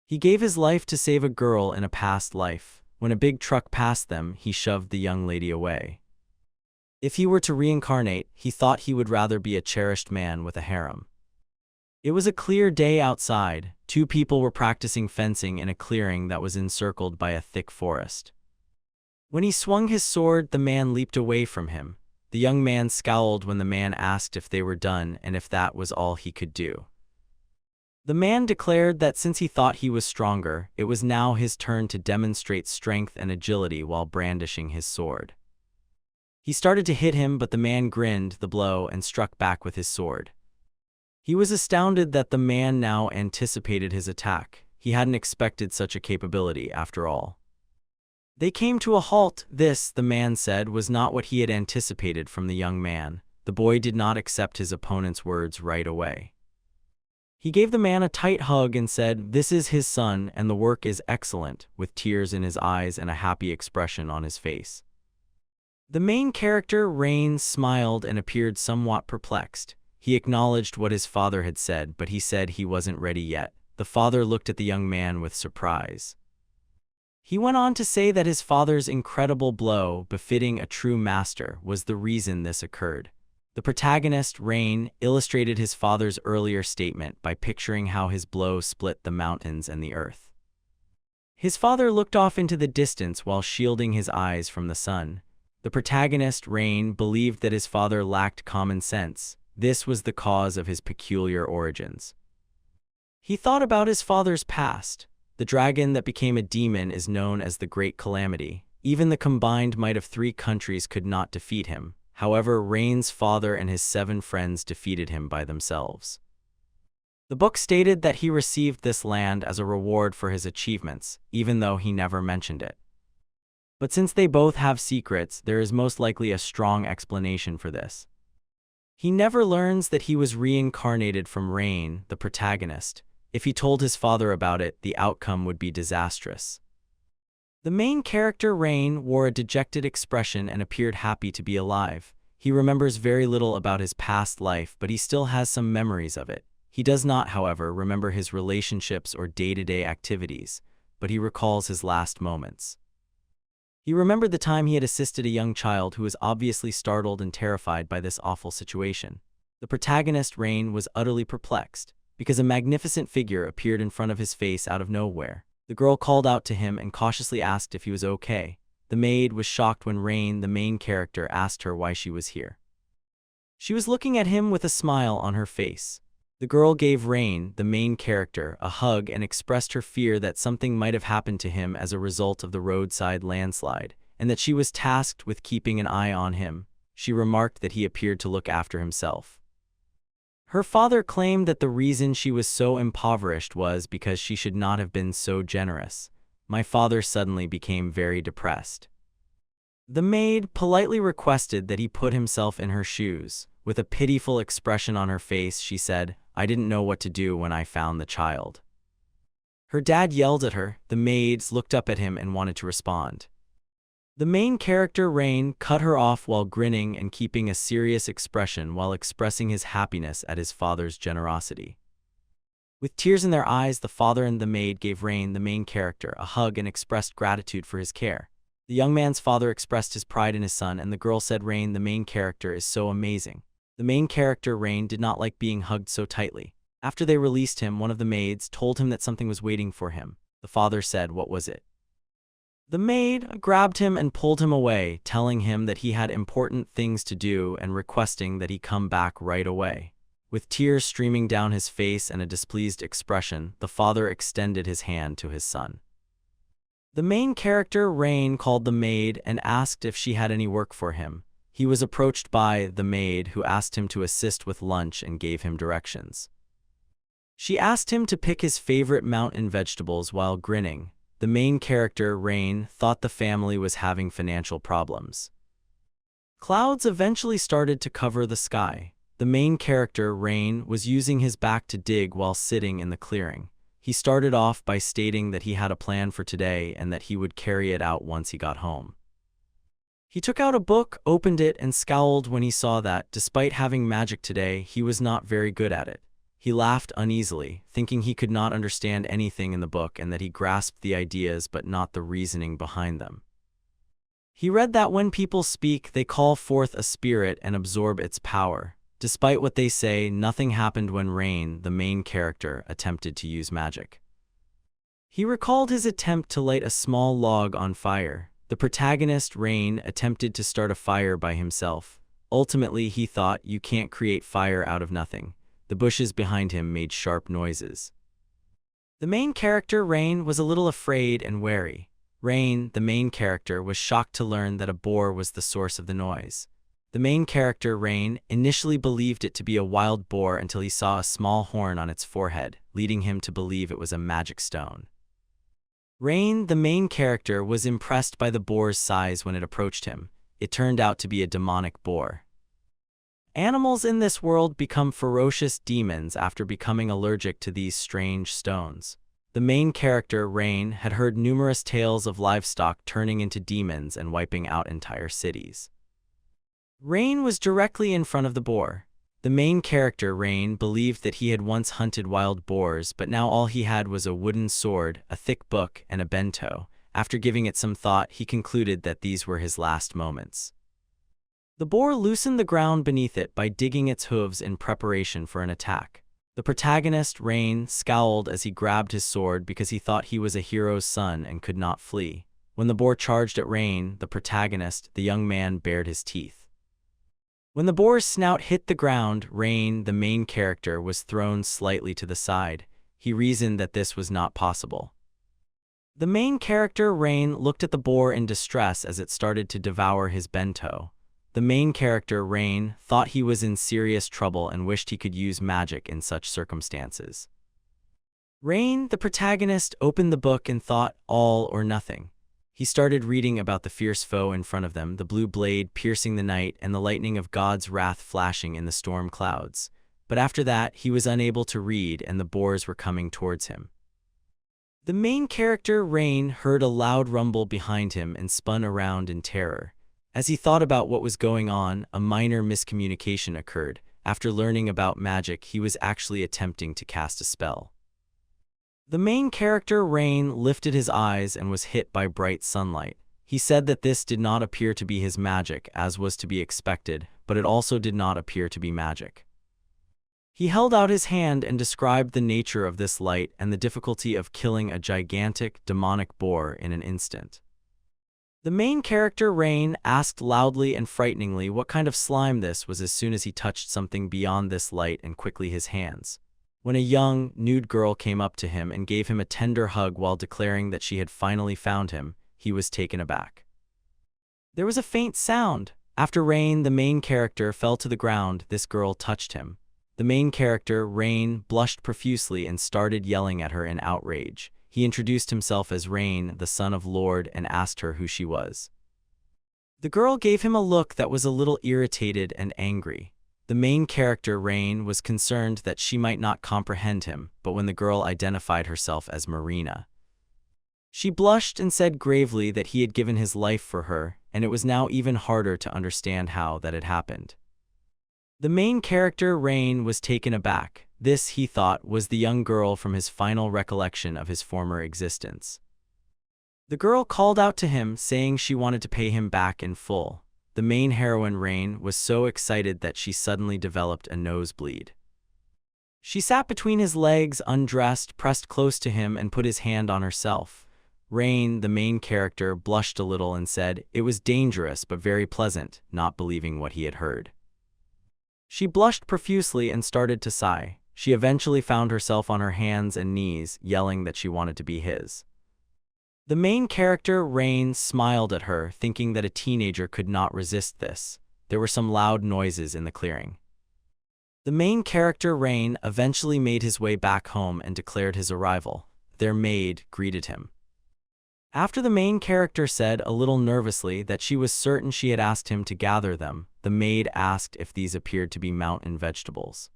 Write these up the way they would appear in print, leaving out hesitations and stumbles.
He gave his life to save a girl in a past life. When a big truck passed them, he shoved the young lady away. If he were to reincarnate, he thought he would rather be a cherished man with a harem. It was a clear day outside. Two people were practicing fencing in a clearing that was encircled by a thick forest. When he swung his sword, the man leaped away from him. The young man scowled when the man asked if they were done and if that was all he could do. The man declared that since he thought he was stronger, it was now his turn to demonstrate strength and agility while brandishing his sword. He started to hit him, but the man grinned the blow and struck back with his sword. He was astounded that the man now anticipated his attack. He hadn't expected such a capability after all. They came to a halt. This, the man said, was not what he had anticipated from the young man. The boy did not accept his opponent's words right away. He gave the man a tight hug and said, "This is his son, and the work is excellent," with tears in his eyes and a happy expression on his face. The main character, Rain, smiled and appeared somewhat perplexed. He acknowledged what his father had said, but he said he wasn't ready yet. The father looked at the young man with surprise. He went on to say that his father's incredible blow, befitting a true master, was the reason this occurred. The protagonist, Rain, illustrated his father's earlier statement by picturing how his blow split the mountains and the earth. His father looked off into the distance while shielding his eyes from the sun. The protagonist, Rain, believed that his father lacked common sense. This was the cause of his peculiar origins. He thought about his father's past. The dragon that became a demon is known as the Great Calamity. Even the combined might of 3 countries could not defeat him. However, Rain's father and his 7 friends defeated him by themselves. The book stated that he received this land as a reward for his achievements, even though he never mentioned it. But since they both have secrets, there is most likely a strong explanation for this. He never learns that he was reincarnated from Rain, the protagonist. If he told his father about it, the outcome would be disastrous. The main character, Rain, wore a dejected expression and appeared happy to be alive. He remembers very little about his past life, but he still has some memories of it. He does not, however, remember his relationships or day-to-day activities, but he recalls his last moments. He remembered the time he had assisted a young child who was obviously startled and terrified by this awful situation. The protagonist, Rain, was utterly perplexed, because a magnificent figure appeared in front of his face out of nowhere. The girl called out to him and cautiously asked if he was okay. The maid was shocked when Rain, the main character, asked her why she was here. She was looking at him with a smile on her face. The girl gave Rain, the main character, a hug and expressed her fear that something might have happened to him as a result of the roadside landslide, and that she was tasked with keeping an eye on him. She remarked that he appeared to look after himself. Her father claimed that the reason she was so impoverished was because she should not have been so generous. My father suddenly became very depressed. The maid politely requested that he put himself in her shoes. With a pitiful expression on her face, she said, "I didn't know what to do when I found the child." Her dad yelled at her. The maids looked up at him and wanted to respond. The main character, Rain, cut her off while grinning and keeping a serious expression while expressing his happiness at his father's generosity. With tears in their eyes, the father and the maid gave Rain, the main character, a hug and expressed gratitude for his care. The young man's father expressed his pride in his son, and the girl said, "Rain, the main character, is so amazing." The main character, Rain, did not like being hugged so tightly. After they released him, one of the maids told him that something was waiting for him. The father said, "What was it?" The maid grabbed him and pulled him away, telling him that he had important things to do and requesting that he come back right away. With tears streaming down his face and a displeased expression, the father extended his hand to his son. The main character, Rain, called the maid and asked if she had any work for him. He was approached by the maid, who asked him to assist with lunch and gave him directions. She asked him to pick his favorite mountain vegetables while grinning. The main character, Rain, thought the family was having financial problems. Clouds eventually started to cover the sky. The main character, Rain, was using his back to dig while sitting in the clearing. He started off by stating that he had a plan for today and that he would carry it out once he got home. He took out a book, opened it, and scowled when he saw that, despite having magic today, he was not very good at it. He laughed uneasily, thinking he could not understand anything in the book and that he grasped the ideas but not the reasoning behind them. He read that when people speak, they call forth a spirit and absorb its power. Despite what they say, nothing happened when Rain, the main character, attempted to use magic. He recalled his attempt to light a small log on fire. The protagonist, Rain, attempted to start a fire by himself. Ultimately, he thought, you can't create fire out of nothing. The bushes behind him made sharp noises. The main character, Rain, was a little afraid and wary. Rain, the main character, was shocked to learn that a boar was the source of the noise. The main character, Rain, initially believed it to be a wild boar until he saw a small horn on its forehead, leading him to believe it was a magic stone. Rain, the main character, was impressed by the boar's size when it approached him. It turned out to be a demonic boar. Animals in this world become ferocious demons after becoming allergic to these strange stones. The main character, Rain, had heard numerous tales of livestock turning into demons and wiping out entire cities. Rain was directly in front of the boar. The main character, Rain, believed that he had once hunted wild boars, but now all he had was a wooden sword, a thick book, and a bento. After giving it some thought, he concluded that these were his last moments. The boar loosened the ground beneath it by digging its hooves in preparation for an attack. The protagonist, Rain, scowled as he grabbed his sword because he thought he was a hero's son and could not flee. When the boar charged at Rain, the protagonist, the young man, bared his teeth. When the boar's snout hit the ground, Rain, the main character, was thrown slightly to the side. He reasoned that this was not possible. The main character, Rain, looked at the boar in distress as it started to devour his bento. The main character, Rain, thought he was in serious trouble and wished he could use magic in such circumstances. Rain, the protagonist, opened the book and thought, all or nothing. He started reading about the fierce foe in front of them, the blue blade piercing the night and the lightning of God's wrath flashing in the storm clouds. But after that, he was unable to read and the boars were coming towards him. The main character, Rain, heard a loud rumble behind him and spun around in terror. As he thought about what was going on, a minor miscommunication occurred. After learning about magic, he was actually attempting to cast a spell. The main character, Rain, lifted his eyes and was hit by bright sunlight. He said that this did not appear to be his magic, as was to be expected, but it also did not appear to be magic. He held out his hand and described the nature of this light and the difficulty of killing a gigantic, demonic boar in an instant. The main character, Rain, asked loudly and frighteningly what kind of slime this was as soon as he touched something beyond this light and quickly his hands. When a young, nude girl came up to him and gave him a tender hug while declaring that she had finally found him, he was taken aback. There was a faint sound. After Rain, the main character, fell to the ground, this girl touched him. The main character, Rain, blushed profusely and started yelling at her in outrage. He introduced himself as Rain, the son of Lord, and asked her who she was. The girl gave him a look that was a little irritated and angry. The main character, Rain, was concerned that she might not comprehend him, but when the girl identified herself as Marina, she blushed and said gravely that he had given his life for her, and it was now even harder to understand how that had happened. The main character, Rain, was taken aback. This, he thought, was the young girl from his final recollection of his former existence. The girl called out to him, saying she wanted to pay him back in full. The main heroine, Rain, was so excited that she suddenly developed a nosebleed. She sat between his legs, undressed, pressed close to him, and put his hand on herself. Rain, the main character, blushed a little and said, "It was dangerous but very pleasant," not believing what he had heard. She blushed profusely and started to sigh. She eventually found herself on her hands and knees, yelling that she wanted to be his. The main character, Rain, smiled at her, thinking that a teenager could not resist this. There were some loud noises in the clearing. The main character, Rain, eventually made his way back home and declared his arrival. Their maid greeted him. After the main character said, a little nervously, that she was certain she had asked him to gather them, the maid asked if these appeared to be mountain vegetables.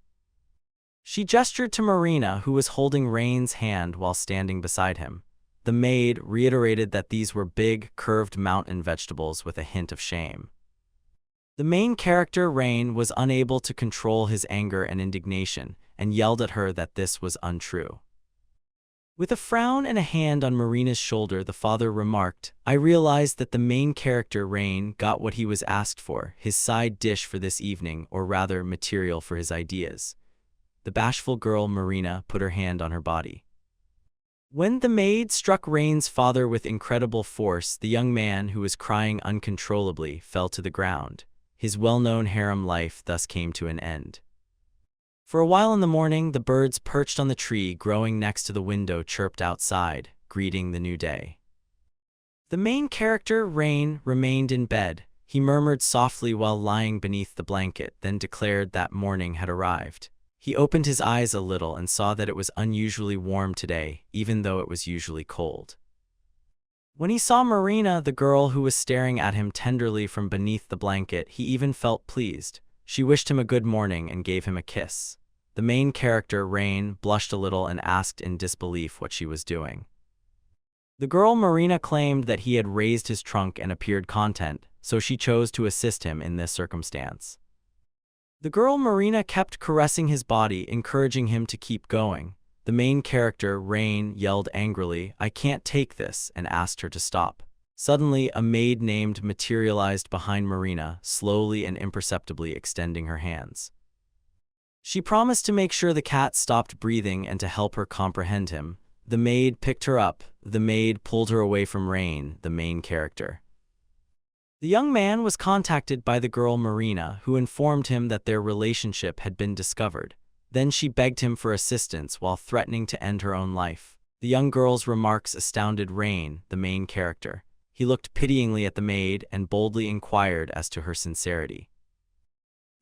She gestured to Marina, who was holding Rain's hand while standing beside him. The maid reiterated that these were big, curved mountain vegetables with a hint of shame. The main character, Rain, was unable to control his anger and indignation, and yelled at her that this was untrue. With a frown and a hand on Marina's shoulder, the father remarked, "I realized that the main character, Rain, got what he was asked for, his side dish for this evening, or rather, material for his ideas." The bashful girl, Marina, put her hand on her body. When the maid struck Rain's father with incredible force, the young man, who was crying uncontrollably, fell to the ground. His well-known harem life thus came to an end. For a while in the morning, the birds perched on the tree growing next to the window chirped outside, greeting the new day. The main character, Rain, remained in bed. He murmured softly while lying beneath the blanket, then declared that morning had arrived. He opened his eyes a little and saw that it was unusually warm today, even though it was usually cold. When he saw Marina, the girl who was staring at him tenderly from beneath the blanket, he even felt pleased. She wished him a good morning and gave him a kiss. The main character, Rain, blushed a little and asked in disbelief what she was doing. The girl, Marina, claimed that he had raised his trunk and appeared content, so she chose to assist him in this circumstance. The girl, Marina, kept caressing his body, encouraging him to keep going. The main character, Rain, yelled angrily, "I can't take this," and asked her to stop. Suddenly, a maid named materialized behind Marina, slowly and imperceptibly extending her hands. She promised to make sure the cat stopped breathing and to help her comprehend him. The maid picked her up. The maid pulled her away from Rain, the main character. The young man was contacted by the girl Marina, who informed him that their relationship had been discovered. Then she begged him for assistance while threatening to end her own life. The young girl's remarks astounded Rain, the main character. He looked pityingly at the maid and boldly inquired as to her sincerity.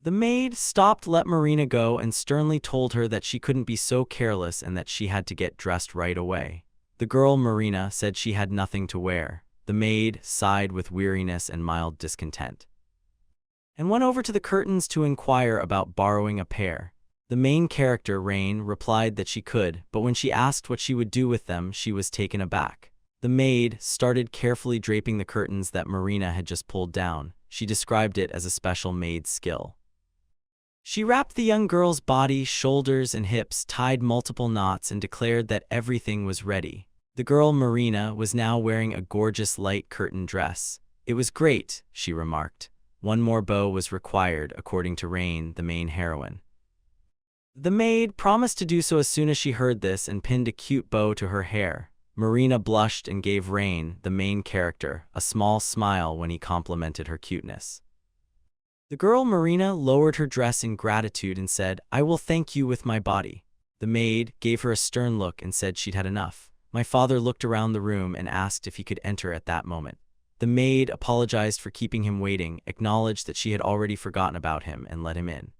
The maid stopped, let Marina go, and sternly told her that she couldn't be so careless and that she had to get dressed right away. The girl, Marina, said she had nothing to wear. The maid sighed with weariness and mild discontent, and went over to the curtains to inquire about borrowing a pair. The main character, Rain, replied that she could, but when she asked what she would do with them, she was taken aback. The maid started carefully draping the curtains that Marina had just pulled down. She described it as a special maid skill. She wrapped the young girl's body, shoulders, and hips, tied multiple knots, and declared that everything was ready. The girl, Marina, was now wearing a gorgeous light curtain dress. "It was great," she remarked. One more bow was required, according to Rain, the main heroine. The maid promised to do so as soon as she heard this and pinned a cute bow to her hair. Marina blushed and gave Rain, the main character, a small smile when he complimented her cuteness. The girl, Marina, lowered her dress in gratitude and said, "I will thank you with my body." The maid gave her a stern look and said she'd had enough. My father looked around the room and asked if he could enter at that moment. The maid apologized for keeping him waiting, acknowledged that she had already forgotten about him, and let him in.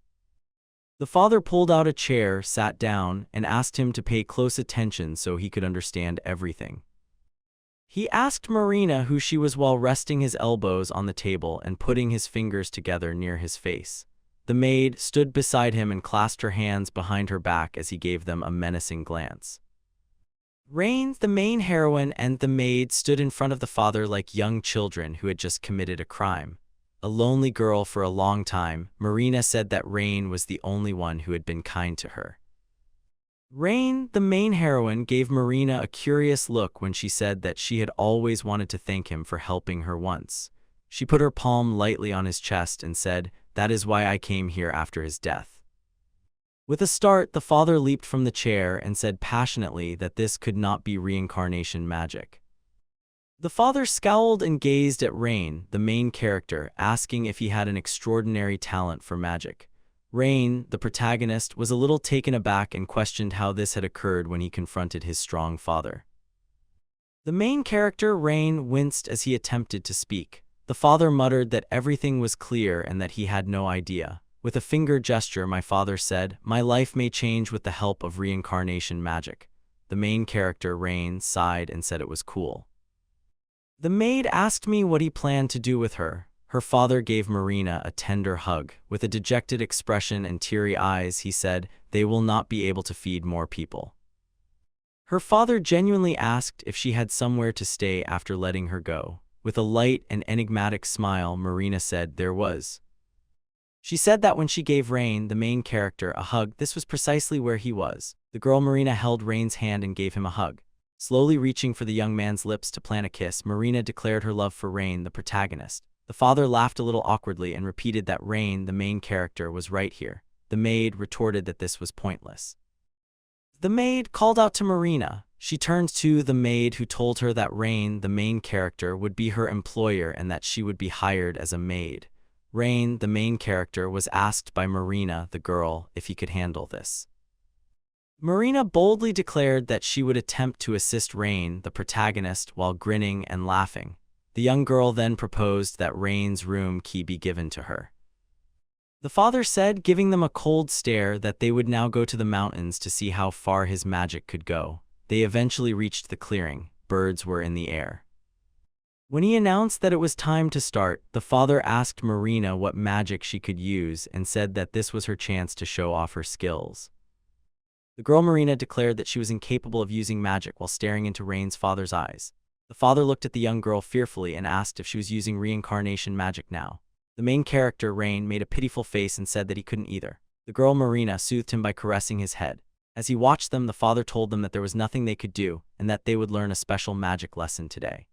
The father pulled out a chair, sat down, and asked him to pay close attention so he could understand everything. He asked Marina who she was while resting his elbows on the table and putting his fingers together near his face. The maid stood beside him and clasped her hands behind her back as he gave them a menacing glance. Rain, the main heroine, and the maid stood in front of the father like young children who had just committed a crime. A lonely girl for a long time, Marina said that Rain was the only one who had been kind to her. Rain, the main heroine, gave Marina a curious look when she said that she had always wanted to thank him for helping her once. She put her palm lightly on his chest and said, "That is why I came here after his death." With a start, the father leaped from the chair and said passionately that this could not be reincarnation magic. The father scowled and gazed at Rain, the main character, asking if he had an extraordinary talent for magic. Rain, the protagonist, was a little taken aback and questioned how this had occurred when he confronted his strong father. The main character, Rain, winced as he attempted to speak. The father muttered that everything was clear and that he had no idea. With a finger gesture, my father said, "My life may change with the help of reincarnation magic." The main character, Rain, sighed and said it was cool. The maid asked me what he planned to do with her. Her father gave Marina a tender hug. With a dejected expression and teary eyes, he said, "They will not be able to feed more people." Her father genuinely asked if she had somewhere to stay after letting her go. With a light and enigmatic smile, Marina said there was. She said that when she gave Rain, the main character, a hug, this was precisely where he was. The girl Marina held Rain's hand and gave him a hug. Slowly reaching for the young man's lips to plant a kiss, Marina declared her love for Rain, the protagonist. The father laughed a little awkwardly and repeated that Rain, the main character, was right here. The maid retorted that this was pointless. The maid called out to Marina. She turned to the maid, who told her that Rain, the main character, would be her employer and that she would be hired as a maid. Rain, the main character, was asked by Marina, the girl, if he could handle this. Marina boldly declared that she would attempt to assist Rain, the protagonist, while grinning and laughing. The young girl then proposed that Rain's room key be given to her. The father said, giving them a cold stare, that they would now go to the mountains to see how far his magic could go. They eventually reached the clearing. Birds were in the air. When he announced that it was time to start, the father asked Marina what magic she could use and said that this was her chance to show off her skills. The girl Marina declared that she was incapable of using magic while staring into Rain's father's eyes. The father looked at the young girl fearfully and asked if she was using reincarnation magic now. The main character, Rain, made a pitiful face and said that he couldn't either. The girl Marina soothed him by caressing his head. As he watched them, the father told them that there was nothing they could do and that they would learn a special magic lesson today.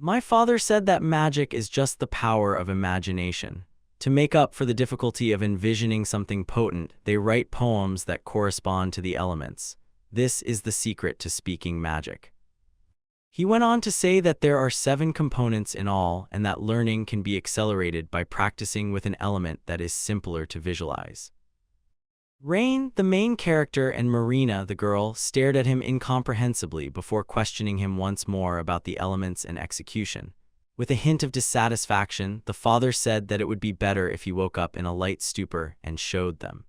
My father said that magic is just the power of imagination. To make up for the difficulty of envisioning something potent, they write poems that correspond to the elements. This is the secret to speaking magic. He went on to say that there are 7 components in all and that learning can be accelerated by practicing with an element that is simpler to visualize. Rain, the main character, and Marina, the girl, stared at him incomprehensibly before questioning him once more about the elements and execution. With a hint of dissatisfaction, the father said that it would be better if he woke up in a light stupor and showed them.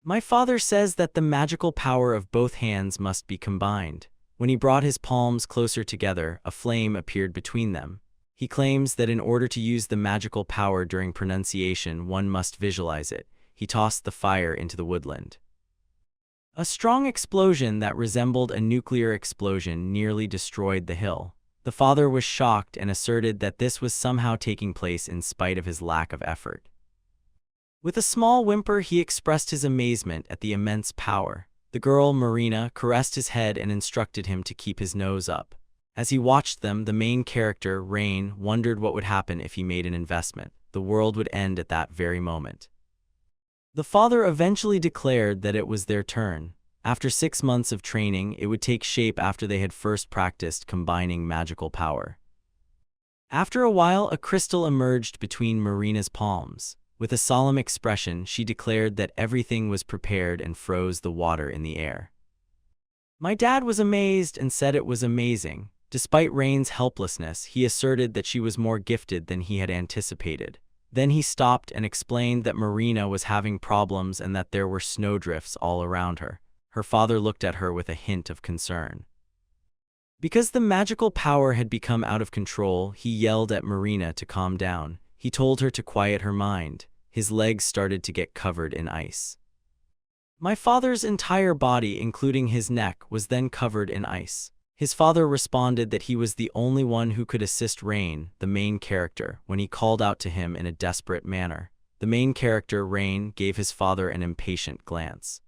My father says that the magical power of both hands must be combined. When he brought his palms closer together, a flame appeared between them. He claims that in order to use the magical power during pronunciation, one must visualize it. He tossed the fire into the woodland. A strong explosion that resembled a nuclear explosion nearly destroyed the hill. The father was shocked and asserted that this was somehow taking place in spite of his lack of effort. With a small whimper, he expressed his amazement at the immense power. The girl, Marina, caressed his head and instructed him to keep his nose up. As he watched them, the main character, Rain, wondered what would happen if he made an investment. The world would end at that very moment. The father eventually declared that it was their turn. After 6 months of training, it would take shape after they had first practiced combining magical power. After a while, a crystal emerged between Marina's palms. With a solemn expression, she declared that everything was prepared and froze the water in the air. My dad was amazed and said it was amazing. Despite Rain's helplessness, he asserted that she was more gifted than he had anticipated. Then he stopped and explained that Marina was having problems and that there were snowdrifts all around her. Her father looked at her with a hint of concern. Because the magical power had become out of control, he yelled at Marina to calm down. He told her to quiet her mind. His legs started to get covered in ice. My father's entire body, including his neck, was then covered in ice. His father responded that he was the only one who could assist Rain, the main character, when he called out to him in a desperate manner. The main character, Rain, gave his father an impatient glance.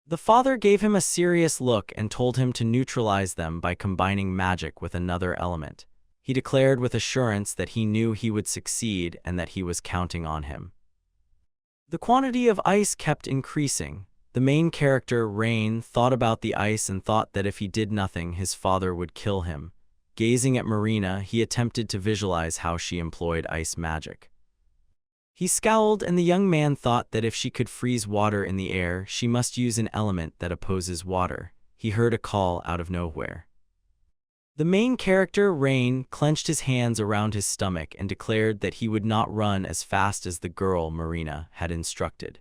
The father gave him a serious look and told him to neutralize them by combining magic with another element. He declared with assurance that he knew he would succeed and that he was counting on him. The quantity of ice kept increasing. The main character, Rain, thought about the ice and thought that if he did nothing, his father would kill him. Gazing at Marina, he attempted to visualize how she employed ice magic. He scowled, and the young man thought that if she could freeze water in the air, she must use an element that opposes water. He heard a call out of nowhere. The main character, Rain, clenched his hands around his stomach and declared that he would not run as fast as the girl, Marina, had instructed.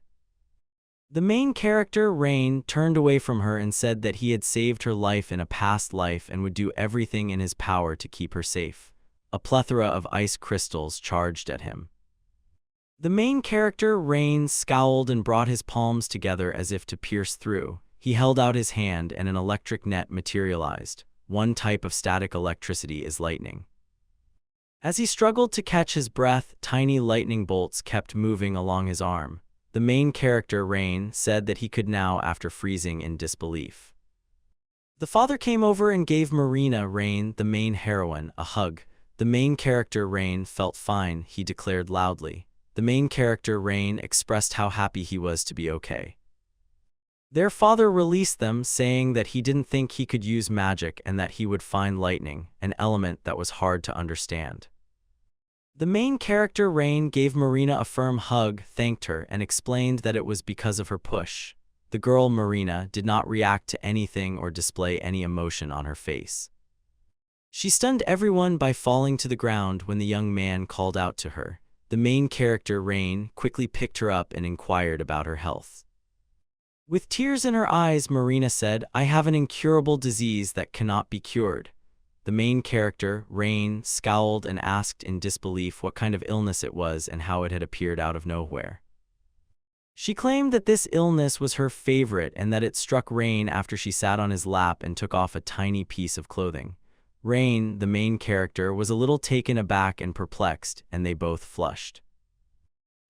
The main character, Rain, turned away from her and said that he had saved her life in a past life and would do everything in his power to keep her safe. A plethora of ice crystals charged at him. The main character, Rain, scowled and brought his palms together as if to pierce through. He held out his hand and an electric net materialized. One type of static electricity is lightning. As he struggled to catch his breath, tiny lightning bolts kept moving along his arm. The main character, Rain, said that he could now after freezing in disbelief. The father came over and gave Marina, Rain, the main heroine, a hug. The main character, Rain, felt fine, he declared loudly. The main character, Rain, expressed how happy he was to be okay. Their father released them, saying that he didn't think he could use magic and that he would find lightning, an element that was hard to understand. The main character, Rain, gave Marina a firm hug, thanked her, and explained that it was because of her push. The girl, Marina, did not react to anything or display any emotion on her face. She stunned everyone by falling to the ground when the young man called out to her. The main character, Rain, quickly picked her up and inquired about her health. With tears in her eyes, Marina said, "I have an incurable disease that cannot be cured." The main character, Rain, scowled and asked in disbelief what kind of illness it was and how it had appeared out of nowhere. She claimed that this illness was her favorite and that it struck Rain after she sat on his lap and took off a tiny piece of clothing. Rain, the main character, was a little taken aback and perplexed, and they both flushed.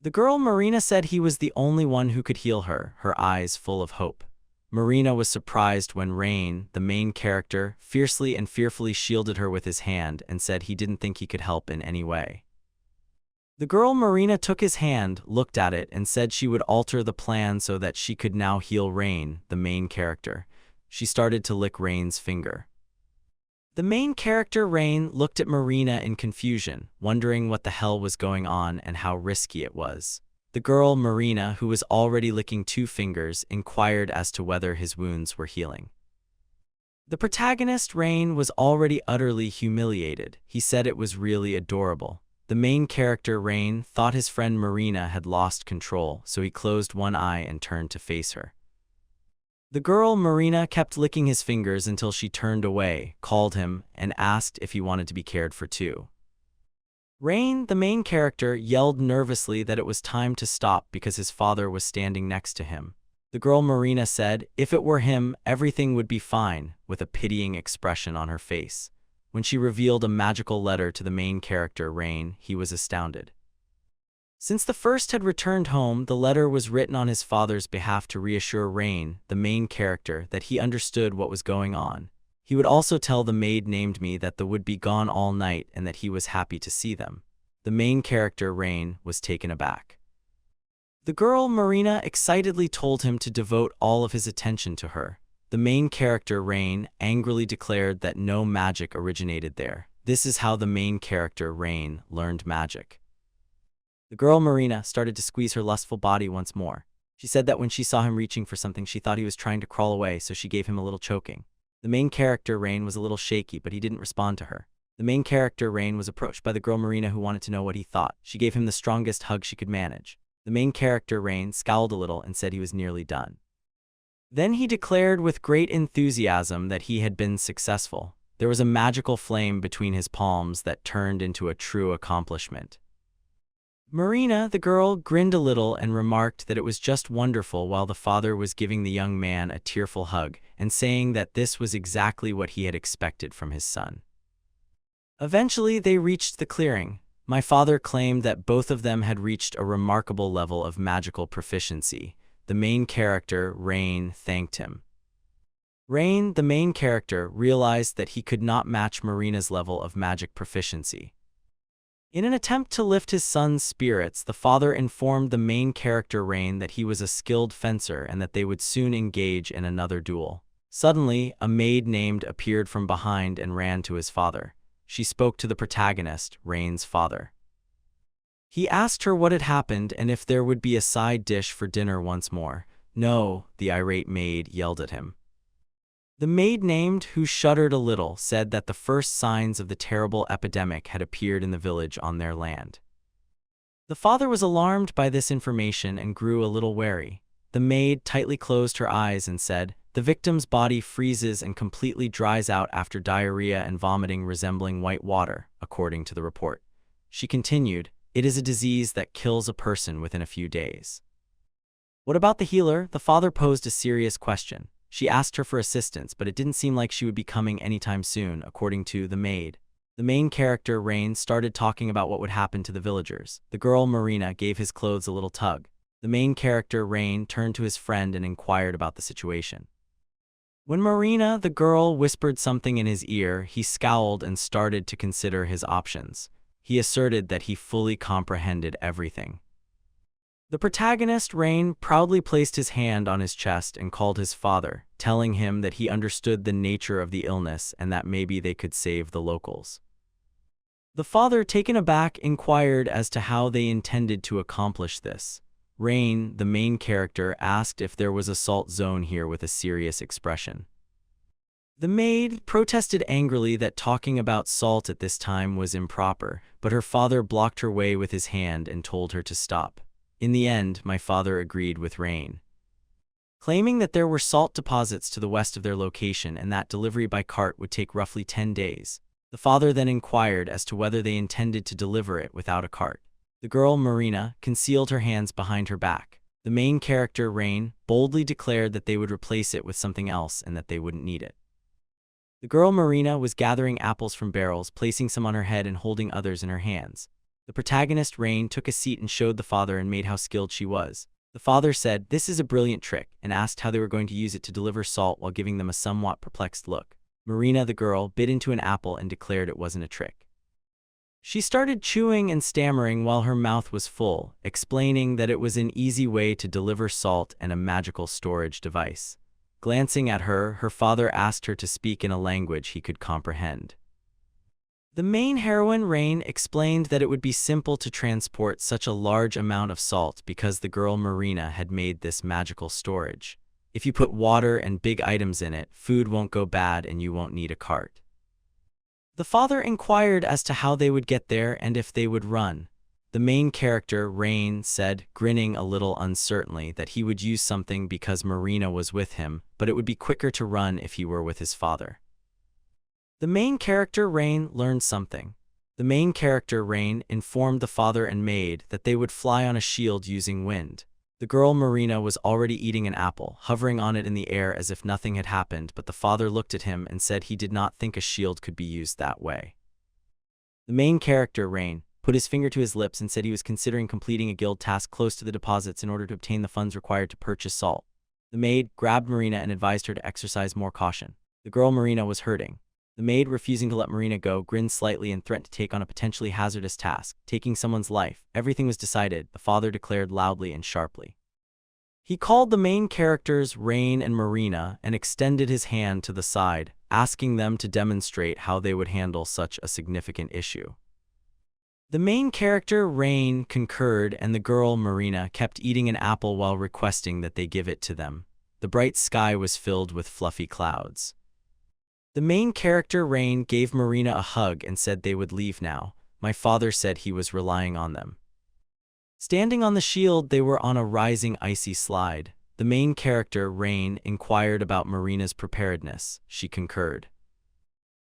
The girl, Marina, said he was the only one who could heal her, her eyes full of hope. Marina was surprised when Rain, the main character, fiercely and fearfully shielded her with his hand and said he didn't think he could help in any way. The girl, Marina, took his hand, looked at it, and said she would alter the plan so that she could now heal Rain, the main character. She started to lick Rain's finger. The main character, Rain, looked at Marina in confusion, wondering what the hell was going on and how risky it was. The girl, Marina, who was already licking 2 fingers, inquired as to whether his wounds were healing. The protagonist, Rain, was already utterly humiliated. He said it was really adorable. The main character, Rain, thought his friend Marina had lost control, so he closed one eye and turned to face her. The girl, Marina, kept licking his fingers until she turned away, called him, and asked if he wanted to be cared for too. Rain, the main character, yelled nervously that it was time to stop because his father was standing next to him. The girl, Marina, said if it were him, everything would be fine, with a pitying expression on her face. When she revealed a magical letter to the main character, Rain, he was astounded. Since the first had returned home, the letter was written on his father's behalf to reassure Rain, the main character, that he understood what was going on. He would also tell the maid named me that they would be gone all night and that he was happy to see them. The main character, Rain, was taken aback. The girl, Marina, excitedly told him to devote all of his attention to her. The main character, Rain, angrily declared that no magic originated there. This is how the main character, Rain, learned magic. The girl, Marina, started to squeeze her lustful body once more. She said that when she saw him reaching for something, she thought he was trying to crawl away, so she gave him a little choking. The main character, Rain, was a little shaky, but he didn't respond to her. The main character, Rain, was approached by the girl, Marina, who wanted to know what he thought. She gave him the strongest hug she could manage. The main character, Rain, scowled a little and said he was nearly done. Then he declared with great enthusiasm that he had been successful. There was a magical flame between his palms that turned into a true accomplishment. Marina, the girl, grinned a little and remarked that it was just wonderful while the father was giving the young man a tearful hug and saying that this was exactly what he had expected from his son. Eventually, they reached the clearing. My father claimed that both of them had reached a remarkable level of magical proficiency. The main character, Rain, thanked him. Rain, the main character, realized that he could not match Marina's level of magic proficiency. In an attempt to lift his son's spirits, the father informed the main character, Rain, that he was a skilled fencer and that they would soon engage in another duel. Suddenly, a maid named appeared from behind and ran to his father. She spoke to the protagonist, Rain's father. He asked her what had happened and if there would be a side dish for dinner once more. No, the irate maid yelled at him. The maid named, who shuddered a little, said that the first signs of the terrible epidemic had appeared in the village on their land. The father was alarmed by this information and grew a little wary. The maid tightly closed her eyes and said, "The victim's body freezes and completely dries out after diarrhea and vomiting resembling white water," according to the report. She continued, "It is a disease that kills a person within a few days." What about the healer? The father posed a serious question. She asked her for assistance, but it didn't seem like she would be coming anytime soon, according to the maid. The main character, Rain, started talking about what would happen to the villagers. The girl, Marina, gave his clothes a little tug. The main character, Rain, turned to his friend and inquired about the situation. When Marina, the girl, whispered something in his ear, he scowled and started to consider his options. He asserted that he fully comprehended everything. The protagonist, Rain, proudly placed his hand on his chest and called his father, telling him that he understood the nature of the illness and that maybe they could save the locals. The father, taken aback, inquired as to how they intended to accomplish this. Rain, the main character, asked if there was a salt zone here with a serious expression. The maid protested angrily that talking about salt at this time was improper, but her father blocked her way with his hand and told her to stop. In the end, my father agreed with Rain, claiming that there were salt deposits to the west of their location and that delivery by cart would take roughly 10 days. The father then inquired as to whether they intended to deliver it without a cart. The girl, Marina, concealed her hands behind her back. The main character, Rain, boldly declared that they would replace it with something else and that they wouldn't need it. The girl, Marina, was gathering apples from barrels, placing some on her head and holding others in her hands. The protagonist, Rain, took a seat and showed the father and made how skilled she was. The father said, "This is a brilliant trick," and asked how they were going to use it to deliver salt while giving them a somewhat perplexed look. Marina, the girl, bit into an apple and declared it wasn't a trick. She started chewing and stammering while her mouth was full, explaining that it was an easy way to deliver salt and a magical storage device. Glancing at her, her father asked her to speak in a language he could comprehend. The main heroine, Rain, explained that it would be simple to transport such a large amount of salt because the girl, Marina, had made this magical storage. If you put water and big items in it, food won't go bad and you won't need a cart. The father inquired as to how they would get there and if they would run. The main character, Rain, said, grinning a little uncertainly, that he would use something because Marina was with him, but it would be quicker to run if he were with his father. The main character, Rain, learned something. The main character, Rain, informed the father and maid that they would fly on a shield using wind. The girl, Marina, was already eating an apple, hovering on it in the air as if nothing had happened, but the father looked at him and said he did not think a shield could be used that way. The main character, Rain, put his finger to his lips and said he was considering completing a guild task close to the deposits in order to obtain the funds required to purchase salt. The maid grabbed Marina and advised her to exercise more caution. The girl, Marina, was hurting. The maid, refusing to let Marina go, grinned slightly and threatened to take on a potentially hazardous task, taking someone's life. Everything was decided, the father declared loudly and sharply. He called the main characters, Rain and Marina, and extended his hand to the side, asking them to demonstrate how they would handle such a significant issue. The main character, Rain, concurred, and the girl, Marina, kept eating an apple while requesting that they give it to them. The bright sky was filled with fluffy clouds. The main character, Rain, gave Marina a hug and said they would leave now. My father said he was relying on them. Standing on the shield, they were on a rising icy slide. The main character, Rain, inquired about Marina's preparedness. She concurred.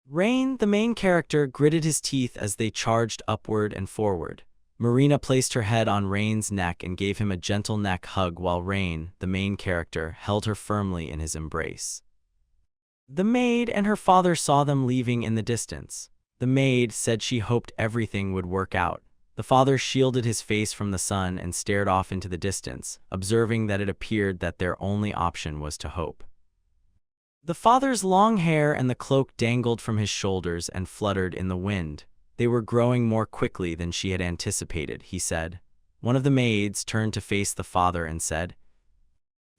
Rain, the main character, gritted his teeth as they charged upward and forward. Marina placed her head on Rain's neck and gave him a gentle neck hug while Rain, the main character, held her firmly in his embrace. The maid and her father saw them leaving in the distance. The maid said she hoped everything would work out. The father shielded his face from the sun and stared off into the distance, observing that it appeared that their only option was to hope. The father's long hair and the cloak dangled from his shoulders and fluttered in the wind. They were growing more quickly than she had anticipated, he said. One of the maids turned to face the father and said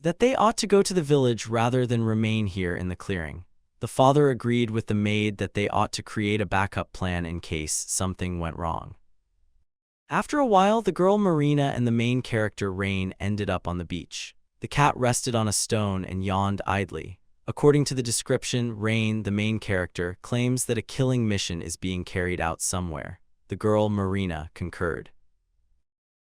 that they ought to go to the village rather than remain here in the clearing. The father agreed with the maid that they ought to create a backup plan in case something went wrong. After a while, the girl Marina and the main character Rain ended up on the beach. The cat rested on a stone and yawned idly. According to the description, Rain, the main character, claims that a killing mission is being carried out somewhere. The girl Marina concurred.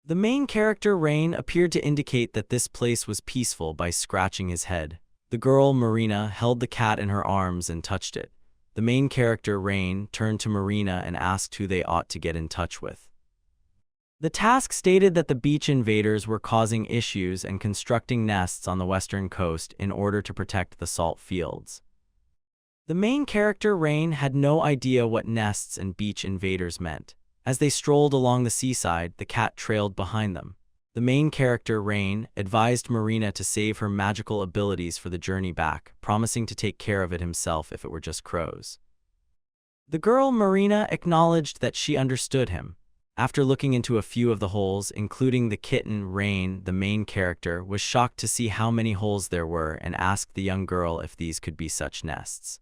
The main character, Rain, appeared to indicate that this place was peaceful by scratching his head. The girl, Marina, held the cat in her arms and touched it. The main character, Rain, turned to Marina and asked who they ought to get in touch with. The task stated that the beach invaders were causing issues and constructing nests on the western coast in order to protect the salt fields. The main character, Rain, had no idea what nests and beach invaders meant. As they strolled along the seaside, the cat trailed behind them. The main character, Rain, advised Marina to save her magical abilities for the journey back, promising to take care of it himself if it were just crows. The girl, Marina, acknowledged that she understood him. After looking into a few of the holes, including the kitten, Rain, the main character, was shocked to see how many holes there were and asked the young girl if these could be such nests.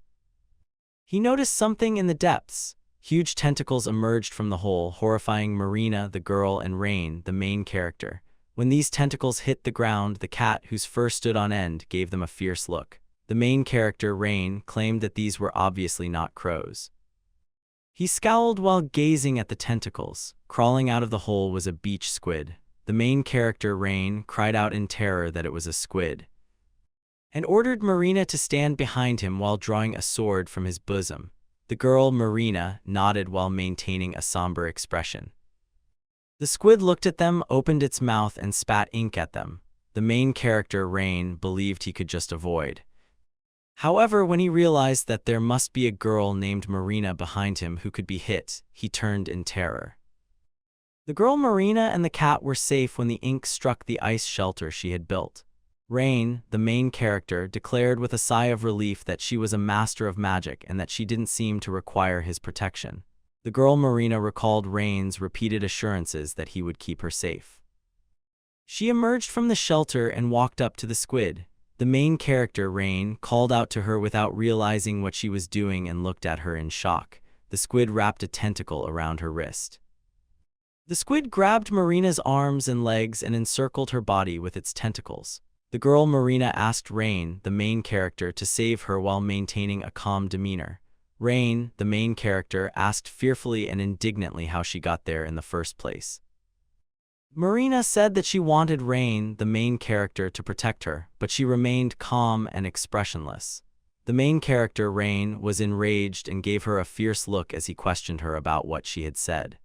He noticed something in the depths. Huge tentacles emerged from the hole, horrifying Marina, the girl, and Rain, the main character. When these tentacles hit the ground, the cat, whose fur stood on end, gave them a fierce look. The main character, Rain, claimed that these were obviously not crows. He scowled while gazing at the tentacles. Crawling out of the hole was a beach squid. The main character, Rain, cried out in terror that it was a squid, and ordered Marina to stand behind him while drawing a sword from his bosom. The girl, Marina, nodded while maintaining a somber expression. The squid looked at them, opened its mouth, and spat ink at them. The main character, Rain, believed he could just avoid. However, when he realized that there must be a girl named Marina behind him who could be hit, he turned in terror. The girl, Marina, and the cat were safe when the ink struck the ice shelter she had built. Rain, the main character, declared with a sigh of relief that she was a master of magic and that she didn't seem to require his protection. The girl, Marina, recalled Rain's repeated assurances that he would keep her safe. She emerged from the shelter and walked up to the squid. The main character, Rain, called out to her without realizing what she was doing and looked at her in shock. The squid wrapped a tentacle around her wrist. The squid grabbed Marina's arms and legs and encircled her body with its tentacles. The girl, Marina, asked Rain, the main character, to save her while maintaining a calm demeanor. Rain, the main character, asked fearfully and indignantly how she got there in the first place. Marina said that she wanted Rain, the main character, to protect her, but she remained calm and expressionless. The main character, Rain, was enraged and gave her a fierce look as he questioned her about what she had said.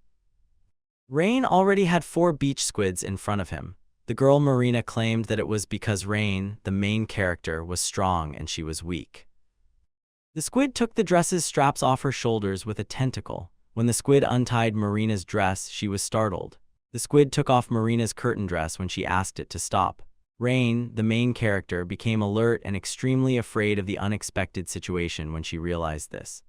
Rain already had 4 beach squids in front of him. The girl, Marina, claimed that it was because Rain, the main character, was strong and she was weak. The squid took the dress's straps off her shoulders with a tentacle. When the squid untied Marina's dress, she was startled. The squid took off Marina's curtain dress when she asked it to stop. Rain, the main character, became alert and extremely afraid of the unexpected situation when she realized this.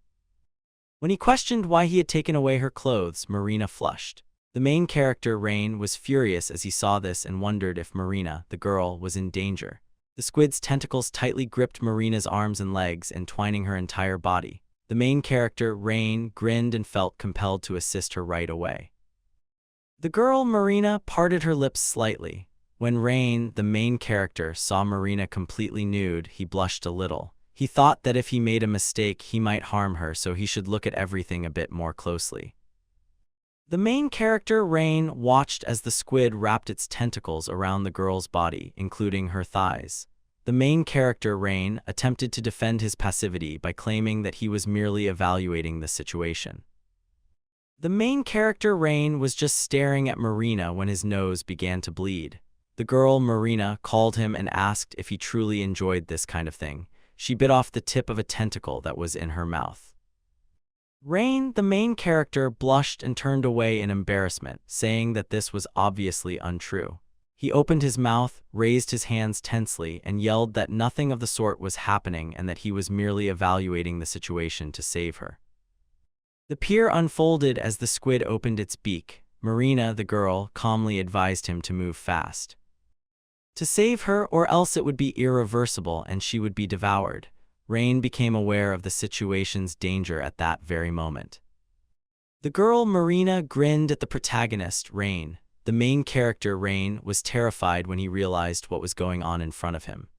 When he questioned why he had taken away her clothes, Marina flushed. The main character, Rain, was furious as he saw this and wondered if Marina, the girl, was in danger. The squid's tentacles tightly gripped Marina's arms and legs, entwining her entire body. The main character, Rain, grinned and felt compelled to assist her right away. The girl, Marina, parted her lips slightly. When Rain, the main character, saw Marina completely nude, he blushed a little. He thought that if he made a mistake, he might harm her, so he should look at everything a bit more closely. The main character, Rain, watched as the squid wrapped its tentacles around the girl's body, including her thighs. The main character, Rain, attempted to defend his passivity by claiming that he was merely evaluating the situation. The main character, Rain, was just staring at Marina when his nose began to bleed. The girl, Marina, called him and asked if he truly enjoyed this kind of thing. She bit off the tip of a tentacle that was in her mouth. Rain, the main character, blushed and turned away in embarrassment, saying that this was obviously untrue. He opened his mouth, raised his hands tensely, and yelled that nothing of the sort was happening and that he was merely evaluating the situation to save her. The pier unfolded as the squid opened its beak. Marina, the girl, calmly advised him to move fast, to save her, or else it would be irreversible and she would be devoured. Rain became aware of the situation's danger at that very moment. The girl, Marina, grinned at the protagonist, Rain. The main character, Rain, was terrified when he realized what was going on in front of him.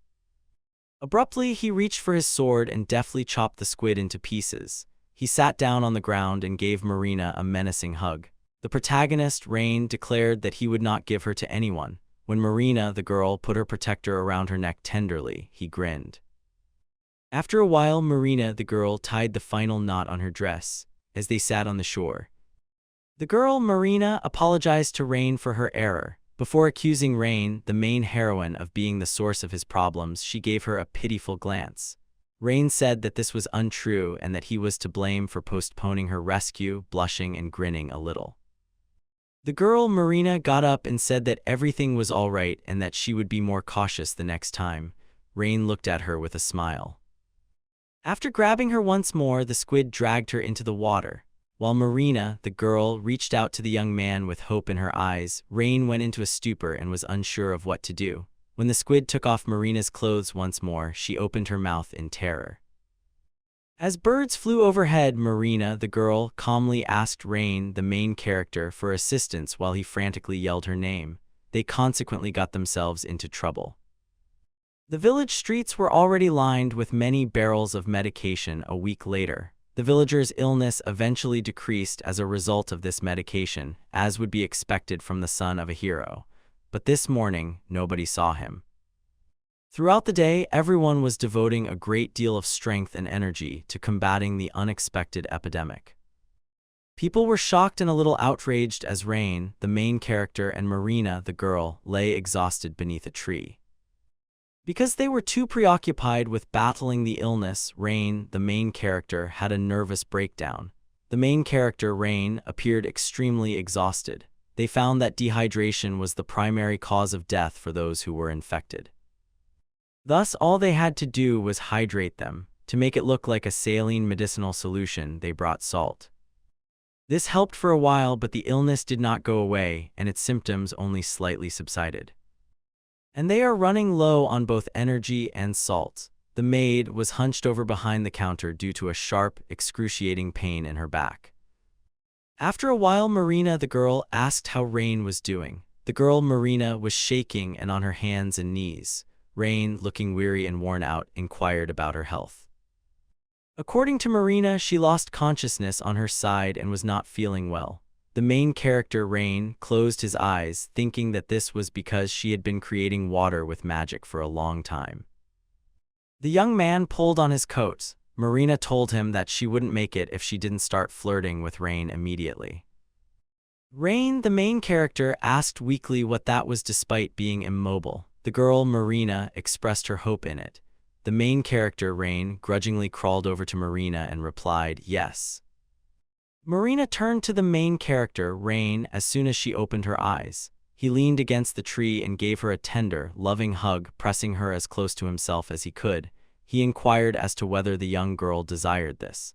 Abruptly, he reached for his sword and deftly chopped the squid into pieces. He sat down on the ground and gave Marina a menacing hug. The protagonist, Rain, declared that he would not give her to anyone. When Marina, the girl, put her protector around her neck tenderly, he grinned. After a while, Marina, the girl, tied the final knot on her dress. As they sat on the shore, the girl, Marina, apologized to Rain for her error. Before accusing Rain, the main heroine, of being the source of his problems, she gave her a pitiful glance. Rain said that this was untrue and that he was to blame for postponing her rescue, blushing and grinning a little. The girl, Marina, got up and said that everything was all right and that she would be more cautious the next time. Rain looked at her with a smile. After grabbing her once more, the squid dragged her into the water. While Marina, the girl, reached out to the young man with hope in her eyes, Rain went into a stupor and was unsure of what to do. When the squid took off Marina's clothes once more, she opened her mouth in terror. As birds flew overhead, Marina, the girl, calmly asked Rain, the main character, for assistance while he frantically yelled her name. They consequently got themselves into trouble. The village streets were already lined with many barrels of medication. A week later, the villagers' illness eventually decreased as a result of this medication, as would be expected from the son of a hero. But this morning, nobody saw him. Throughout the day, everyone was devoting a great deal of strength and energy to combating the unexpected epidemic. People were shocked and a little outraged as Rain, the main character, and Marina, the girl, lay exhausted beneath a tree. Because they were too preoccupied with battling the illness, Rain, the main character, had a nervous breakdown. The main character, Rain, appeared extremely exhausted. They found that dehydration was the primary cause of death for those who were infected. Thus, all they had to do was hydrate them. To make it look like a saline medicinal solution, they brought salt. This helped for a while, but the illness did not go away, and its symptoms only slightly subsided. And they are running low on both energy and salt. The maid was hunched over behind the counter due to a sharp, excruciating pain in her back. After a while, Marina, the girl, asked how Rain was doing. The girl, Marina, was shaking and on her hands and knees. Rain, looking weary and worn out, inquired about her health. According to Marina, she lost consciousness on her side and was not feeling well. The main character, Rain, closed his eyes, thinking that this was because she had been creating water with magic for a long time. The young man pulled on his coat. Marina told him that she wouldn't make it if she didn't start flirting with Rain immediately. Rain, the main character, asked weakly what that was despite being immobile. The girl, Marina, expressed her hope in it. The main character, Rain, grudgingly crawled over to Marina and replied, yes. Marina turned to the main character, Rain, as soon as she opened her eyes. He leaned against the tree and gave her a tender, loving hug, pressing her as close to himself as he could. He inquired as to whether the young girl desired this.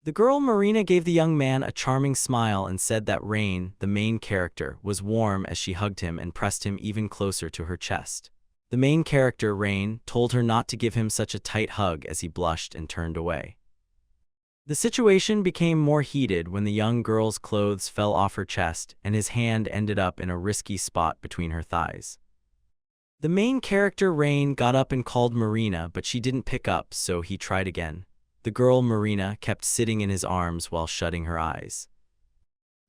The girl, Marina, gave the young man a charming smile and said that Rain, the main character, was warm as she hugged him and pressed him even closer to her chest. The main character, Rain, told her not to give him such a tight hug as he blushed and turned away. The situation became more heated when the young girl's clothes fell off her chest and his hand ended up in a risky spot between her thighs. The main character, Rain, got up and called Marina, but she didn't pick up, so he tried again. The girl, Marina, kept sitting in his arms while shutting her eyes.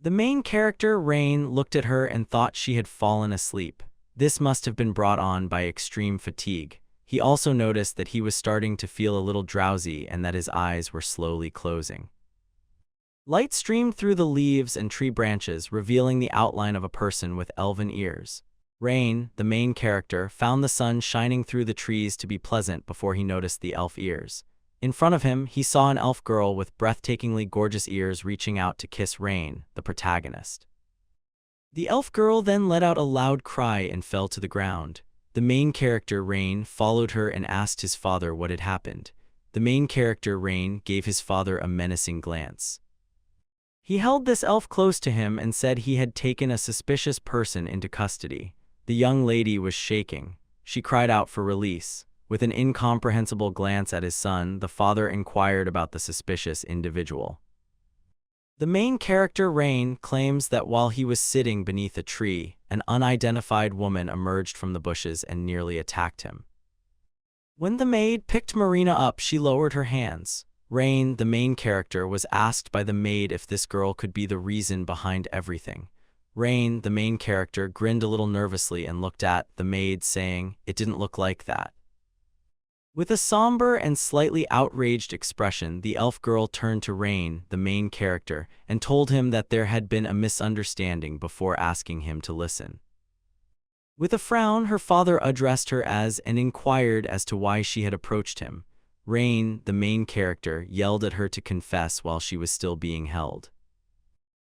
The main character, Rain, looked at her and thought she had fallen asleep. This must have been brought on by extreme fatigue. He also noticed that he was starting to feel a little drowsy and that his eyes were slowly closing. Light streamed through the leaves and tree branches, revealing the outline of a person with elven ears. Rain, the main character, found the sun shining through the trees to be pleasant before he noticed the elf ears. In front of him, he saw an elf girl with breathtakingly gorgeous ears reaching out to kiss Rain, the protagonist. The elf girl then let out a loud cry and fell to the ground. The main character, Rain, followed her and asked his father what had happened. The main character, Rain, gave his father a menacing glance. He held this elf close to him and said he had taken a suspicious person into custody. The young lady was shaking. She cried out for release. With an incomprehensible glance at his son, the father inquired about the suspicious individual. The main character, Rain, claims that while he was sitting beneath a tree, an unidentified woman emerged from the bushes and nearly attacked him. When the maid picked Marina up, she lowered her hands. Rain, the main character, was asked by the maid if this girl could be the reason behind everything. Rain, the main character, grinned a little nervously and looked at the maid, saying, "It didn't look like that." With a somber and slightly outraged expression, the elf girl turned to Rain, the main character, and told him that there had been a misunderstanding before asking him to listen. With a frown, her father addressed her as and inquired as to why she had approached him. Rain, the main character, yelled at her to confess while she was still being held.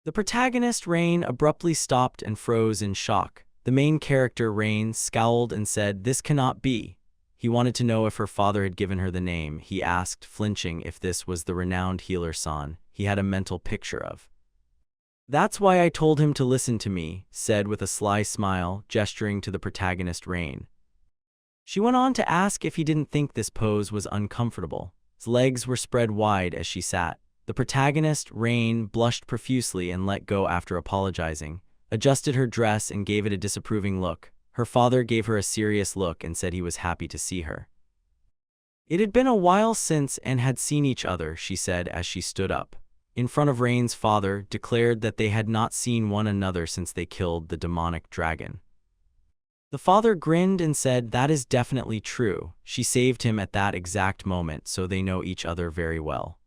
The protagonist, Rain, abruptly stopped and froze in shock. The main character, Rain, scowled and said, "This cannot be." He wanted to know if her father had given her the name. He asked, flinching, if this was the renowned healer San he had a mental picture of. "That's why I told him to listen to me," said with a sly smile, gesturing to the protagonist, Rain. She went on to ask if he didn't think this pose was uncomfortable. His legs were spread wide as she sat. The protagonist, Rain, blushed profusely and let go after apologizing, adjusted her dress and gave it a disapproving look. Her father gave her a serious look and said he was happy to see her. It had been a while since and had seen each other, she said as she stood up. In front of Rain's father, declared that they had not seen one another since they killed the demonic dragon. The father grinned and said, "That is definitely true. She saved him at that exact moment, so they know each other very well."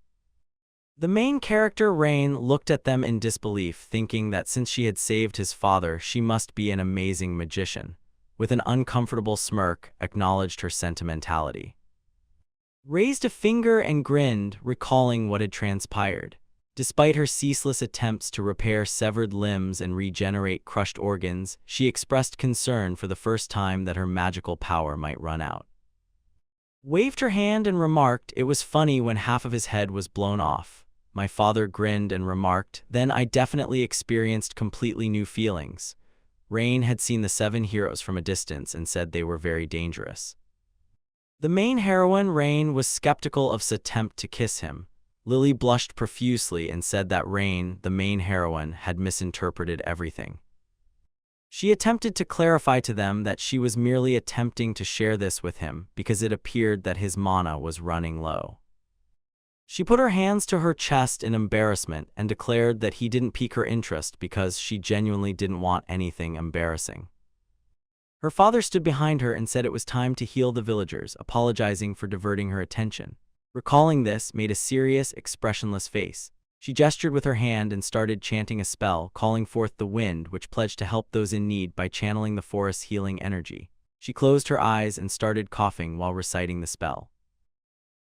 The main character, Rain, looked at them in disbelief, thinking that since she had saved his father, she must be an amazing magician. With an uncomfortable smirk, acknowledged her sentimentality. Raised a finger and grinned, recalling what had transpired. Despite her ceaseless attempts to repair severed limbs and regenerate crushed organs, she expressed concern for the first time that her magical power might run out. Waved her hand and remarked it was funny when half of his head was blown off. My father grinned and remarked, "Then I definitely experienced completely new feelings." Rain had seen the 7 heroes from a distance and said they were very dangerous. The main heroine, Rain, was skeptical of his attempt to kiss him. Lily blushed profusely and said that Rain, the main heroine, had misinterpreted everything. She attempted to clarify to them that she was merely attempting to share this with him because it appeared that his mana was running low. She put her hands to her chest in embarrassment and declared that he didn't pique her interest because she genuinely didn't want anything embarrassing. Her father stood behind her and said it was time to heal the villagers, apologizing for diverting her attention. Recalling this, made a serious, expressionless face. She gestured with her hand and started chanting a spell, calling forth the wind, which pledged to help those in need by channeling the forest's healing energy. She closed her eyes and started coughing while reciting the spell.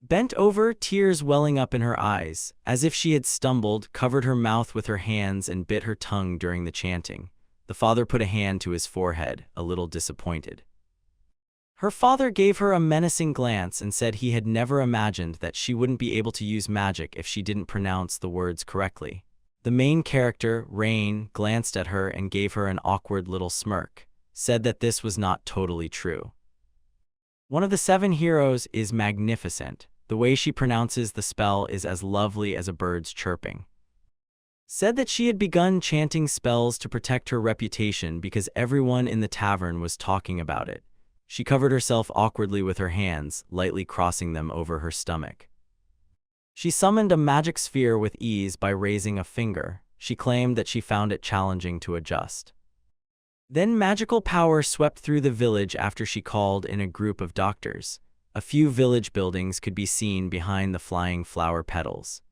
Bent over, tears welling up in her eyes, as if she had stumbled, covered her mouth with her hands and bit her tongue during the chanting. The father put a hand to his forehead, a little disappointed. Her father gave her a menacing glance and said he had never imagined that she wouldn't be able to use magic if she didn't pronounce the words correctly. The main character, Rain, glanced at her and gave her an awkward little smirk, said that this was not totally true. One of the 7 heroes is magnificent. The way she pronounces the spell is as lovely as a bird's chirping. Said that she had begun chanting spells to protect her reputation because everyone in the tavern was talking about it. She covered herself awkwardly with her hands, lightly crossing them over her stomach. She summoned a magic sphere with ease by raising a finger. She claimed that she found it challenging to adjust. Then magical power swept through the village after she called in a group of doctors. A few village buildings could be seen behind the flying flower petals.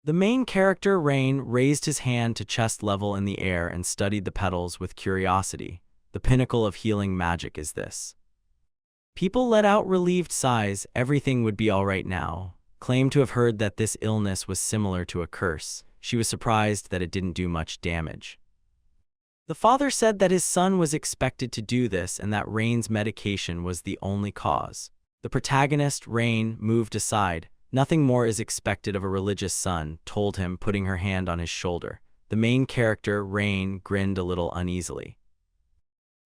The main character, Rain, raised his hand to chest level in the air and studied the petals with curiosity. The pinnacle of healing magic is this. People let out relieved sighs. Everything would be all right now. Claimed to have heard that this illness was similar to a curse. She was surprised that it didn't do much damage. The father said that his son was expected to do this and that Rain's medication was the only cause. The protagonist, Rain, moved aside. "Nothing more is expected of a religious son," told him, putting her hand on his shoulder. The main character, Rain, grinned a little uneasily.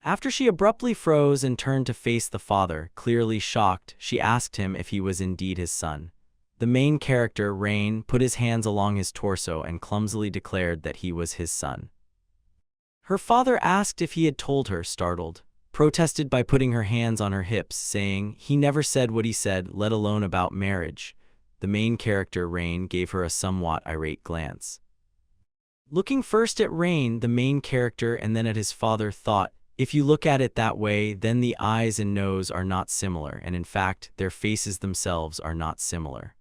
After she abruptly froze and turned to face the father, clearly shocked, she asked him if he was indeed his son. The main character, Rain, put his hands along his torso and clumsily declared that he was his son. Her father asked if he had told her, startled, protested by putting her hands on her hips, saying he never said what he said, let alone about marriage. The main character, Rain, gave her a somewhat irate glance. Looking first at Rain, the main character, and then at his father, thought, if you look at it that way, then the eyes and nose are not similar, and in fact, their faces themselves are not similar.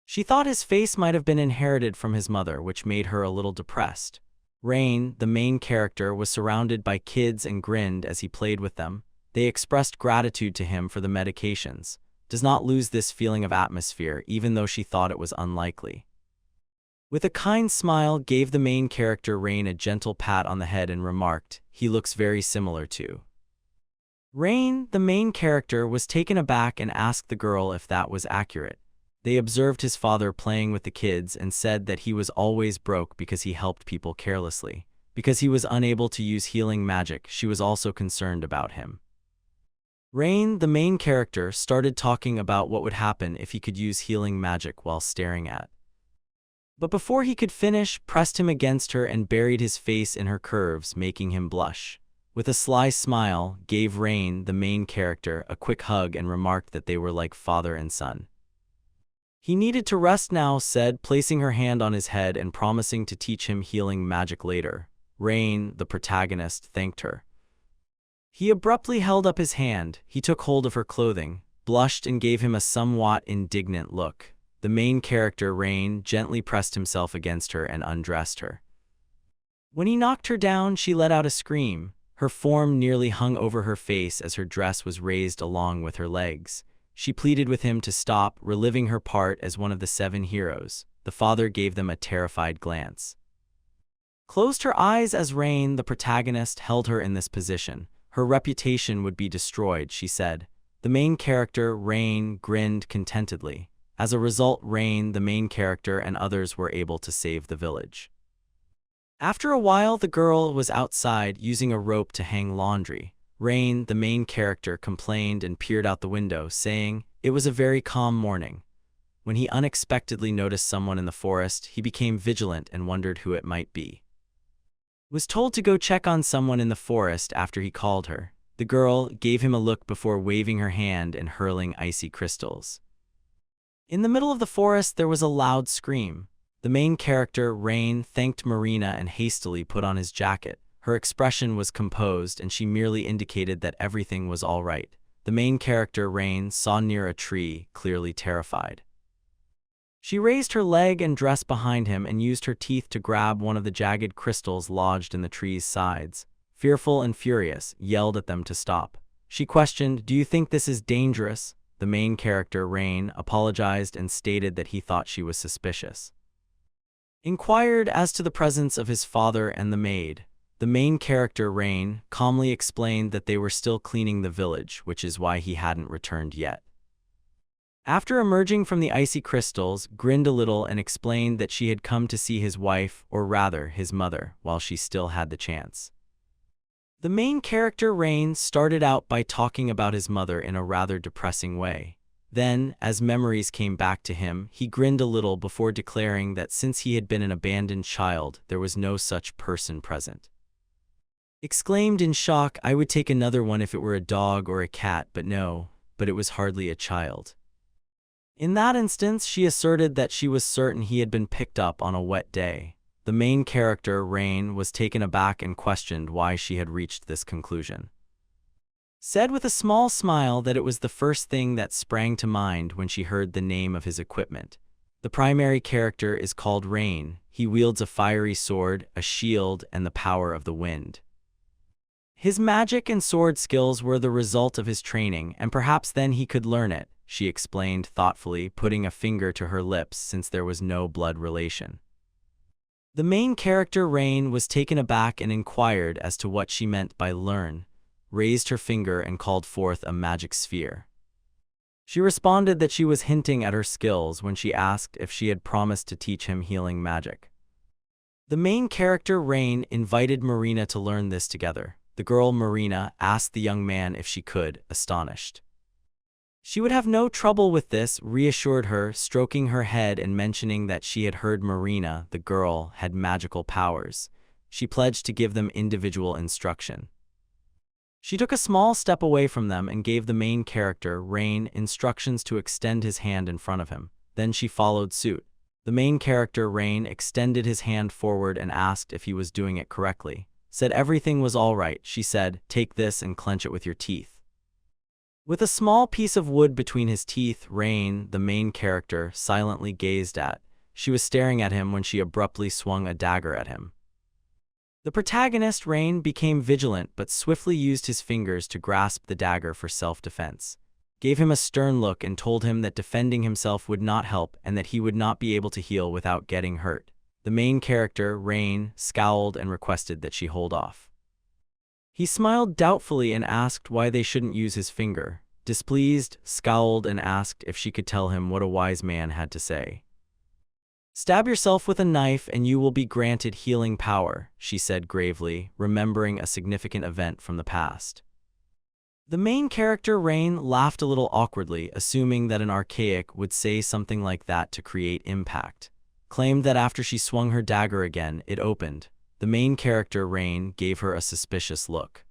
She thought his face might have been inherited from his mother, which made her a little depressed. Rain, the main character, was surrounded by kids and grinned as he played with them. They expressed gratitude to him for the medications. does not lose this feeling of atmosphere even though she thought it was unlikely. With a kind smile, gave the main character Rain a gentle pat on the head and remarked, "He looks very similar to." Rain, the main character, was taken aback and asked the girl if that was accurate. They observed his father playing with the kids and said that he was always broke because he helped people carelessly. Because he was unable to use healing magic, she was also concerned about him. Rain, the main character, started talking about what would happen if he could use healing magic while staring at. But before he could finish, pressed him against her and buried his face in her curves, making him blush. With a sly smile, gave Rain, the main character, a quick hug and remarked that they were like father and son. He needed to rest now, said, placing her hand on his head and promising to teach him healing magic later. Rain, the protagonist, thanked her. He abruptly held up his hand. He took hold of her clothing, blushed and gave him a somewhat indignant look. The main character, Rain, gently pressed himself against her and undressed her. When he knocked her down, she let out a scream. Her form nearly hung over her face as her dress was raised along with her legs. She pleaded with him to stop, reliving her part as one of the 7 heroes. The father gave them a terrified glance. Closed her eyes as Rain, the protagonist, held her in this position. Her reputation would be destroyed, she said. The main character, Rain, grinned contentedly. As a result, Rain, the main character, and others were able to save the village. After a while, the girl was outside using a rope to hang laundry. Rain, the main character, complained and peered out the window, saying, "It was a very calm morning." When he unexpectedly noticed someone in the forest, he became vigilant and wondered who it might be. Was told to go check on someone in the forest after he called her. The girl gave him a look before waving her hand and hurling icy crystals. In the middle of the forest, there was a loud scream. The main character, Rain, thanked Marina and hastily put on his jacket. Her expression was composed and she merely indicated that everything was all right. The main character, Rain, saw near a tree, clearly terrified. She raised her leg and dress behind him and used her teeth to grab one of the jagged crystals lodged in the tree's sides. Fearful and furious, yelled at them to stop. She questioned, "Do you think this is dangerous?" The main character, Rain, apologized and stated that he thought she was suspicious. Inquired as to the presence of his father and the maid. The main character, Rain, calmly explained that they were still cleaning the village, which is why he hadn't returned yet. After emerging from the icy crystals, grinned a little and explained that she had come to see his wife, or rather, his mother, while she still had the chance. The main character, Rain, started out by talking about his mother in a rather depressing way. Then, as memories came back to him, he grinned a little before declaring that since he had been an abandoned child, there was no such person present. Exclaimed in shock, "I would take another one if it were a dog or a cat, but no, but it was hardly a child." In that instance, she asserted that she was certain he had been picked up on a wet day. The main character, Rain, was taken aback and questioned why she had reached this conclusion. Said with a small smile that it was the first thing that sprang to mind when she heard the name of his equipment. The primary character is called Rain. He wields a fiery sword, a shield, and the power of the wind. His magic and sword skills were the result of his training, and perhaps then he could learn it, she explained thoughtfully, putting a finger to her lips since there was no blood relation. The main character, Rain, was taken aback and inquired as to what she meant by learn, raised her finger and called forth a magic sphere. She responded that she was hinting at her skills when she asked if she had promised to teach him healing magic. The main character, Rain, invited Marina to learn this together. The girl, Marina, asked the young man if she could, astonished. She would have no trouble with this, reassured her, stroking her head and mentioning that she had heard Marina, the girl, had magical powers. She pledged to give them individual instruction. She took a small step away from them and gave the main character, Rain, instructions to extend his hand in front of him. Then she followed suit. The main character, Rain, extended his hand forward and asked if he was doing it correctly. Said everything was all right. She said, "Take this and clench it with your teeth." With a small piece of wood between his teeth, Rain, the main character, silently gazed at. She was staring at him when she abruptly swung a dagger at him. The protagonist, Rain, became vigilant but swiftly used his fingers to grasp the dagger for self-defense. gave him a stern look and told him that defending himself would not help and that he would not be able to heal without getting hurt. The main character, Rain, scowled and requested that she hold off. He smiled doubtfully and asked why they shouldn't use his finger. Displeased, scowled and asked if she could tell him what a wise man had to say. "Stab yourself with a knife and you will be granted healing power," she said gravely, remembering a significant event from the past. The main character, Rain, laughed a little awkwardly, assuming that an archaic would say something like that to create impact. Claimed that after she swung her dagger again, it opened. The main character, Rain, gave her a suspicious look.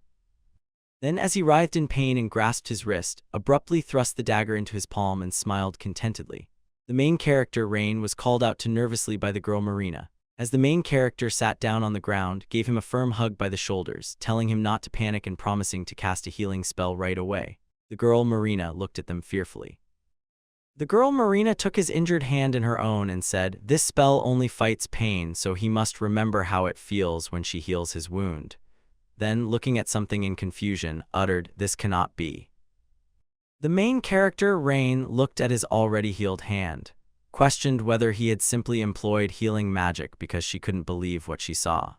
Then, as he writhed in pain and grasped his wrist, abruptly thrust the dagger into his palm and smiled contentedly. The main character, Rain, was called out to nervously by the girl Marina. As the main character sat down on the ground, gave him a firm hug by the shoulders, telling him not to panic and promising to cast a healing spell right away. The girl Marina looked at them fearfully. The girl Marina took his injured hand in her own and said, "This spell only fights pain, so he must remember how it feels when she heals his wound." Then, looking at something in confusion, uttered, "This cannot be." The main character, Rain, looked at his already healed hand, questioned whether he had simply employed healing magic because she couldn't believe what she saw.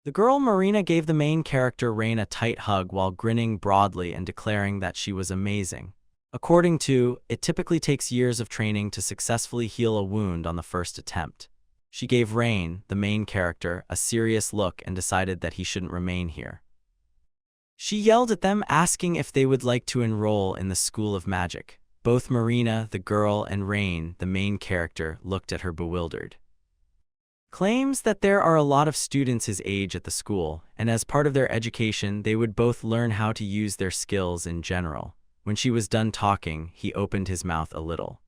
The girl Marina gave the main character, Rain, a tight hug while grinning broadly and declaring that she was amazing. According to, it typically takes years of training to successfully heal a wound on the first attempt. She gave Rain, the main character, a serious look and decided that he shouldn't remain here. She yelled at them, asking if they would like to enroll in the School of Magic. Both Marina, the girl, and Rain, the main character, looked at her bewildered. Claims that there are a lot of students his age at the school, and as part of their education, they would both learn how to use their skills in general. When she was done talking, he opened his mouth a little.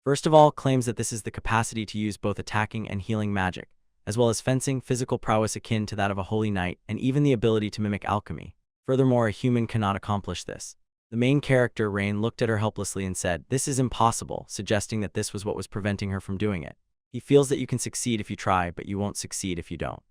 First of all, claims that this is the capacity to use both attacking and healing magic, as well as fencing, physical prowess akin to that of a holy knight, and even the ability to mimic alchemy. Furthermore, a human cannot accomplish this. The main character, Rain, looked at her helplessly and said, "This is impossible," suggesting that this was what was preventing her from doing it. He feels that you can succeed if you try, but you won't succeed if you don't.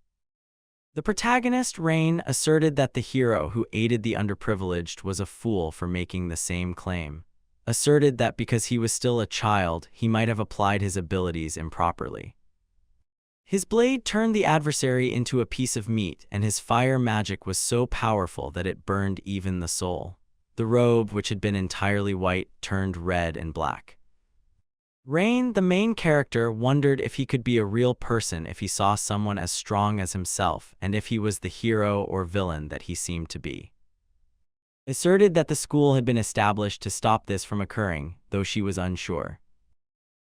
The protagonist, Rain, asserted that the hero who aided the underprivileged was a fool for making the same claim. Asserted that because he was still a child, he might have applied his abilities improperly. His blade turned the adversary into a piece of meat, and his fire magic was so powerful that it burned even the soul. The robe, which had been entirely white, turned red and black. Rain, the main character, wondered if he could be a real person if he saw someone as strong as himself, and if he was the hero or villain that he seemed to be. Asserted that the school had been established to stop this from occurring, though she was unsure.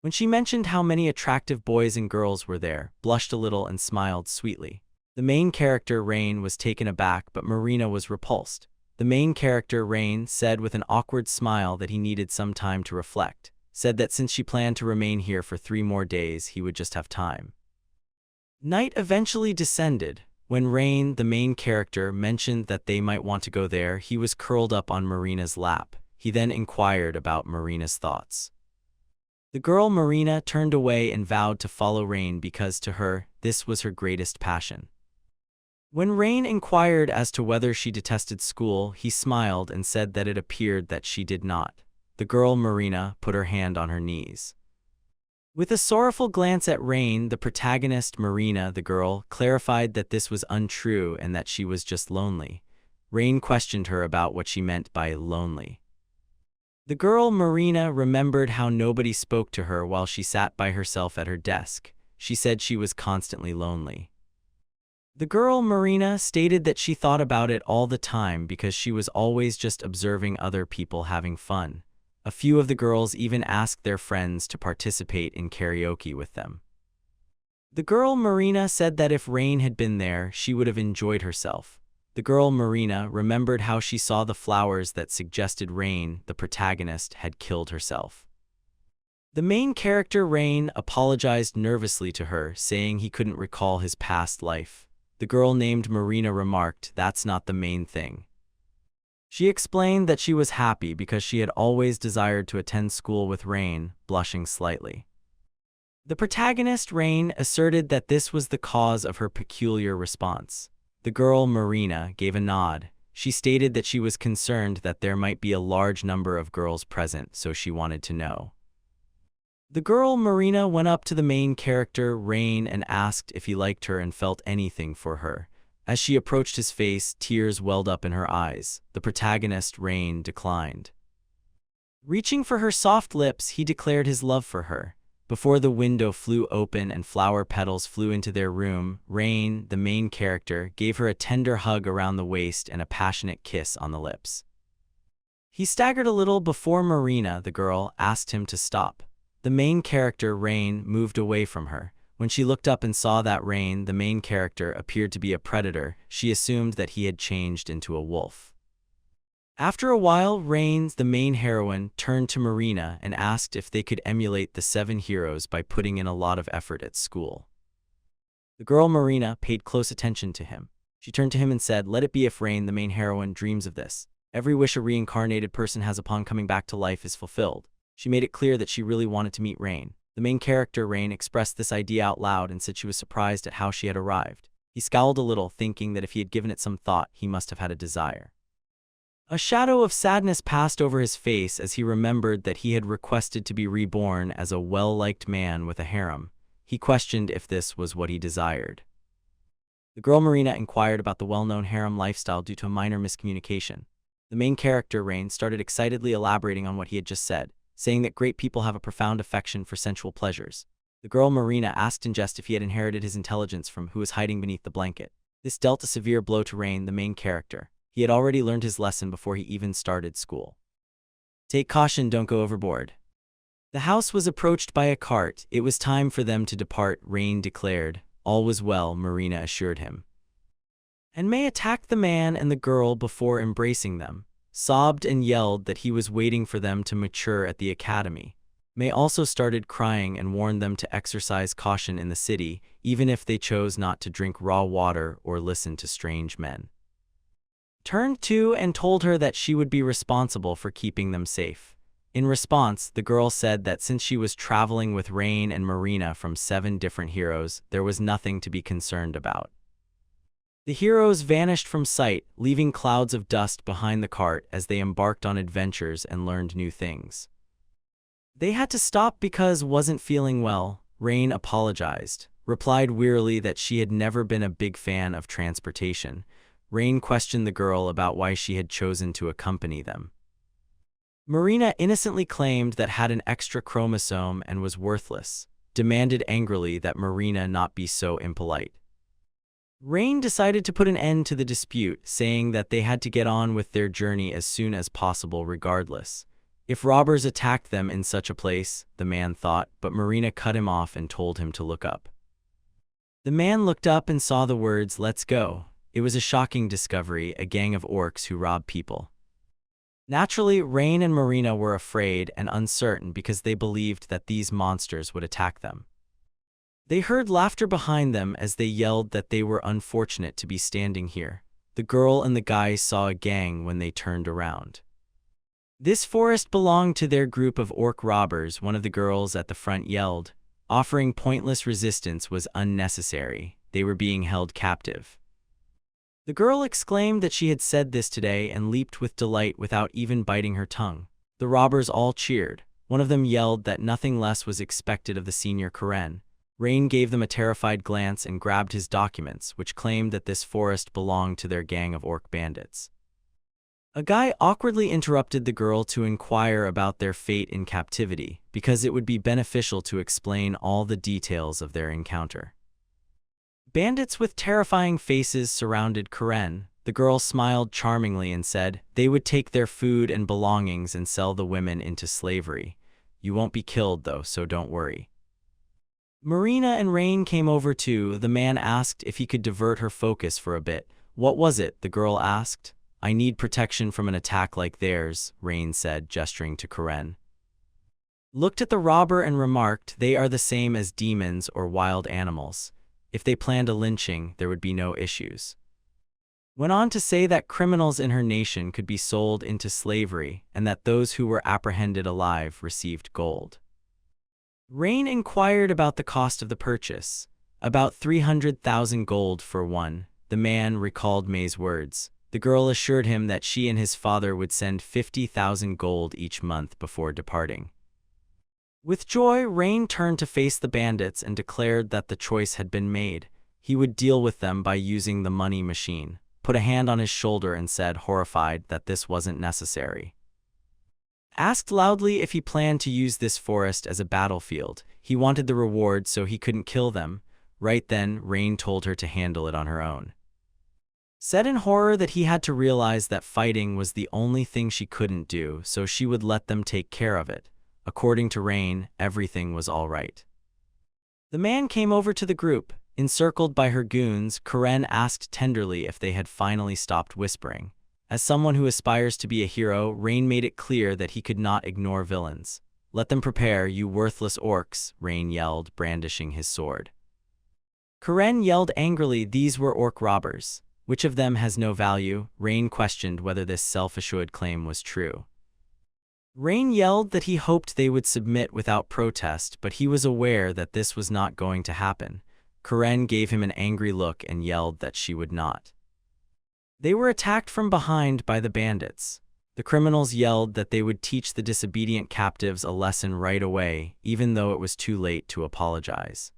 When she mentioned how many attractive boys and girls were there, blushed a little and smiled sweetly. The main character, Rain, was taken aback, but Marina was repulsed. The main character, Rain, said with an awkward smile that he needed some time to reflect. Said that since she planned to remain here for 3 more days, he would just have time. Night eventually descended. When Rain, the main character, mentioned that they might want to go there, he was curled up on Marina's lap. He then inquired about Marina's thoughts. The girl Marina turned away and vowed to follow Rain because, to her, this was her greatest passion. When Rain inquired as to whether she detested school, he smiled and said that it appeared that she did not. The girl Marina put her hand on her knees. With a sorrowful glance at Rain, the protagonist, Marina, the girl, clarified that this was untrue and that she was just lonely. Rain questioned her about what she meant by lonely. The girl Marina remembered how nobody spoke to her while she sat by herself at her desk. She said she was constantly lonely. The girl Marina stated that she thought about it all the time because she was always just observing other people having fun. A few of the girls even asked their friends to participate in karaoke with them. The girl Marina said that if Rain had been there, she would have enjoyed herself. The girl Marina remembered how she saw the flowers that suggested Rain, the protagonist, had killed herself. The main character, Rain, apologized nervously to her, saying he couldn't recall his past life. The girl named Marina remarked, "That's not the main thing." She explained that she was happy because she had always desired to attend school with Rain, blushing slightly. The protagonist, Rain, asserted that this was the cause of her peculiar response. The girl, Marina, gave a nod. She stated that she was concerned that there might be a large number of girls present, so she wanted to know. The girl, Marina, went up to the main character, Rain, and asked if he liked her and felt anything for her. As she approached his face, tears welled up in her eyes. The protagonist, Rain, declined. Reaching for her soft lips, he declared his love for her. Before the window flew open and flower petals flew into their room, Rain, the main character, gave her a tender hug around the waist and a passionate kiss on the lips. He staggered a little before Marina, the girl, asked him to stop. The main character, Rain, moved away from her. When she looked up and saw that Rain, the main character, appeared to be a predator, she assumed that he had changed into a wolf. After a while, Rain, the main heroine, turned to Marina and asked if they could emulate the 7 heroes by putting in a lot of effort at school. The girl, Marina, paid close attention to him. She turned to him and said, "Let it be if Rain, the main heroine, dreams of this. Every wish a reincarnated person has upon coming back to life is fulfilled." She made it clear that she really wanted to meet Rain. The main character, Rain, expressed this idea out loud and said she was surprised at how she had arrived. He scowled a little, thinking that if he had given it some thought, he must have had a desire. A shadow of sadness passed over his face as he remembered that he had requested to be reborn as a well-liked man with a harem. He questioned if this was what he desired. The girl, Marina, inquired about the well-known harem lifestyle due to a minor miscommunication. The main character, Rain, started excitedly elaborating on what he had just said, saying that great people have a profound affection for sensual pleasures. The girl, Marina, asked in jest if he had inherited his intelligence from who was hiding beneath the blanket. This dealt a severe blow to Rain, the main character. He had already learned his lesson before he even started school. Take caution, don't go overboard. The house was approached by a cart. It was time for them to depart, Rain declared. All was well, Marina assured him. And May attacked the man and the girl before embracing them, sobbed and yelled that he was waiting for them to mature at the academy. May also started crying and warned them to exercise caution in the city, even if they chose not to drink raw water or listen to strange men. Turned to and told her that she would be responsible for keeping them safe. In response, the girl said that since she was traveling with Rain and Marina from 7 different heroes, there was nothing to be concerned about. The heroes vanished from sight, leaving clouds of dust behind the cart as they embarked on adventures and learned new things. They had to stop because wasn't feeling well. Rain apologized, replied wearily that she had never been a big fan of transportation. Rain questioned the girl about why she had chosen to accompany them. Marina innocently claimed that had an extra chromosome and was worthless, demanded angrily that Marina not be so impolite. Rain decided to put an end to the dispute, saying that they had to get on with their journey as soon as possible regardless. If robbers attacked them in such a place, the man thought, but Marina cut him off and told him to look up. The man looked up and saw the words, "Let's go." It was a shocking discovery, a gang of orcs who robbed people. Naturally, Rain and Marina were afraid and uncertain because they believed that these monsters would attack them. They heard laughter behind them as they yelled that they were unfortunate to be standing here. The girl and the guy saw a gang when they turned around. This forest belonged to their group of orc robbers. One of the girls at the front yelled. Offering pointless resistance was unnecessary. They were being held captive. The girl exclaimed that she had said this today and leaped with delight without even biting her tongue. The robbers all cheered. One of them yelled that nothing less was expected of the senior Karen. Rain gave them a terrified glance and grabbed his documents, which claimed that this forest belonged to their gang of orc bandits. A guy awkwardly interrupted the girl to inquire about their fate in captivity, because it would be beneficial to explain all the details of their encounter. Bandits with terrifying faces surrounded Karen. The girl smiled charmingly and said, they would take their food and belongings and sell the women into slavery. You won't be killed though, so don't worry. Marina and Rain came over too. The man asked if he could divert her focus for a bit. What was it? The girl asked. I need protection from an attack like theirs, Rain said, gesturing to Karen. Looked at the robber and remarked, they are the same as demons or wild animals. If they planned a lynching, there would be no issues. Went on to say that criminals in her nation could be sold into slavery and that those who were apprehended alive received gold. Rain inquired about the cost of the purchase. About 300,000 gold for one. The man recalled May's words. The girl assured him that she and his father would send 50,000 gold each month before departing. With joy, Rain turned to face the bandits and declared that the choice had been made. He would deal with them by using the money machine, put a hand on his shoulder and said, horrified, that this wasn't necessary. Asked loudly if he planned to use this forest as a battlefield. He wanted the reward so he couldn't kill them. Right then, Rain told her to handle it on her own. Said in horror that he had to realize that fighting was the only thing she couldn't do, so she would let them take care of it. According to Rain, everything was all right. The man came over to the group. Encircled by her goons, Karen asked tenderly if they had finally stopped whispering. As someone who aspires to be a hero, Rain made it clear that he could not ignore villains. Let them prepare, you worthless orcs, Rain yelled, brandishing his sword. Karen yelled angrily, these were orc robbers. Which of them has no value? Rain questioned whether this self-assured claim was true. Rain yelled that he hoped they would submit without protest, but he was aware that this was not going to happen. Karen gave him an angry look and yelled that she would not. They were attacked from behind by the bandits. The criminals yelled that they would teach the disobedient captives a lesson right away, even though it was too late to apologize.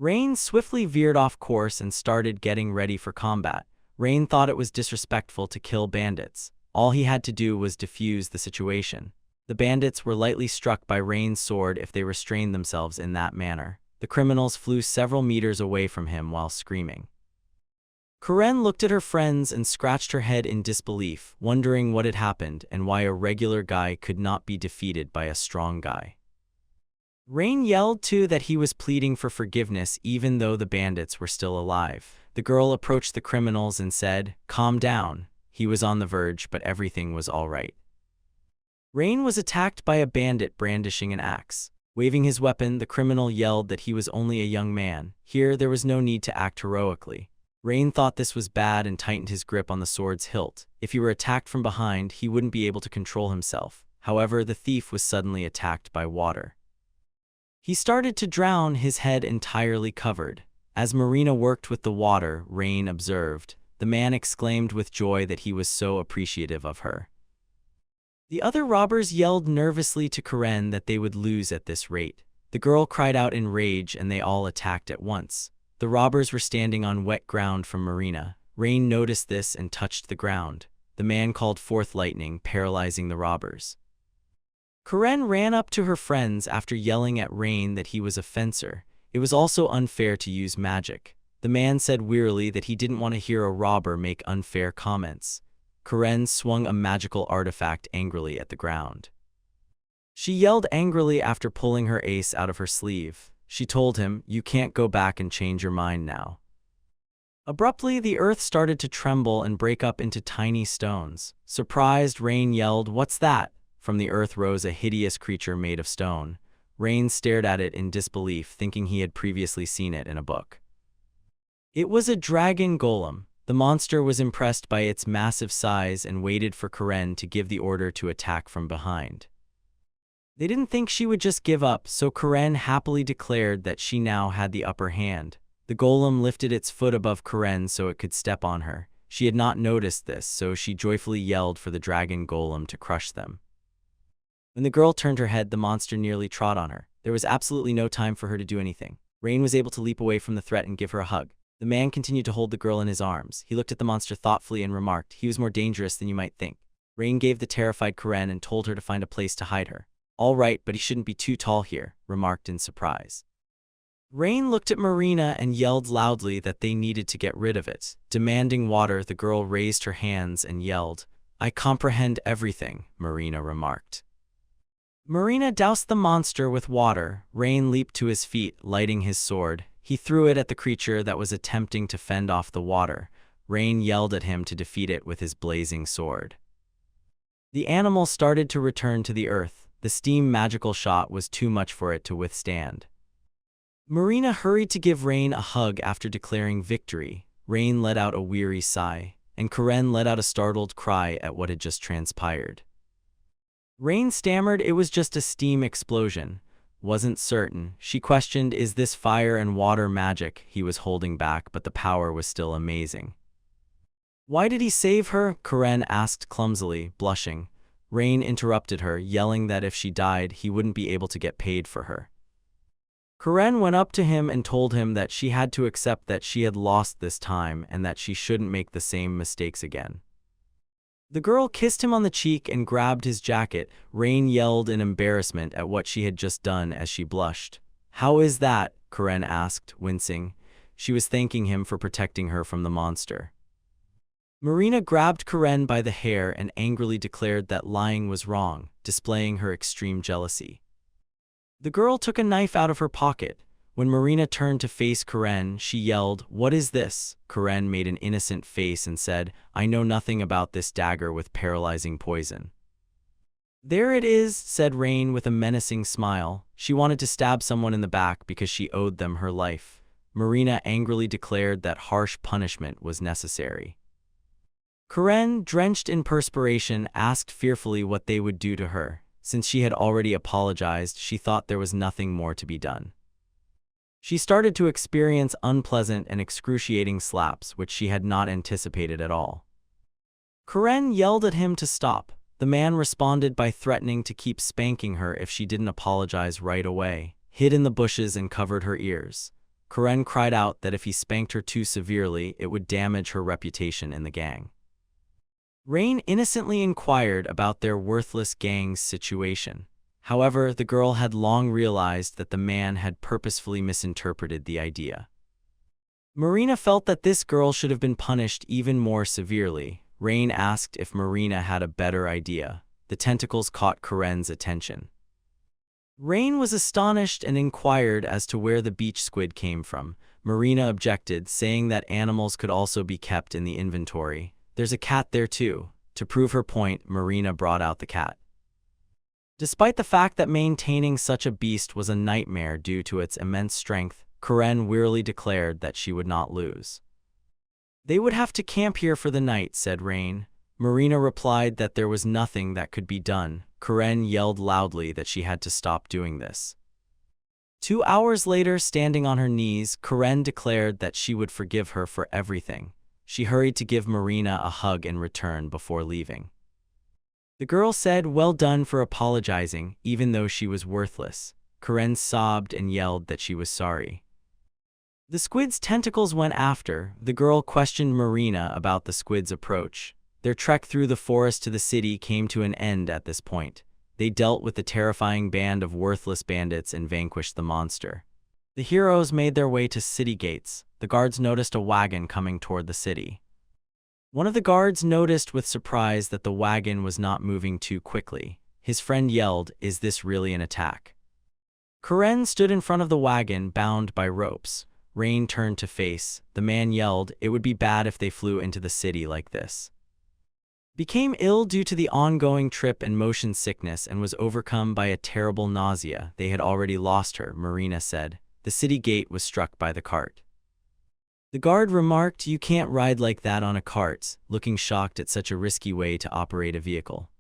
Rain swiftly veered off course and started getting ready for combat. Rain thought it was disrespectful to kill bandits. All he had to do was defuse the situation. The bandits were lightly struck by Rain's sword if they restrained themselves in that manner. The criminals flew several meters away from him while screaming. Karen looked at her friends and scratched her head in disbelief, wondering what had happened and why a regular guy could not be defeated by a strong guy. Rain yelled too that he was pleading for forgiveness even though the bandits were still alive. The girl approached the criminals and said, calm down. He was on the verge, but everything was all right. Rain was attacked by a bandit brandishing an axe. Waving his weapon, the criminal yelled that he was only a young man. Here, there was no need to act heroically. Rain thought this was bad and tightened his grip on the sword's hilt. If he were attacked from behind, he wouldn't be able to control himself. However, the thief was suddenly attacked by water. He started to drown, his head entirely covered. As Marina worked with the water, Rain observed. The man exclaimed with joy that he was so appreciative of her. The other robbers yelled nervously to Karen that they would lose at this rate. The girl cried out in rage and they all attacked at once. The robbers were standing on wet ground from Marina. Rain noticed this and touched the ground. The man called forth lightning, paralyzing the robbers. Karen ran up to her friends after yelling at Rain that he was a fencer. It was also unfair to use magic. The man said wearily that he didn't want to hear a robber make unfair comments. Karen swung a magical artifact angrily at the ground. She yelled angrily after pulling her ace out of her sleeve. She told him, you can't go back and change your mind now. Abruptly, the earth started to tremble and break up into tiny stones. Surprised, Rain yelled, what's that? From the earth rose a hideous creature made of stone. Rain stared at it in disbelief, thinking he had previously seen it in a book. It was a dragon golem. The monster was impressed by its massive size and waited for Karen to give the order to attack from behind. They didn't think she would just give up, so Karen happily declared that she now had the upper hand. The golem lifted its foot above Karen so it could step on her. She had not noticed this, so she joyfully yelled for the dragon golem to crush them. When the girl turned her head, the monster nearly trod on her. There was absolutely no time for her to do anything. Rain was able to leap away from the threat and give her a hug. The man continued to hold the girl in his arms. He looked at the monster thoughtfully and remarked, he was more dangerous than you might think. Rain gave the terrified Karen and told her to find a place to hide her. All right, but he shouldn't be too tall here, remarked in surprise. Rain looked at Marina and yelled loudly that they needed to get rid of it. Demanding water, the girl raised her hands and yelled, I comprehend everything, Marina remarked. Marina doused the monster with water. Rain leaped to his feet, lighting his sword. He threw it at the creature that was attempting to fend off the water. Rain yelled at him to defeat it with his blazing sword. The animal started to return to the earth. The steam magical shot was too much for it to withstand. Marina hurried to give Rain a hug after declaring victory. Rain let out a weary sigh, and Karen let out a startled cry at what had just transpired. Rain stammered it was just a steam explosion. Wasn't certain. She questioned, is this fire and water magic? He was holding back, but the power was still amazing. Why did he save her? Karen asked clumsily, blushing. Rain interrupted her, yelling that if she died, he wouldn't be able to get paid for her. Karen went up to him and told him that she had to accept that she had lost this time and that she shouldn't make the same mistakes again. The girl kissed him on the cheek and grabbed his jacket. Rain yelled in embarrassment at what she had just done as she blushed. How is that? Karen asked, wincing. She was thanking him for protecting her from the monster. Marina grabbed Karen by the hair and angrily declared that lying was wrong, displaying her extreme jealousy. The girl took a knife out of her pocket. When Marina turned to face Karen, she yelled, "What is this?" Karen made an innocent face and said, "I know nothing about this dagger with paralyzing poison." "There it is," said Rain with a menacing smile. She wanted to stab someone in the back because she owed them her life. Marina angrily declared that harsh punishment was necessary. Karen, drenched in perspiration, asked fearfully what they would do to her. Since she had already apologized, she thought there was nothing more to be done. She started to experience unpleasant and excruciating slaps, which she had not anticipated at all. Karen yelled at him to stop. The man responded by threatening to keep spanking her if she didn't apologize right away, hid in the bushes and covered her ears. Karen cried out that if he spanked her too severely, it would damage her reputation in the gang. Rain innocently inquired about their worthless gang's situation. However, the girl had long realized that the man had purposefully misinterpreted the idea. Marina felt that this girl should have been punished even more severely. Rain asked if Marina had a better idea. The tentacles caught Karen's attention. Rain was astonished and inquired as to where the beach squid came from. Marina objected, saying that animals could also be kept in the inventory. "There's a cat there too." To prove her point, Marina brought out the cat. Despite the fact that maintaining such a beast was a nightmare due to its immense strength, Karen wearily declared that she would not lose. "They would have to camp here for the night," said Rain. Marina replied that there was nothing that could be done. Karen yelled loudly that she had to stop doing this. 2 hours later, standing on her knees, Karen declared that she would forgive her for everything. She hurried to give Marina a hug in return before leaving. The girl said, "Well done for apologizing, even though she was worthless." Karen sobbed and yelled that she was sorry. The squid's tentacles went after. The girl questioned Marina about the squid's approach. Their trek through the forest to the city came to an end at this point. They dealt with the terrifying band of worthless bandits and vanquished the monster. The heroes made their way to city gates. The guards noticed a wagon coming toward the city. One of the guards noticed with surprise that the wagon was not moving too quickly. His friend yelled, "Is this really an attack?" Karen stood in front of the wagon, bound by ropes. Rain turned to face. The man yelled, "It would be bad if they flew into the city like this." Became ill due to the ongoing trip and motion sickness and was overcome by a terrible nausea. They had already lost her, Marina said. The city gate was struck by the cart. The guard remarked, "You can't ride like that on a cart," looking shocked at such a risky way to operate a vehicle.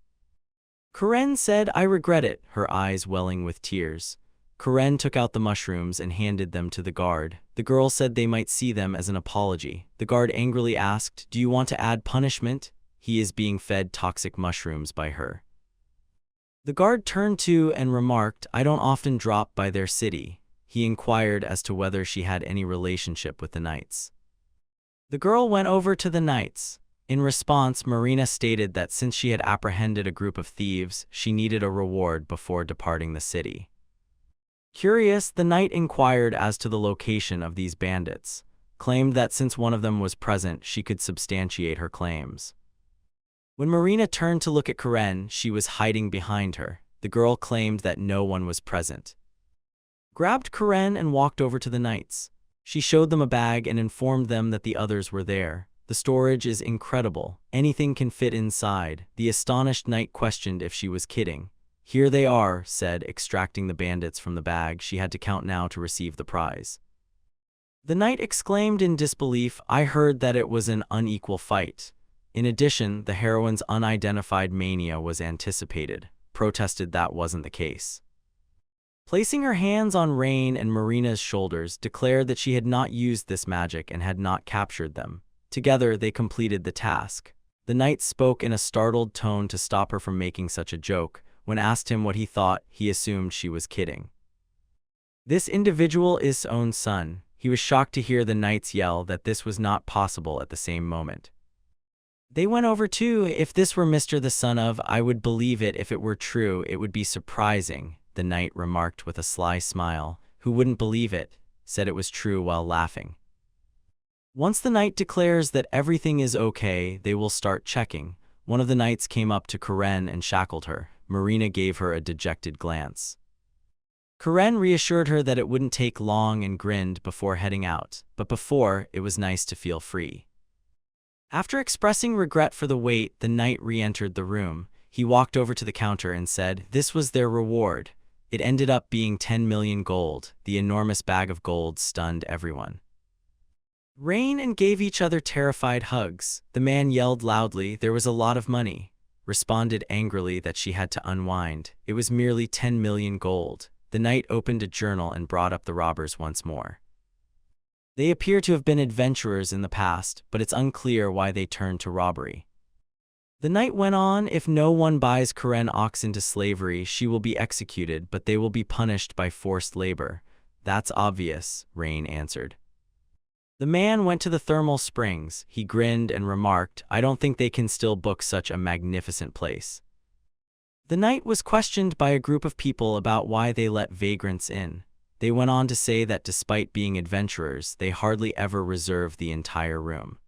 Karen said, "I regret it," her eyes welling with tears. Karen took out the mushrooms and handed them to the guard. The girl said they might see them as an apology. The guard angrily asked, "Do you want to add punishment?" He is being fed toxic mushrooms by her. The guard turned to and remarked, "I don't often drop by their city." He inquired as to whether she had any relationship with the knights. The girl went over to the knights. In response, Marina stated that since she had apprehended a group of thieves, she needed a reward before departing the city. Curious, the knight inquired as to the location of these bandits, claimed that since one of them was present, she could substantiate her claims. When Marina turned to look at Karen, she was hiding behind her. The girl claimed that no one was present. Grabbed Karen and walked over to the knights. She showed them a bag and informed them that the others were there. "The storage is incredible. Anything can fit inside." The astonished knight questioned if she was kidding. "Here they are," said, extracting the bandits from the bag. She had to count now to receive the prize. The knight exclaimed in disbelief, "I heard that it was an unequal fight." In addition, the heroine's unidentified mania was anticipated. Protested that wasn't the case. Placing her hands on Rain and Marina's shoulders, declared that she had not used this magic and had not captured them. Together, they completed the task. The knight spoke in a startled tone to stop her from making such a joke. When asked him what he thought, he assumed she was kidding. This individual is his own son. He was shocked to hear the knights yell that this was not possible at the same moment. They went over too. If this were Mr. the son of, I would believe it. If it were true, it would be surprising, the knight remarked with a sly smile. Who wouldn't believe it? Said it was true while laughing. Once the knight declares that everything is okay, they will start checking. One of the knights came up to Karen and shackled her. Marina gave her a dejected glance. Karen reassured her that it wouldn't take long and grinned before heading out, but before, it was nice to feel free. After expressing regret for the wait, the knight re-entered the room. He walked over to the counter and said, this was their reward. It ended up being 10 million gold. The enormous bag of gold stunned everyone. Rain and gave each other terrified hugs. The man yelled loudly, there was a lot of money. Responded angrily that she had to unwind. It was merely 10 million gold. The knight opened a journal and brought up the robbers once more. They appear to have been adventurers in the past, but it's unclear why they turned to robbery. The knight went on, if no one buys Karen Ox into slavery, she will be executed, but they will be punished by forced labor. That's obvious, Rain answered. The man went to the thermal springs. He grinned and remarked, I don't think they can still book such a magnificent place. The knight was questioned by a group of people about why they let vagrants in. They went on to say that despite being adventurers, they hardly ever reserve the entire room.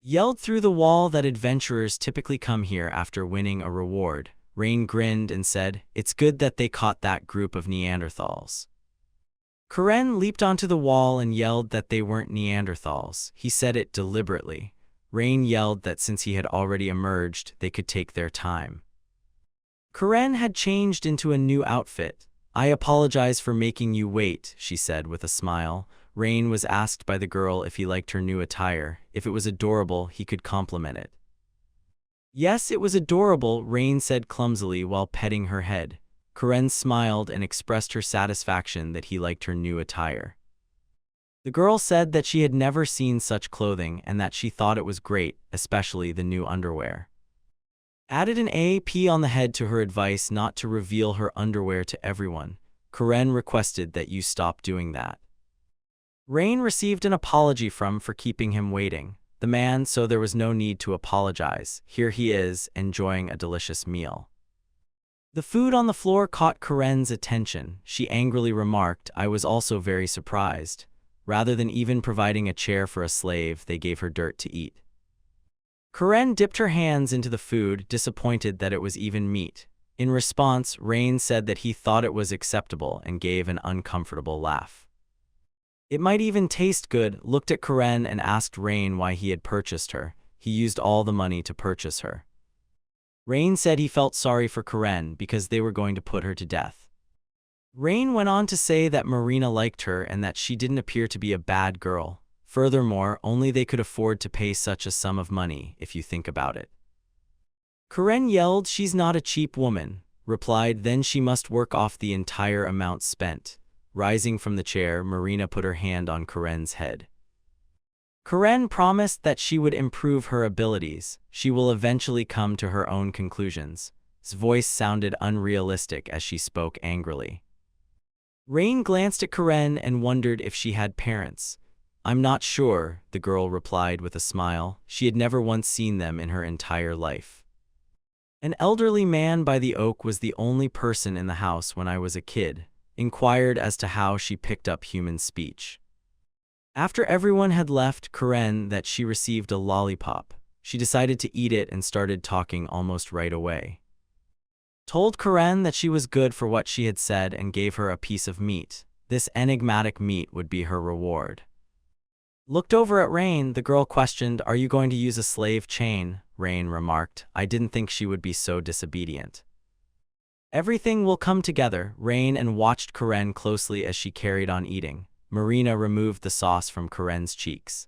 Yelled through the wall that adventurers typically come here after winning a reward. Rain grinned and said, it's good that they caught that group of Neanderthals. Karen leaped onto the wall and yelled that they weren't Neanderthals. He said it deliberately. Rain yelled that since he had already emerged, they could take their time. Karen had changed into a new outfit. I apologize for making you wait, she said with a smile. Rain was asked by the girl if he liked her new attire. If it was adorable, he could compliment it. Yes, it was adorable, Rain said clumsily while petting her head. Karen smiled and expressed her satisfaction that he liked her new attire. The girl said that she had never seen such clothing and that she thought it was great, especially the new underwear. Added an AP on the head to her advice not to reveal her underwear to everyone. Karen requested that you stop doing that. Rain received an apology for keeping him waiting. The man, so there was no need to apologize. Here he is, enjoying a delicious meal. The food on the floor caught Karen's attention. She angrily remarked, I was also very surprised. Rather than even providing a chair for a slave, they gave her dirt to eat. Karen dipped her hands into the food, disappointed that it was even meat. In response, Rain said that he thought it was acceptable and gave an uncomfortable laugh. It might even taste good, looked at Karen and asked Rain why he had purchased her. He used all the money to purchase her. Rain said he felt sorry for Karen because they were going to put her to death. Rain went on to say that Marina liked her and that she didn't appear to be a bad girl. Furthermore, only they could afford to pay such a sum of money, if you think about it. Karen yelled, she's not a cheap woman, replied, then she must work off the entire amount spent. Rising from the chair, Marina put her hand on Karen's head. Karen promised that she would improve her abilities. She will eventually come to her own conclusions. His voice sounded unrealistic as she spoke angrily. Rain glanced at Karen and wondered if she had parents. I'm not sure, the girl replied with a smile. She had never once seen them in her entire life. An elderly man by the oak was the only person in the house when I was a kid. Inquired as to how she picked up human speech. After everyone had left, Karen that she received a lollipop. She decided to eat it and started talking almost right away. Told Karen that she was good for what she had said and gave her a piece of meat. This enigmatic meat would be her reward. Looked over at Rain, the girl questioned, are you going to use a slave chain? Rain remarked, I didn't think she would be so disobedient. Everything will come together, Rain and watched Karen closely as she carried on eating. Marina removed the sauce from Karen's cheeks.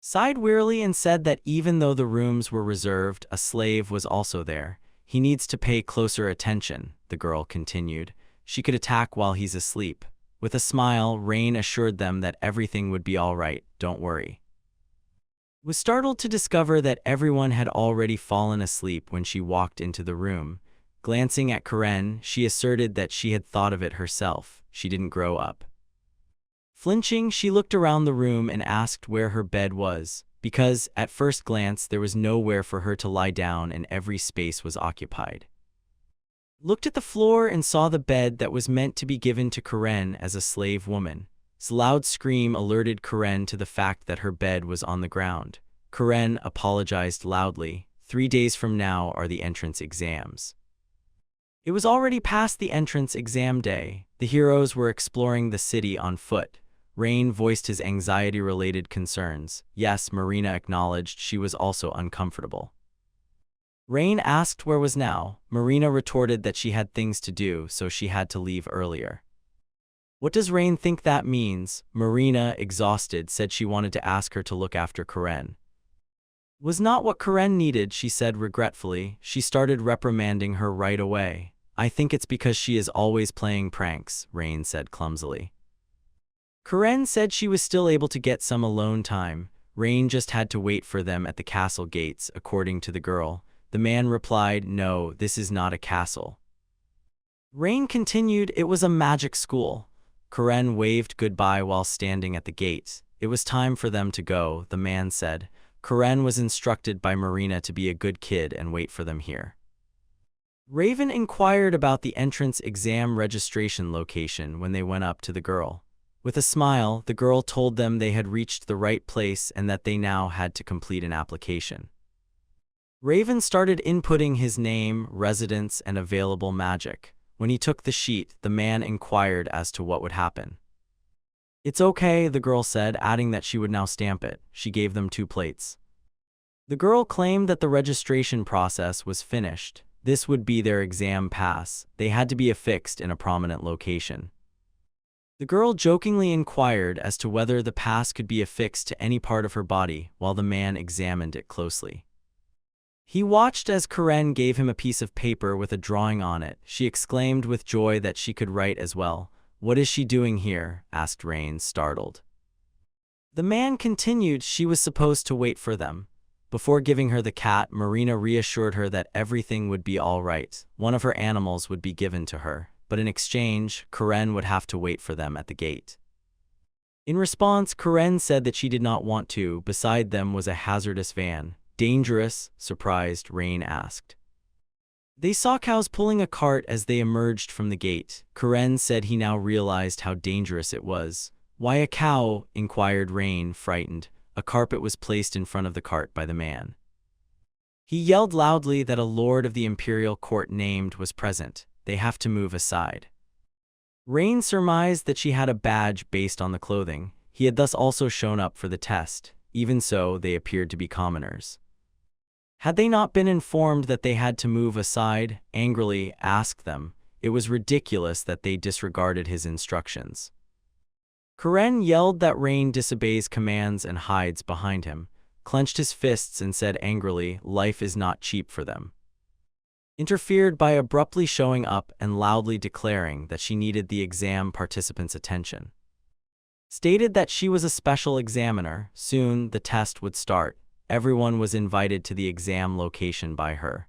Sighed wearily and said that even though the rooms were reserved, a slave was also there. He needs to pay closer attention, the girl continued. She could attack while he's asleep. With a smile, Rain assured them that everything would be all right, don't worry. was startled to discover that everyone had already fallen asleep when she walked into the room. Glancing at Karen, she asserted that she had thought of it herself. She didn't grow up. Flinching, she looked around the room and asked where her bed was, because, at first glance, there was nowhere for her to lie down and every space was occupied. Looked at the floor and saw the bed that was meant to be given to Karen as a slave woman. A loud scream alerted Karen to the fact that her bed was on the ground. Karen apologized loudly. 3 days from now are the entrance exams. It was already past the entrance exam day. The heroes were exploring the city on foot. Rain voiced his anxiety-related concerns. Yes, Marina acknowledged she was also uncomfortable. Rain asked where was now. Marina retorted that she had things to do, so she had to leave earlier. What does Rain think that means? Marina, exhausted, said she wanted to ask her to look after Karen. Was not what Karen needed, she said regretfully. She started reprimanding her right away. I think it's because she is always playing pranks, Rain said clumsily. Karen said she was still able to get some alone time. Rain just had to wait for them at the castle gates, according to the girl. The man replied, no, this is not a castle. Rain continued, it was a magic school. Karen waved goodbye while standing at the gates. It was time for them to go, the man said. Karen was instructed by Marina to be a good kid and wait for them here. Raven inquired about the entrance exam registration location when they went up to the girl. With a smile, the girl told them they had reached the right place and that they now had to complete an application. Raven started inputting his name, residence, and available magic. When he took the sheet, the man inquired as to what would happen. It's okay, the girl said, adding that she would now stamp it. She gave them 2 plates. The girl claimed that the registration process was finished. This would be their exam pass. They had to be affixed in a prominent location. The girl jokingly inquired as to whether the pass could be affixed to any part of her body, while the man examined it closely. He watched as Karen gave him a piece of paper with a drawing on it. She exclaimed with joy that she could write as well. What is she doing here? Asked Rain, startled. The man continued she was supposed to wait for them. Before giving her the cat, Marina reassured her that everything would be all right. One of her animals would be given to her, but in exchange, Karen would have to wait for them at the gate. In response, Karen said that she did not want to. Beside them was a hazardous van. Dangerous? Surprised, Rain asked. They saw cows pulling a cart as they emerged from the gate. Karen said he now realized how dangerous it was. Why a cow? Inquired Rain, frightened. A carpet was placed in front of the cart by the man. He yelled loudly that a lord of the imperial court named was present. They have to move aside. Rain surmised that she had a badge based on the clothing. He had thus also shown up for the test. Even so, they appeared to be commoners. Had they not been informed that they had to move aside? Angrily asked them. It was ridiculous that they disregarded his instructions. Karen yelled that Rain disobeys commands and hides behind him, clenched his fists and said angrily, life is not cheap for them. Interfered by abruptly showing up and loudly declaring that she needed the exam participants' attention. Stated that she was a special examiner. Soon, the test would start. Everyone was invited to the exam location by her.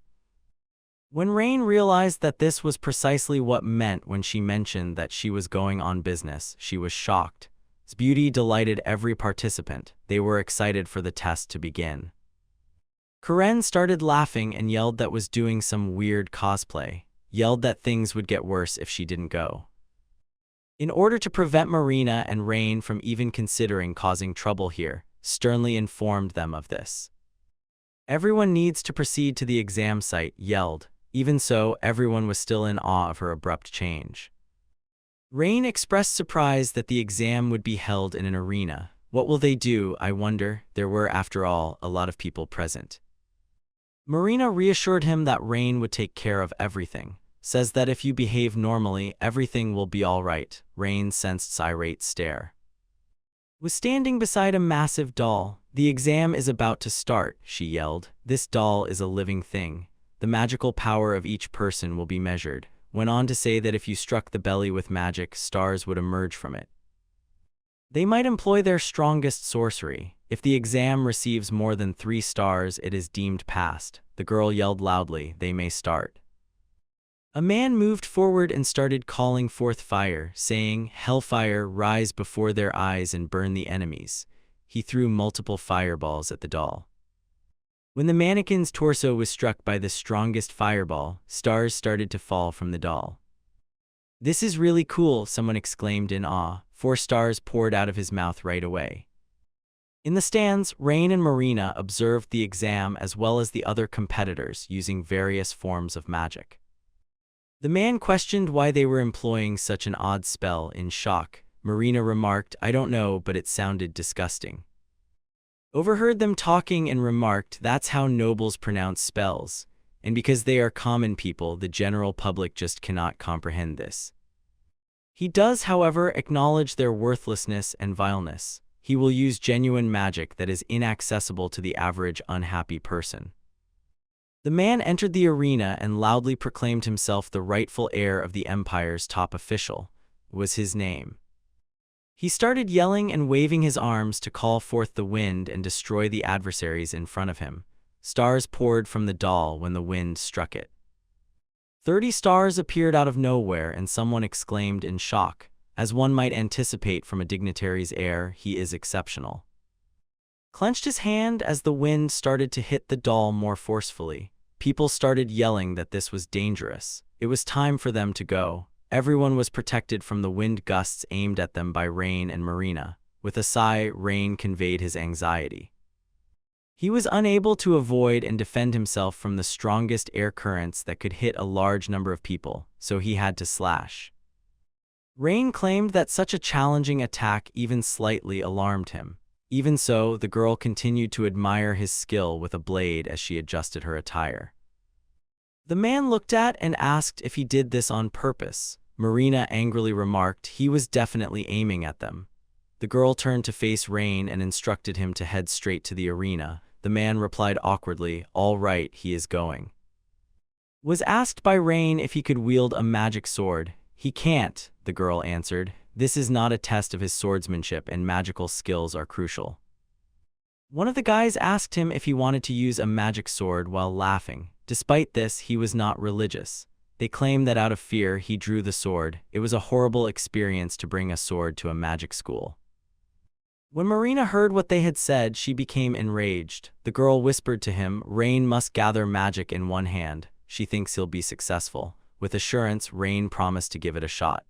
When Rain realized that this was precisely what meant when she mentioned that she was going on business, she was shocked. His beauty delighted every participant. They were excited for the test to begin. Karen started laughing and yelled that was doing some weird cosplay, yelled that things would get worse if she didn't go. In order to prevent Marina and Rain from even considering causing trouble here, sternly informed them of this. Everyone needs to proceed to the exam site, yelled. Even so, everyone was still in awe of her abrupt change. Rain expressed surprise that the exam would be held in an arena. What will they do, I wonder? There were, after all, a lot of people present. Marina reassured him that Rain would take care of everything. Says that if you behave normally, everything will be all right. Rain sensed irate stare. Was standing beside a massive doll. The exam is about to start, she yelled. This doll is a living thing. The magical power of each person will be measured. Went on to say that if you struck the belly with magic, stars would emerge from it. They might employ their strongest sorcery. If the exam receives more than 3 stars, it is deemed passed. The girl yelled loudly, "They may start." A man moved forward and started calling forth fire, saying, "Hellfire, rise before their eyes and burn the enemies." He threw multiple fireballs at the doll. When the mannequin's torso was struck by the strongest fireball, stars started to fall from the doll. "This is really cool," someone exclaimed in awe. 4 stars poured out of his mouth right away. In the stands, Rain and Marina observed the exam as well as the other competitors using various forms of magic. The man questioned why they were employing such an odd spell. In shock, Marina remarked, "I don't know, but it sounded disgusting." Overheard them talking and remarked, "That's how nobles pronounce spells, and because they are common people, the general public just cannot comprehend this." He does, however, acknowledge their worthlessness and vileness. He will use genuine magic that is inaccessible to the average unhappy person. The man entered the arena and loudly proclaimed himself the rightful heir of the empire's top official. Was his name. He started yelling and waving his arms to call forth the wind and destroy the adversaries in front of him. Stars poured from the doll when the wind struck it. 30 stars appeared out of nowhere, and someone exclaimed in shock, as one might anticipate from a dignitary's air, "He is exceptional." Clenched his hand as the wind started to hit the doll more forcefully. People started yelling that this was dangerous. It was time for them to go. Everyone was protected from the wind gusts aimed at them by Rain and Marina. With a sigh, Rain conveyed his anxiety. He was unable to avoid and defend himself from the strongest air currents that could hit a large number of people, so he had to slash. Rain claimed that such a challenging attack even slightly alarmed him. Even so, the girl continued to admire his skill with a blade as she adjusted her attire. The man looked at and asked if he did this on purpose. Marina angrily remarked he was definitely aiming at them. The girl turned to face Rain and instructed him to head straight to the arena. The man replied awkwardly, "All right, he is going." Was asked by Rain if he could wield a magic sword. "He can't," the girl answered. "This is not a test of his swordsmanship, and magical skills are crucial." One of the guys asked him if he wanted to use a magic sword while laughing. Despite this, he was not religious. They claimed that out of fear, he drew the sword. It was a horrible experience to bring a sword to a magic school. When Marina heard what they had said, she became enraged. The girl whispered to him, "Rain must gather magic in one hand. She thinks he'll be successful." With assurance, Rain promised to give it a shot.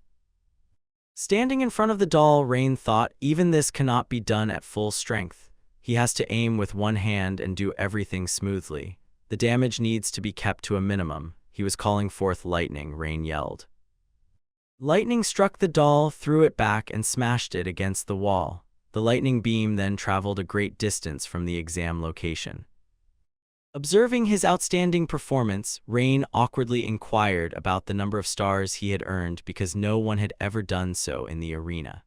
Standing in front of the doll, Rain thought, even this cannot be done at full strength. He has to aim with one hand and do everything smoothly. The damage needs to be kept to a minimum. He was calling forth lightning, Rain yelled. Lightning struck the doll, threw it back, and smashed it against the wall. The lightning beam then traveled a great distance from the exam location. Observing his outstanding performance, Rain awkwardly inquired about the number of stars he had earned because no one had ever done so in the arena.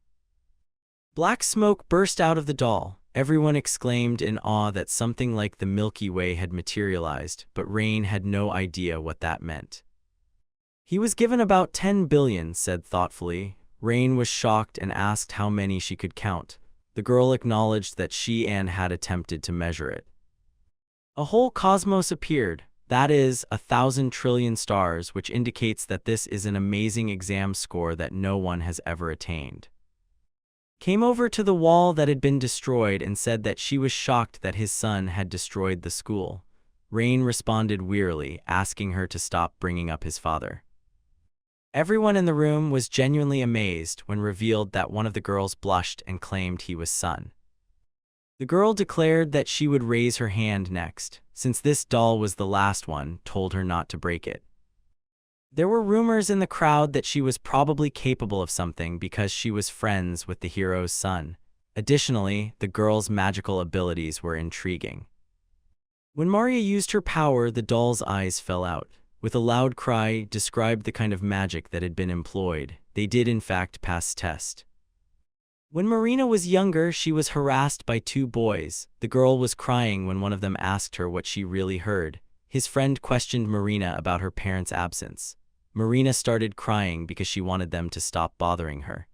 Black smoke burst out of the doll. Everyone exclaimed in awe that something like the Milky Way had materialized, but Rain had no idea what that meant. He was given about 10 billion, said thoughtfully. Rain was shocked and asked how many she could count. The girl acknowledged that she had attempted to measure it. A whole cosmos appeared, that is, 1,000 trillion stars, which indicates that this is an amazing exam score that no one has ever attained. Came over to the wall that had been destroyed and said that she was shocked that his son had destroyed the school. Rain responded wearily, asking her to stop bringing up his father. Everyone in the room was genuinely amazed when revealed that one of the girls blushed and claimed he was son. The girl declared that she would raise her hand next, since this doll was the last one, told her not to break it. There were rumors in the crowd that she was probably capable of something because she was friends with the hero's son. Additionally, the girl's magical abilities were intriguing. When Maria used her power, the doll's eyes fell out. With a loud cry, described the kind of magic that had been employed. They did in fact pass test. When Marina was younger, she was harassed by 2 boys. The girl was crying when one of them asked her what she really heard. His friend questioned Marina about her parents' absence. Marina started crying because she wanted them to stop bothering her.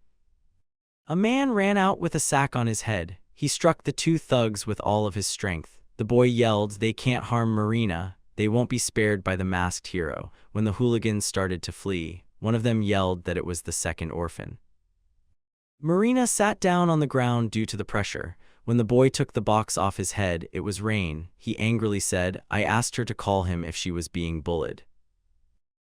A man ran out with a sack on his head. He struck the two thugs with all of his strength. The boy yelled, "They can't harm Marina. They won't be spared by the masked hero." When the hooligans started to flee, one of them yelled that it was the second orphan. Marina sat down on the ground due to the pressure. When the boy took the box off his head, it was Rain. He angrily said, "I asked her to call him if she was being bullied."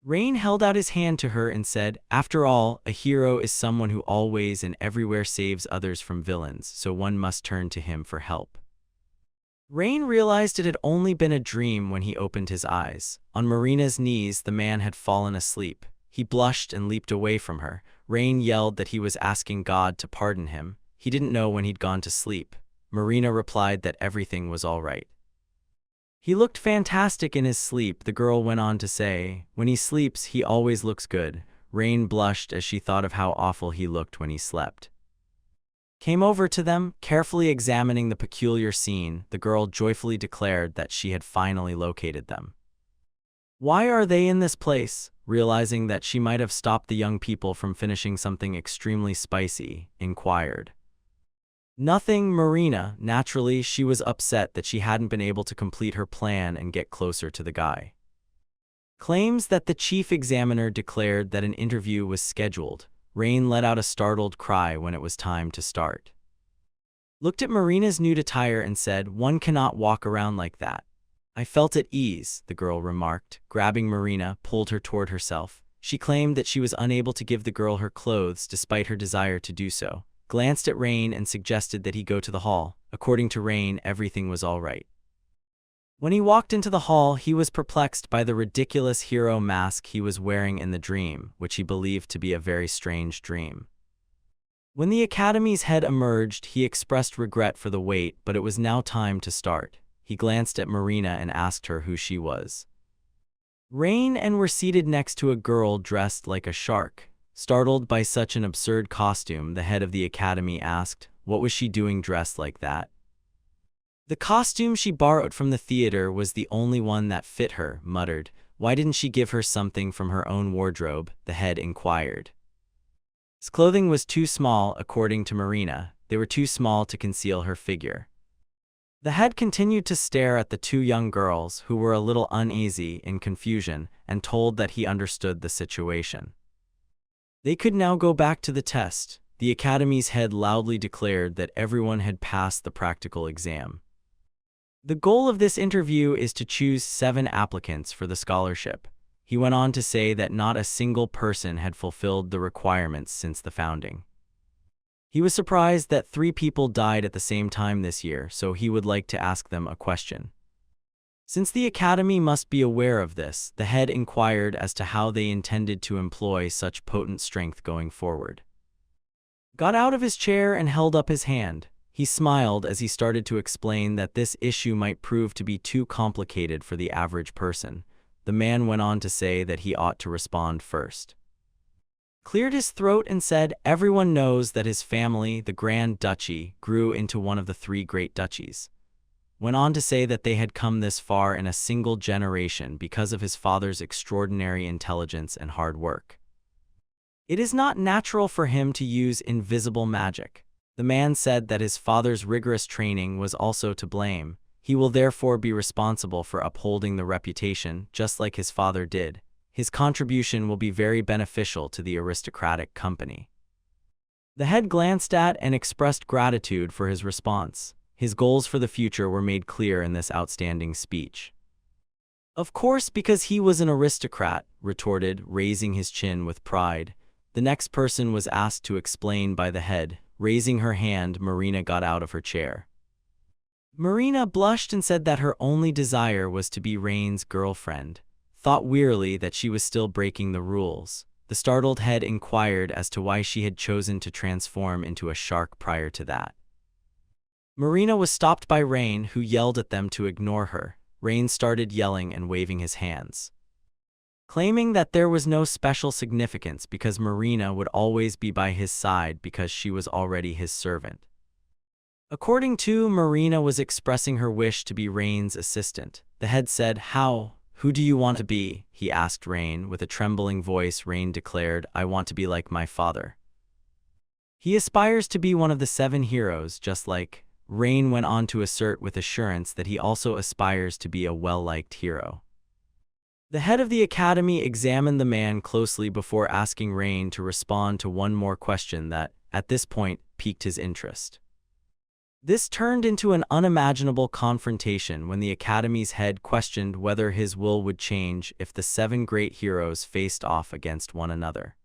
Rain held out his hand to her and said, "After all, a hero is someone who always and everywhere saves others from villains, so one must turn to him for help." Rain realized it had only been a dream when he opened his eyes. On Marina's knees, the man had fallen asleep. He blushed and leaped away from her. Rain yelled that he was asking God to pardon him. He didn't know when he'd gone to sleep. Marina replied that everything was all right. "He looked fantastic in his sleep," the girl went on to say. "When he sleeps, he always looks good." Rain blushed as she thought of how awful he looked when he slept. Came over to them, carefully examining the peculiar scene. The girl joyfully declared that she had finally located them. "Why are they in this place?" Realizing that she might have stopped the young people from finishing something extremely spicy, inquired. "Nothing, Marina." Naturally, she was upset that she hadn't been able to complete her plan and get closer to the guy. Claims that the chief examiner declared that an interview was scheduled. Rain let out a startled cry when it was time to start. Looked at Marina's nude attire and said, "One cannot walk around like that." "I felt at ease," the girl remarked. Grabbing Marina, pulled her toward herself. She claimed that she was unable to give the girl her clothes despite her desire to do so. Glanced at Rain and suggested that he go to the hall. According to Rain, everything was all right. When he walked into the hall, he was perplexed by the ridiculous hero mask he was wearing in the dream, which he believed to be a very strange dream. When the academy's head emerged, he expressed regret for the wait, but it was now time to start. He glanced at Marina and asked her who she was. Rain and were seated next to a girl dressed like a shark. Startled by such an absurd costume, the head of the academy asked, what was she doing dressed like that? "The costume she borrowed from the theater was the only one that fit her," muttered. "Why didn't she give her something from her own wardrobe?" the head inquired. His clothing was too small, according to Marina. They were too small to conceal her figure. The head continued to stare at the two young girls, who were a little uneasy in confusion, and told that he understood the situation. They could now go back to the test. The academy's head loudly declared that everyone had passed the practical exam. The goal of this interview is to choose 7 applicants for the scholarship. He went on to say that not a single person had fulfilled the requirements since the founding. He was surprised that 3 people died at the same time this year, so he would like to ask them a question. Since the academy must be aware of this, the head inquired as to how they intended to employ such potent strength going forward. Got out of his chair and held up his hand. He smiled as he started to explain that this issue might prove to be too complicated for the average person. The man went on to say that he ought to respond first. Cleared his throat and said, everyone knows that his family, the Grand Duchy, grew into one of the 3 great duchies. Went on to say that they had come this far in a single generation because of his father's extraordinary intelligence and hard work. It is not natural for him to use invisible magic. The man said that his father's rigorous training was also to blame. He will therefore be responsible for upholding the reputation, just like his father did. His contribution will be very beneficial to the aristocratic company. The head glanced at and expressed gratitude for his response. His goals for the future were made clear in this outstanding speech. Of course, because he was an aristocrat, retorted, raising his chin with pride. The next person was asked to explain by the head. Raising her hand, Marina got out of her chair. Marina blushed and said that her only desire was to be Rain's girlfriend. Thought wearily that she was still breaking the rules. The startled head inquired as to why she had chosen to transform into a shark prior to that. Marina was stopped by Rain, who yelled at them to ignore her. Rain started yelling and waving his hands, claiming that there was no special significance because Marina would always be by his side because she was already his servant. According to Marina was expressing her wish to be Rain's assistant. The head said, Who do you want to be?" he asked Rain. With a trembling voice, Rain declared, "I want to be like my father. He aspires to be one of the 7 heroes, just like Rain went on to assert with assurance that he also aspires to be a well-liked hero. The head of the academy examined the man closely before asking Rain to respond to one more question that, at this point, piqued his interest. This turned into an unimaginable confrontation when the Academy's head questioned whether his will would change if the 7 great heroes faced off against one another.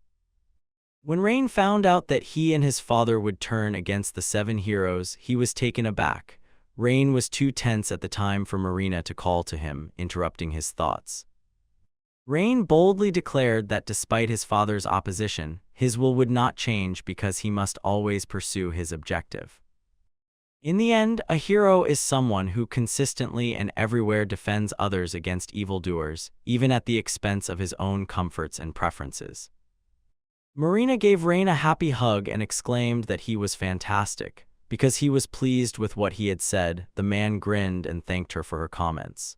When Rain found out that he and his father would turn against the 7 heroes, he was taken aback. Rain was too tense at the time for Marina to call to him, interrupting his thoughts. Rain boldly declared that despite his father's opposition, his will would not change because he must always pursue his objective. In the end, a hero is someone who consistently and everywhere defends others against evildoers, even at the expense of his own comforts and preferences. Marina gave Rain a happy hug and exclaimed that he was fantastic. Because he was pleased with what he had said, the man grinned and thanked her for her comments.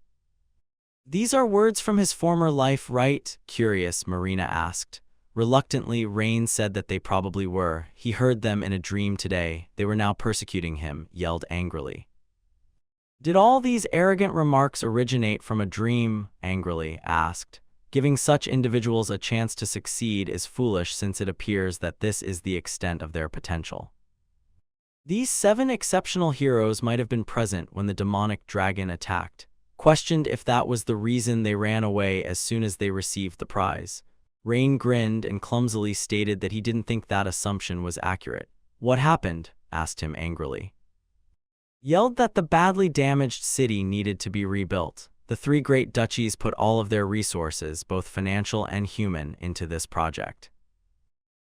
"These are words from his former life, right?" Curious, Marina asked. Reluctantly, Rain said that they probably were. He heard them in a dream today. They were now persecuting him, yelled angrily. "Did all these arrogant remarks originate from a dream?" angrily asked. Giving such individuals a chance to succeed is foolish since it appears that this is the extent of their potential. These 7 exceptional heroes might have been present when the demonic dragon attacked. Questioned if that was the reason they ran away as soon as they received the prize, Rain grinned and clumsily stated that he didn't think that assumption was accurate. "What happened?" asked him angrily. Yelled that the badly damaged city needed to be rebuilt. The 3 great duchies put all of their resources, both financial and human, into this project.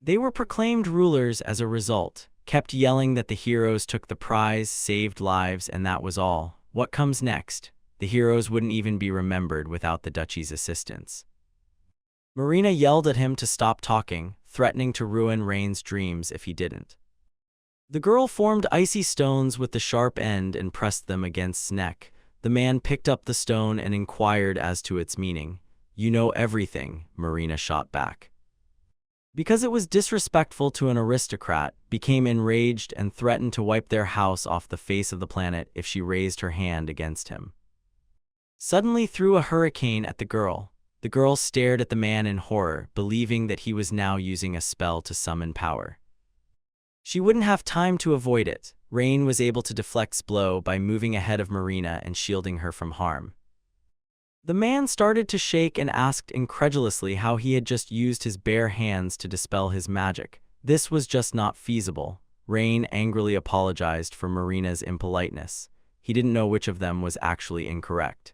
They were proclaimed rulers as a result, kept yelling that the heroes took the prize, saved lives, and that was all. What comes next? The heroes wouldn't even be remembered without the duchy's assistance. Marina yelled at him to stop talking, threatening to ruin Rain's dreams if he didn't. The girl formed icy stones with the sharp end and pressed them against his neck. The man picked up the stone and inquired as to its meaning. "You know everything," Marina shot back. Because it was disrespectful to an aristocrat, became enraged and threatened to wipe their house off the face of the planet if she raised her hand against him. Suddenly threw a hurricane at the girl. The girl stared at the man in horror, believing that he was now using a spell to summon power. She wouldn't have time to avoid it. Rain was able to deflect's blow by moving ahead of Marina and shielding her from harm. The man started to shake and asked incredulously how he had just used his bare hands to dispel his magic. This was just not feasible. Rain angrily apologized for Marina's impoliteness. He didn't know which of them was actually incorrect.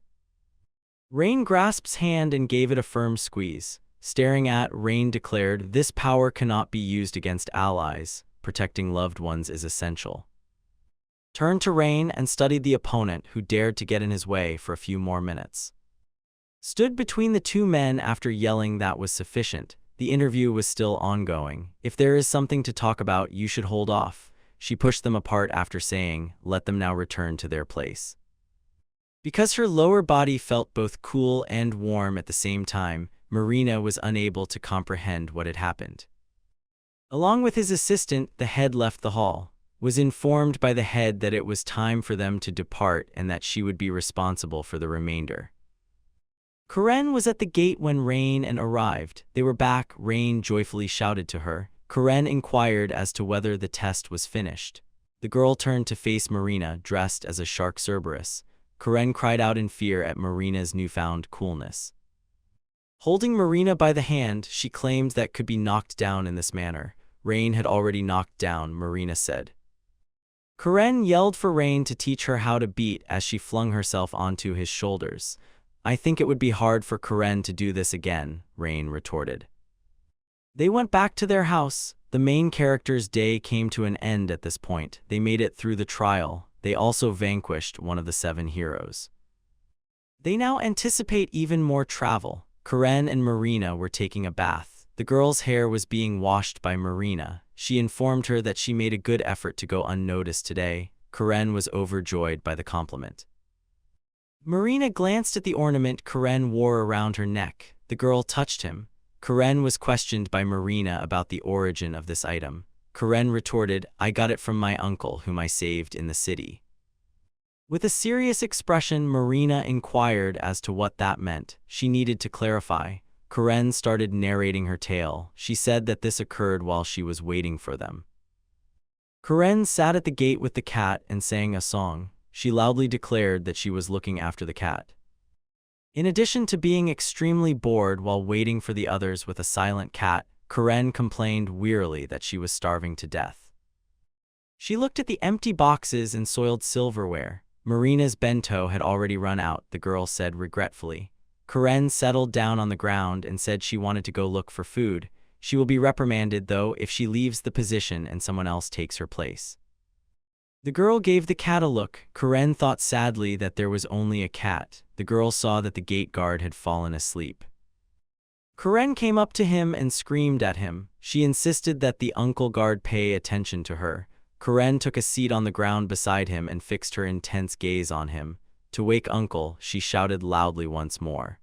Rain grasped his hand and gave it a firm squeeze. Staring at, Rain declared, "This power cannot be used against allies. Protecting loved ones is essential." Turned to Rain and studied the opponent who dared to get in his way for a few more minutes. Stood between the 2 men after yelling that was sufficient. The interview was still ongoing. "If there is something to talk about, you should hold off." She pushed them apart after saying, "Let them now return to their place." Because her lower body felt both cool and warm at the same time, Marina was unable to comprehend what had happened. Along with his assistant, the head left the hall, was informed by the head that it was time for them to depart and that she would be responsible for the remainder. Karen was at the gate when Rain arrived. They were back, Rain joyfully shouted to her. Karen inquired as to whether the test was finished. The girl turned to face Marina, dressed as a shark Cerberus. Karen cried out in fear at Marina's newfound coolness. Holding Marina by the hand, she claimed that could be knocked down in this manner. Rain had already knocked down, Marina said. Karen yelled for Rain to teach her how to beat as she flung herself onto his shoulders. "I think it would be hard for Karen to do this again," Rain retorted. They went back to their house. The main character's day came to an end at this point. They made it through the trial. They also vanquished one of the 7 heroes. They now anticipate even more travel. Karen and Marina were taking a bath. The girl's hair was being washed by Marina. She informed her that she made a good effort to go unnoticed today. Karen was overjoyed by the compliment. Marina glanced at the ornament Karen wore around her neck. The girl touched him. Karen was questioned by Marina about the origin of this item. Karen retorted, "I got it from my uncle whom I saved in the city." With a serious expression, Marina inquired as to what that meant. She needed to clarify. Karen started narrating her tale. She said that this occurred while she was waiting for them. Karen sat at the gate with the cat and sang a song. She loudly declared that she was looking after the cat. In addition to being extremely bored while waiting for the others with a silent cat, Karen complained wearily that she was starving to death. She looked at the empty boxes and soiled silverware. Marina's bento had already run out, the girl said regretfully. Karen settled down on the ground and said she wanted to go look for food. She will be reprimanded, though, if she leaves the position and someone else takes her place. The girl gave the cat a look. Karen thought sadly that there was only a cat. The girl saw that the gate guard had fallen asleep. Karen came up to him and screamed at him. She insisted that the uncle guard pay attention to her. Karen took a seat on the ground beside him and fixed her intense gaze on him. To wake Uncle, she shouted loudly once more.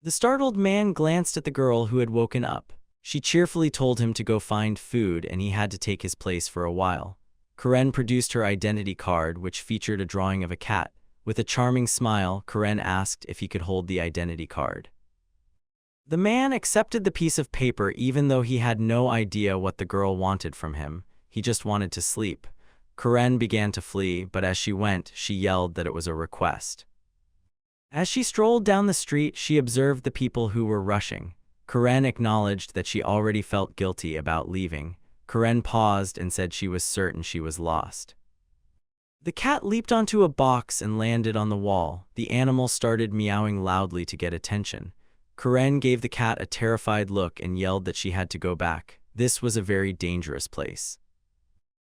The startled man glanced at the girl who had woken up. She cheerfully told him to go find food and he had to take his place for a while. Karen produced her identity card, which featured a drawing of a cat. With a charming smile, Karen asked if he could hold the identity card. The man accepted the piece of paper even though he had no idea what the girl wanted from him. He just wanted to sleep. Karen began to flee, but as she went, she yelled that it was a request. As she strolled down the street, she observed the people who were rushing. Karen acknowledged that she already felt guilty about leaving. Karen paused and said she was certain she was lost. The cat leaped onto a box and landed on the wall. The animal started meowing loudly to get attention. Karen gave the cat a terrified look and yelled that she had to go back. This was a very dangerous place.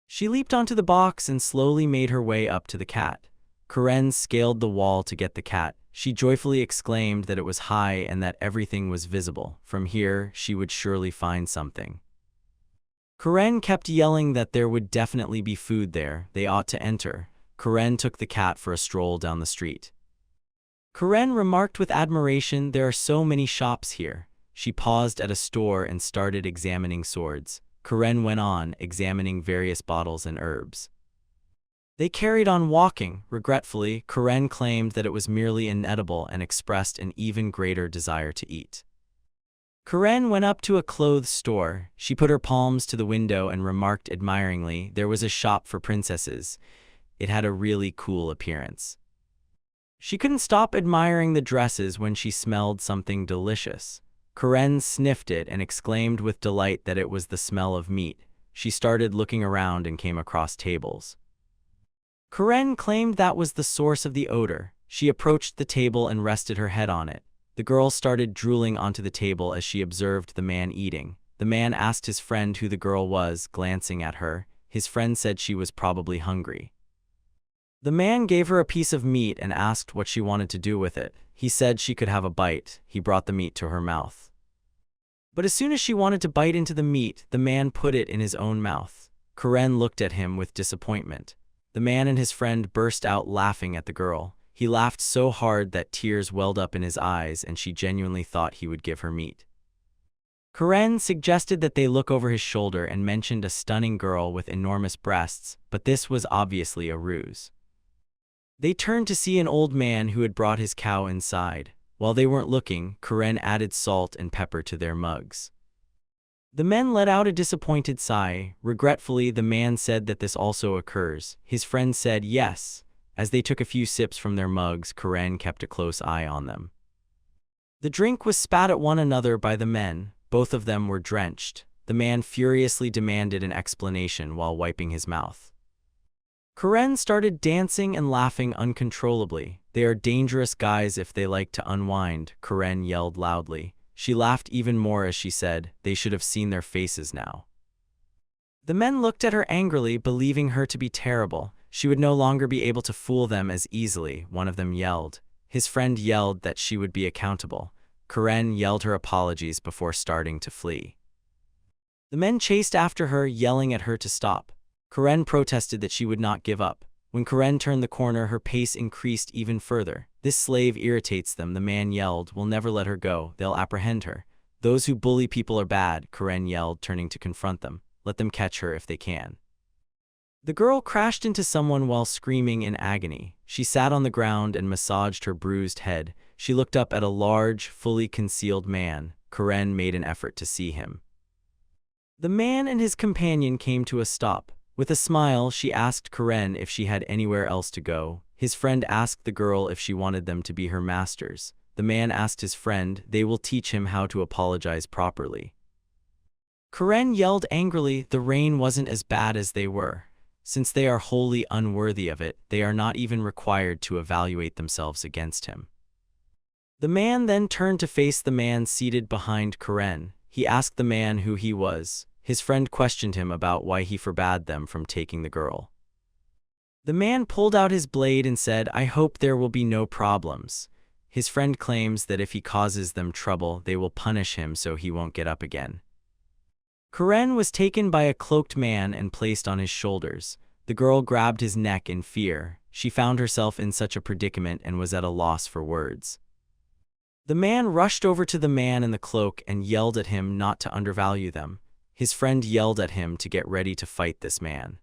She leaped onto the box and slowly made her way up to the cat. Karen scaled the wall to get the cat. She joyfully exclaimed that it was high and that everything was visible. From here, she would surely find something. Karen kept yelling that there would definitely be food there. They ought to enter. Karen took the cat for a stroll down the street. Karen remarked with admiration, "There are so many shops here." She paused at a store and started examining swords. Karen went on, examining various bottles and herbs. They carried on walking. Regretfully, Karen claimed that it was merely inedible and expressed an even greater desire to eat. Karen went up to a clothes store. She put her palms to the window and remarked admiringly, there was a shop for princesses. It had a really cool appearance. She couldn't stop admiring the dresses when she smelled something delicious. Karen sniffed it and exclaimed with delight that it was the smell of meat. She started looking around and came across tables. Karen claimed that was the source of the odor. She approached the table and rested her head on it. The girl started drooling onto the table as she observed the man eating. The man asked his friend who the girl was, glancing at her. His friend said she was probably hungry. The man gave her a piece of meat and asked what she wanted to do with it. He said she could have a bite. He brought the meat to her mouth. But as soon as she wanted to bite into the meat, the man put it in his own mouth. Karen looked at him with disappointment. The man and his friend burst out laughing at the girl. He laughed so hard that tears welled up in his eyes and she genuinely thought he would give her meat. Karen suggested that they look over his shoulder and mentioned a stunning girl with enormous breasts, but this was obviously a ruse. They turned to see an old man who had brought his cow inside. While they weren't looking, Karen added salt and pepper to their mugs. The men let out a disappointed sigh. Regretfully, the man said that this also occurs. His friend said yes. As they took a few sips from their mugs, Karen kept a close eye on them. The drink was spat at one another by the men. Both of them were drenched. The man furiously demanded an explanation while wiping his mouth. Karen started dancing and laughing uncontrollably. "They are dangerous guys if they like to unwind," Karen yelled loudly. She laughed even more as she said, "They should have seen their faces now." The men looked at her angrily, believing her to be terrible. She would no longer be able to fool them as easily. One of them yelled. His friend yelled that she would be accountable. Karen yelled her apologies before starting to flee. The men chased after her, yelling at her to stop. Karen protested that she would not give up. When Karen turned the corner, her pace increased even further. "This slave irritates them," the man yelled. "We'll never let her go. They'll apprehend her." "Those who bully people are bad," Karen yelled, turning to confront them. let them catch her if they can. The girl crashed into someone while screaming in agony. She sat on the ground and massaged her bruised head. She looked up at a large, fully concealed man. Karen made an effort to see him. The man and his companion came to a stop. With a smile, she asked Karen if she had anywhere else to go. His friend asked the girl if she wanted them to be her masters. The man asked his friend, "They will teach him how to apologize properly." Karen yelled angrily, "The rain wasn't as bad as they were. Since they are wholly unworthy of it, they are not even required to evaluate themselves against him." The man then turned to face the man seated behind Karen. He asked the man who he was. His friend questioned him about why he forbade them from taking the girl. The man pulled out his blade and said, "I hope there will be no problems." His friend claims that if he causes them trouble, they will punish him so he won't get up again. Karen was taken by a cloaked man and placed on his shoulders. The girl grabbed his neck in fear. She found herself in such a predicament and was at a loss for words. The man rushed over to the man in the cloak and yelled at him not to undervalue them. His friend yelled at him to get ready to fight this man.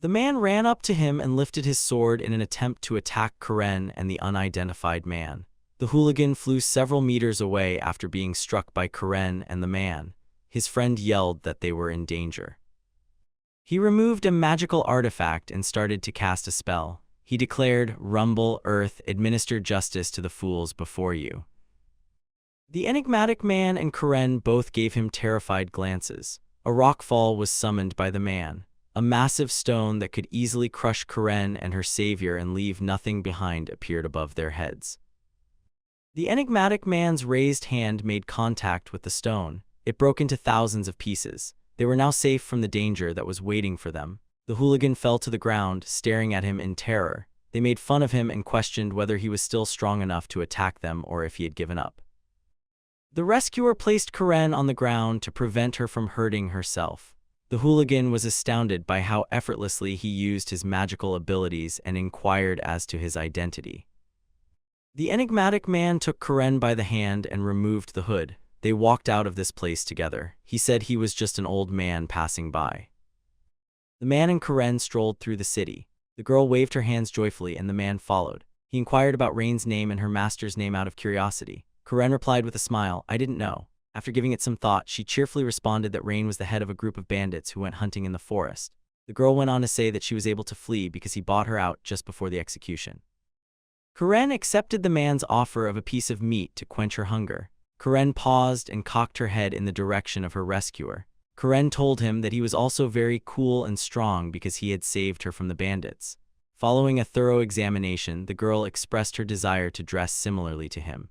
The man ran up to him and lifted his sword in an attempt to attack Karen and the unidentified man. The hooligan flew several meters away after being struck by Karen and the man. His friend yelled that they were in danger. He removed a magical artifact and started to cast a spell. He declared, "Rumble, earth, administer justice to the fools before you." The enigmatic man and Karen both gave him terrified glances. A rockfall was summoned by the man. A massive stone that could easily crush Karen and her savior and leave nothing behind appeared above their heads. The enigmatic man's raised hand made contact with the stone. It broke into thousands of pieces. They were now safe from the danger that was waiting for them. The hooligan fell to the ground, staring at him in terror. They made fun of him and questioned whether he was still strong enough to attack them or if he had given up. The rescuer placed Karen on the ground to prevent her from hurting herself. The hooligan was astounded by how effortlessly he used his magical abilities and inquired as to his identity. The enigmatic man took Karen by the hand and removed the hood. They walked out of this place together. He said he was just an old man passing by. The man and Karen strolled through the city. The girl waved her hands joyfully and the man followed. He inquired about Rain's name and her master's name out of curiosity. Karen replied with a smile, "I didn't know." After giving it some thought, she cheerfully responded that Rain was the head of a group of bandits who went hunting in the forest. The girl went on to say that she was able to flee because he bought her out just before the execution. Karen accepted the man's offer of a piece of meat to quench her hunger. Karen paused and cocked her head in the direction of her rescuer. Karen told him that he was also very cool and strong because he had saved her from the bandits. Following a thorough examination, the girl expressed her desire to dress similarly to him.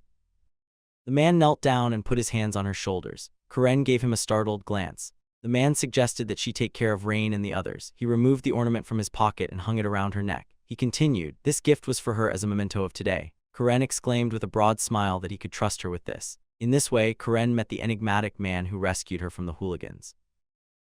The man knelt down and put his hands on her shoulders. Karen gave him a startled glance. The man suggested that she take care of Rain and the others. He removed the ornament from his pocket and hung it around her neck. He continued, "This gift was for her as a memento of today." Karen exclaimed with a broad smile that he could trust her with this. In this way, Karen met the enigmatic man who rescued her from the hooligans.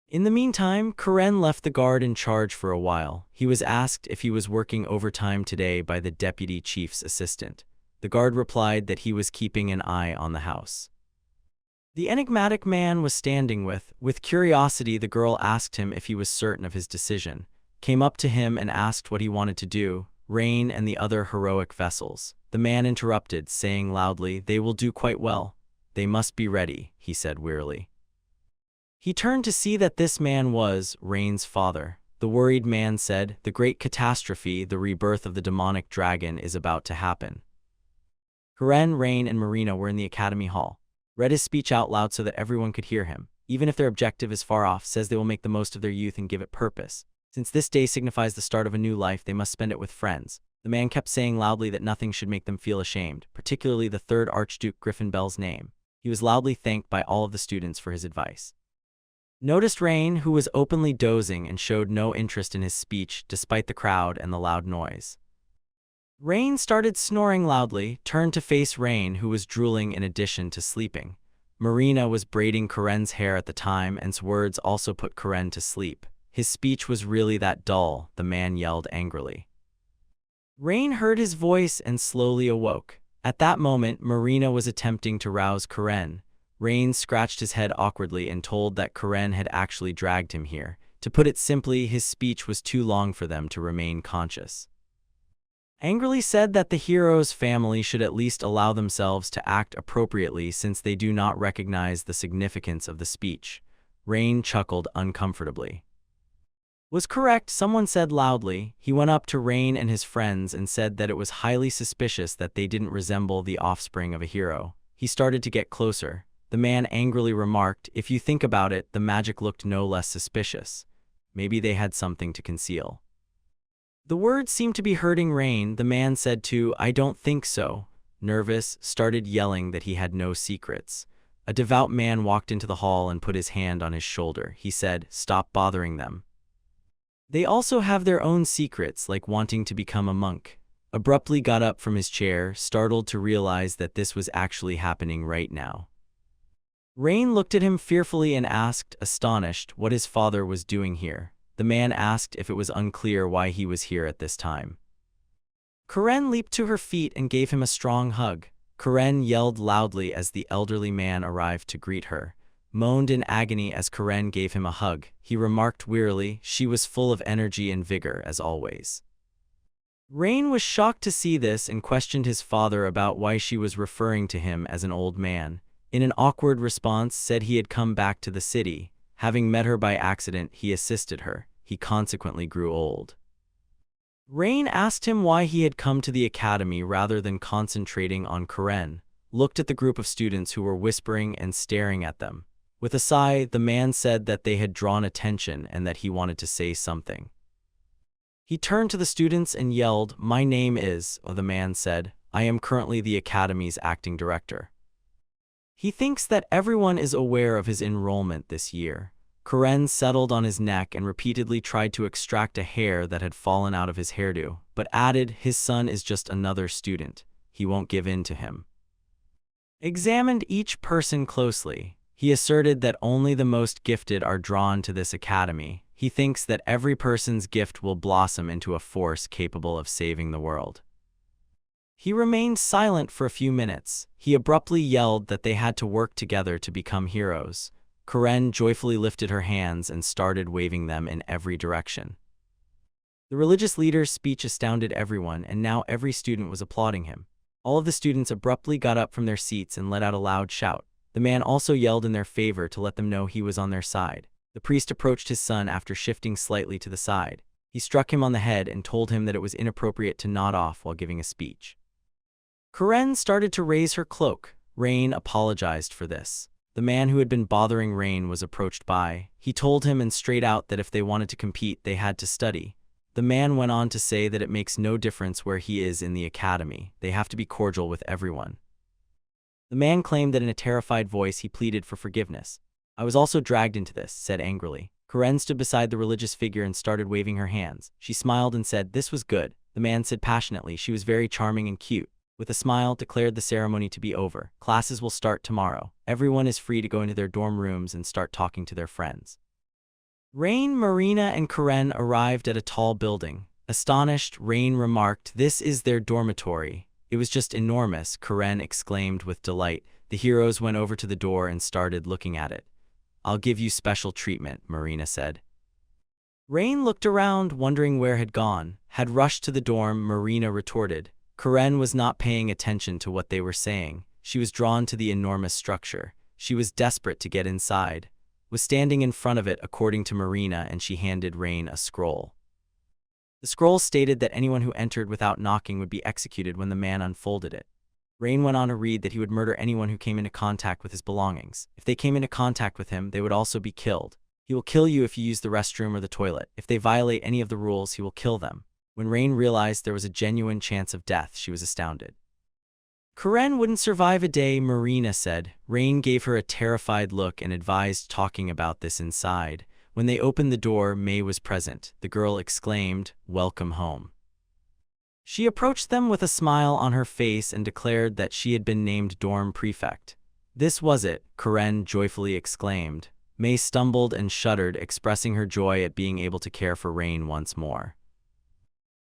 In the meantime, Karen left the guard in charge for a while. He was asked if he was working overtime today by the deputy chief's assistant. The guard replied that he was keeping an eye on the house. The enigmatic man was standing with curiosity. The girl asked him if he was certain of his decision, came up to him and asked what he wanted to do, Rain and the other heroic vessels. The man interrupted, saying loudly, "They will do quite well. They must be ready," he said wearily. He turned to see that this man was Rain's father. The worried man said, "The great catastrophe, the rebirth of the demonic dragon, is about to happen." Karen, Rain, and Marina were in the academy hall. Read his speech out loud so that everyone could hear him. Even if their objective is far off, says they will make the most of their youth and give it purpose. Since this day signifies the start of a new life, they must spend it with friends. The man kept saying loudly that nothing should make them feel ashamed, particularly the third Archduke Griffenbell's name. He was loudly thanked by all of the students for his advice. Noticed Rain, who was openly dozing and showed no interest in his speech despite the crowd and the loud noise. Rain started snoring loudly, turned to face Rain, who was drooling in addition to sleeping. Marina was braiding Karen's hair at the time, and his words also put Karen to sleep. His speech was really that dull, the man yelled angrily. Rain heard his voice and slowly awoke. At that moment, Marina was attempting to rouse Karen. Rain scratched his head awkwardly and told that Karen had actually dragged him here. To put it simply, his speech was too long for them to remain conscious. Angrily said that the hero's family should at least allow themselves to act appropriately since they do not recognize the significance of the speech. Rain chuckled uncomfortably. Was correct, someone said loudly. He went up to Rain and his friends and said that it was highly suspicious that they didn't resemble the offspring of a hero. He started to get closer. The man angrily remarked, "If you think about it, the magic looked no less suspicious. Maybe they had something to conceal." The words seemed to be hurting Rain. The man said too, "I don't think so." Nervous, started yelling that he had no secrets. A devout man walked into the hall and put his hand on his shoulder. He said, "Stop bothering them. They also have their own secrets, like wanting to become a monk." Abruptly got up from his chair, startled to realize that this was actually happening right now. Rain looked at him fearfully and asked, astonished, what his father was doing here. The man asked if it was unclear why he was here at this time. Karen leaped to her feet and gave him a strong hug. Karen yelled loudly as the elderly man arrived to greet her, moaned in agony as Karen gave him a hug. He remarked wearily, she was full of energy and vigor as always. Rain was shocked to see this and questioned his father about why she was referring to him as an old man. In an awkward response, said he had come back to the city. Having met her by accident, he assisted her. He consequently grew old. Rain asked him why he had come to the academy rather than concentrating on Karen, looked at the group of students who were whispering and staring at them. With a sigh, the man said that they had drawn attention and that he wanted to say something. He turned to the students and yelled, "My name is," the man said, "I am currently the academy's acting director." He thinks that everyone is aware of his enrollment this year. Karen settled on his neck and repeatedly tried to extract a hair that had fallen out of his hairdo, but added, his son is just another student. He won't give in to him. Examined each person closely. He asserted that only the most gifted are drawn to this academy. He thinks that every person's gift will blossom into a force capable of saving the world. He remained silent for a few minutes. He abruptly yelled that they had to work together to become heroes. Karen joyfully lifted her hands and started waving them in every direction. The religious leader's speech astounded everyone, and now every student was applauding him. All of the students abruptly got up from their seats and let out a loud shout. The man also yelled in their favor to let them know he was on their side. The priest approached his son after shifting slightly to the side. He struck him on the head and told him that it was inappropriate to nod off while giving a speech. Karen started to raise her cloak. Rain apologized for this. The man who had been bothering Rain was approached by. He told him and straight out that if they wanted to compete, they had to study. The man went on to say that it makes no difference where he is in the academy. They have to be cordial with everyone. The man claimed that in a terrified voice he pleaded for forgiveness. "I was also dragged into this," said angrily. Karen stood beside the religious figure and started waving her hands. She smiled and said, "This was good." The man said passionately, "She was very charming and cute." With a smile, declared the ceremony to be over. Classes will start tomorrow. Everyone is free to go into their dorm rooms and start talking to their friends. Rain, Marina, and Karen arrived at a tall building. Astonished, Rain remarked, "This is their dormitory." "It was just enormous," Karen exclaimed with delight. The heroes went over to the door and started looking at it. "I'll give you special treatment," Marina said. Rain looked around, wondering where had gone. Had rushed to the dorm, Marina retorted. Karen was not paying attention to what they were saying. She was drawn to the enormous structure. She was desperate to get inside. Was standing in front of it, according to Marina, and she handed Rain a scroll. The scroll stated that anyone who entered without knocking would be executed when the man unfolded it. Rain went on to read that he would murder anyone who came into contact with his belongings. If they came into contact with him, they would also be killed. He will kill you if you use the restroom or the toilet. If they violate any of the rules, he will kill them. When Rain realized there was a genuine chance of death, she was astounded. Karen wouldn't survive a day, Marina said. Rain gave her a terrified look and advised talking about this inside. When they opened the door, May was present. The girl exclaimed, "Welcome home." She approached them with a smile on her face and declared that she had been named dorm prefect. "This was it," Karen joyfully exclaimed. May stumbled and shuddered, expressing her joy at being able to care for Rain once more.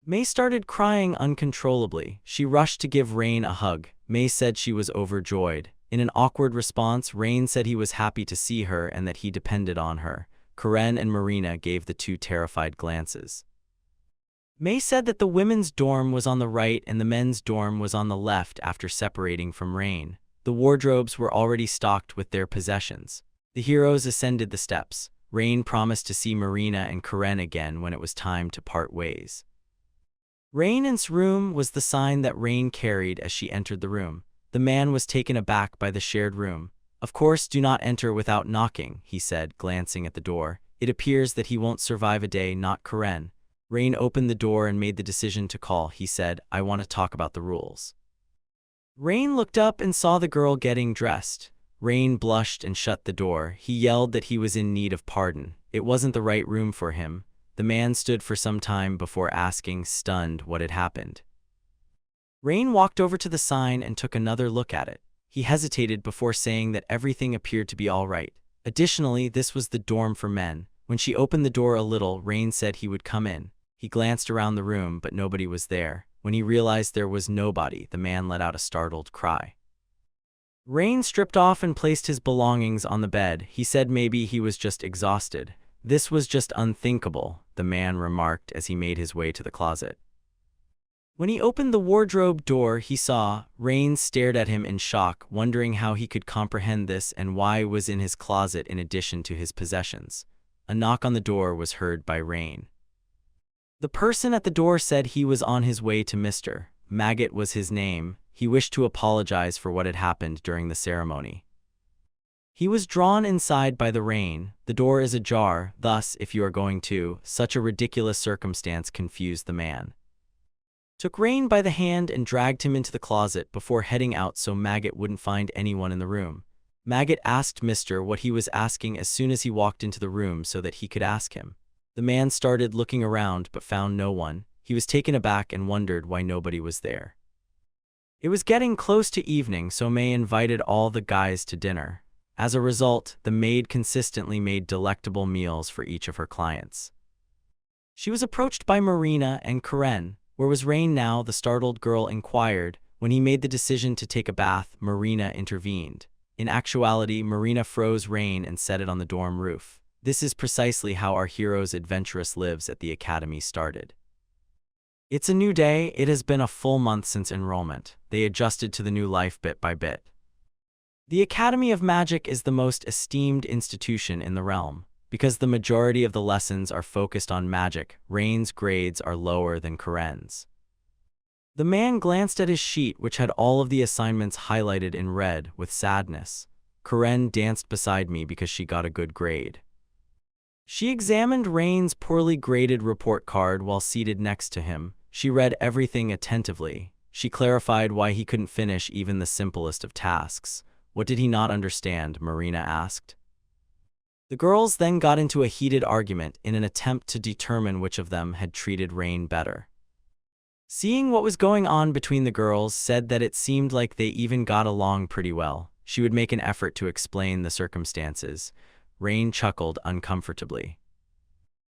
May started crying uncontrollably. She rushed to give Rain a hug. May said she was overjoyed. In an awkward response, Rain said he was happy to see her and that he depended on her. Karen and Marina gave the two terrified glances. May said that the women's dorm was on the right and the men's dorm was on the left after separating from Rain. The wardrobes were already stocked with their possessions. The heroes ascended the steps. Rain promised to see Marina and Karen again when it was time to part ways. Rain's room was the sign that Rain carried as she entered the room. The man was taken aback by the shared room. "Of course, do not enter without knocking," he said, glancing at the door. "It appears that he won't survive a day, not Karen." Rain opened the door and made the decision to call. He said, "I want to talk about the rules." Rain looked up and saw the girl getting dressed. Rain blushed and shut the door. He yelled that he was in need of pardon. It wasn't the right room for him. The man stood for some time before asking, stunned, what had happened. Rain walked over to the sign and took another look at it. He hesitated before saying that everything appeared to be all right. Additionally, this was the dorm for men. When she opened the door a little, Rain said he would come in. He glanced around the room, but nobody was there. When he realized there was nobody, the man let out a startled cry. Rain stripped off and placed his belongings on the bed. He said maybe he was just exhausted. "This was just unthinkable," the man remarked as he made his way to the closet. When he opened the wardrobe door, he saw. Rain stared at him in shock, wondering how he could comprehend this and why it was in his closet in addition to his possessions. A knock on the door was heard by Rain. The person at the door said he was on his way to Mr. Maggot was his name. He wished to apologize for what had happened during the ceremony. He was drawn inside by the rain. The door is ajar, thus, if you are going to, such a ridiculous circumstance confused the man. Took Rain by the hand and dragged him into the closet before heading out so Maggot wouldn't find anyone in the room. Maggot asked Mr. what he was asking as soon as he walked into the room so that he could ask him. The man started looking around but found no one. He was taken aback and wondered why nobody was there. It was getting close to evening, so May invited all the guys to dinner. As a result, the maid consistently made delectable meals for each of her clients. She was approached by Marina and Karen. "Where was Rain now?" the startled girl inquired. When he made the decision to take a bath, Marina intervened. In actuality, Marina froze Rain and set it on the dorm roof. This is precisely how our hero's adventurous lives at the academy started. It's a new day. It has been a full month since enrollment. They adjusted to the new life bit by bit. The Academy of Magic is the most esteemed institution in the realm. Because the majority of the lessons are focused on magic, Rain's grades are lower than Karen's. The man glanced at his sheet, which had all of the assignments highlighted in red, with sadness. Karen danced beside me because she got a good grade. She examined Rain's poorly graded report card while seated next to him. She read everything attentively. She clarified why he couldn't finish even the simplest of tasks. What did he not understand? Marina asked. The girls then got into a heated argument in an attempt to determine which of them had treated Rain better. Seeing what was going on between the girls, said that it seemed like they even got along pretty well. She would make an effort to explain the circumstances. Rain chuckled uncomfortably.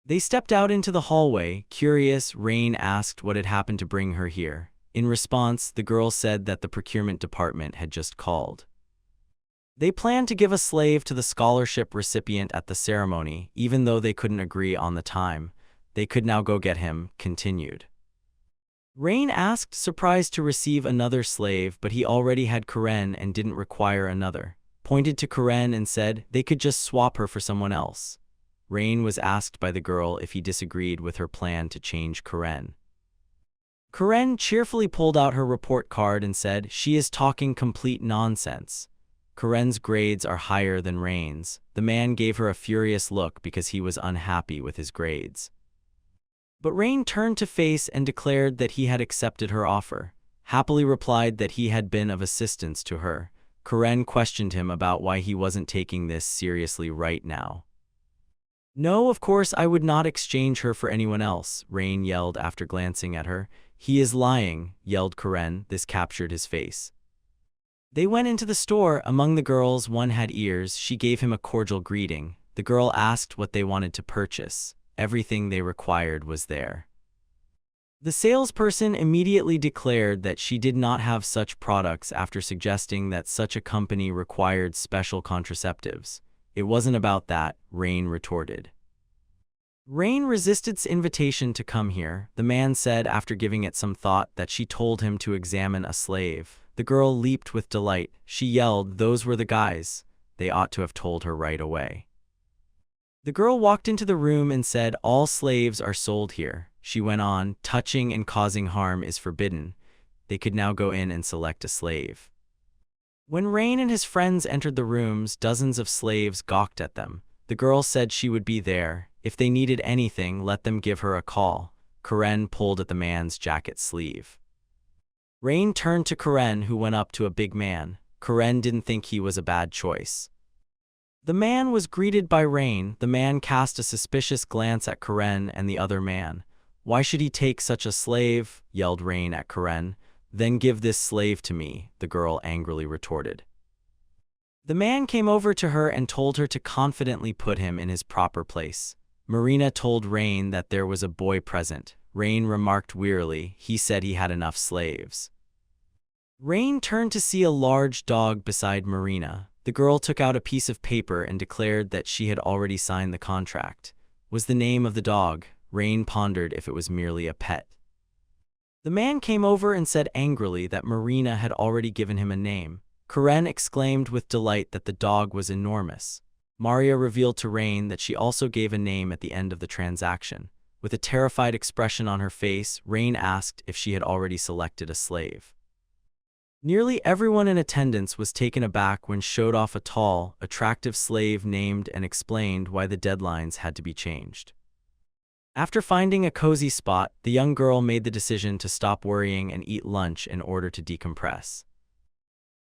They stepped out into the hallway. Curious, Rain asked what had happened to bring her here. In response, the girl said that the procurement department had just called. They planned to give a slave to the scholarship recipient at the ceremony, even though they couldn't agree on the time. They could now go get him, continued. Rain asked, surprised to receive another slave, but he already had Karen and didn't require another. Pointed to Karen and said they could just swap her for someone else. Rain was asked by the girl if he disagreed with her plan to change Karen. Karen cheerfully pulled out her report card and said she is talking complete nonsense. Karen's grades are higher than Rain's. The man gave her a furious look because he was unhappy with his grades. But Rain turned to face and declared that he had accepted her offer. Happily replied that he had been of assistance to her. Karen questioned him about why he wasn't taking this seriously right now. No, of course I would not exchange her for anyone else, Rain yelled after glancing at her. He is lying, yelled Karen. This captured his face. They went into the store. Among the girls, one had ears. She gave him a cordial greeting. The girl asked what they wanted to purchase. Everything they required was there. The salesperson immediately declared that she did not have such products after suggesting that such a company required special contraceptives. It wasn't about that, Rain retorted. Rain resisted its invitation to come here. The man said after giving it some thought that she told him to examine a slave. The girl leaped with delight. She yelled, "Those were the guys. They ought to have told her right away." The girl walked into the room and said, "All slaves are sold here." She went on, "Touching and causing harm is forbidden. They could now go in and select a slave." When Rain and his friends entered the rooms, dozens of slaves gawked at them. The girl said she would be there. If they needed anything, let them give her a call. Karen pulled at the man's jacket sleeve. Rain turned to Karen, who went up to a big man. Karen didn't think he was a bad choice. The man was greeted by Rain. The man cast a suspicious glance at Karen and the other man. "Why should he take such a slave?" yelled Rain at Karen. "Then give this slave to me," the girl angrily retorted. The man came over to her and told her to confidently put him in his proper place. Marina told Rain that there was a boy present. Rain remarked wearily, "He said he had enough slaves." Rain turned to see a large dog beside Marina. The girl took out a piece of paper and declared that she had already signed the contract. Was the name of the dog? Rain pondered if it was merely a pet. The man came over and said angrily that Marina had already given him a name. Karen exclaimed with delight that the dog was enormous. Maria revealed to Rain that she also gave a name at the end of the transaction. With a terrified expression on her face, Rain asked if she had already selected a slave. Nearly everyone in attendance was taken aback when showed off a tall, attractive slave named and explained why the deadlines had to be changed. After finding a cozy spot, the young girl made the decision to stop worrying and eat lunch in order to decompress.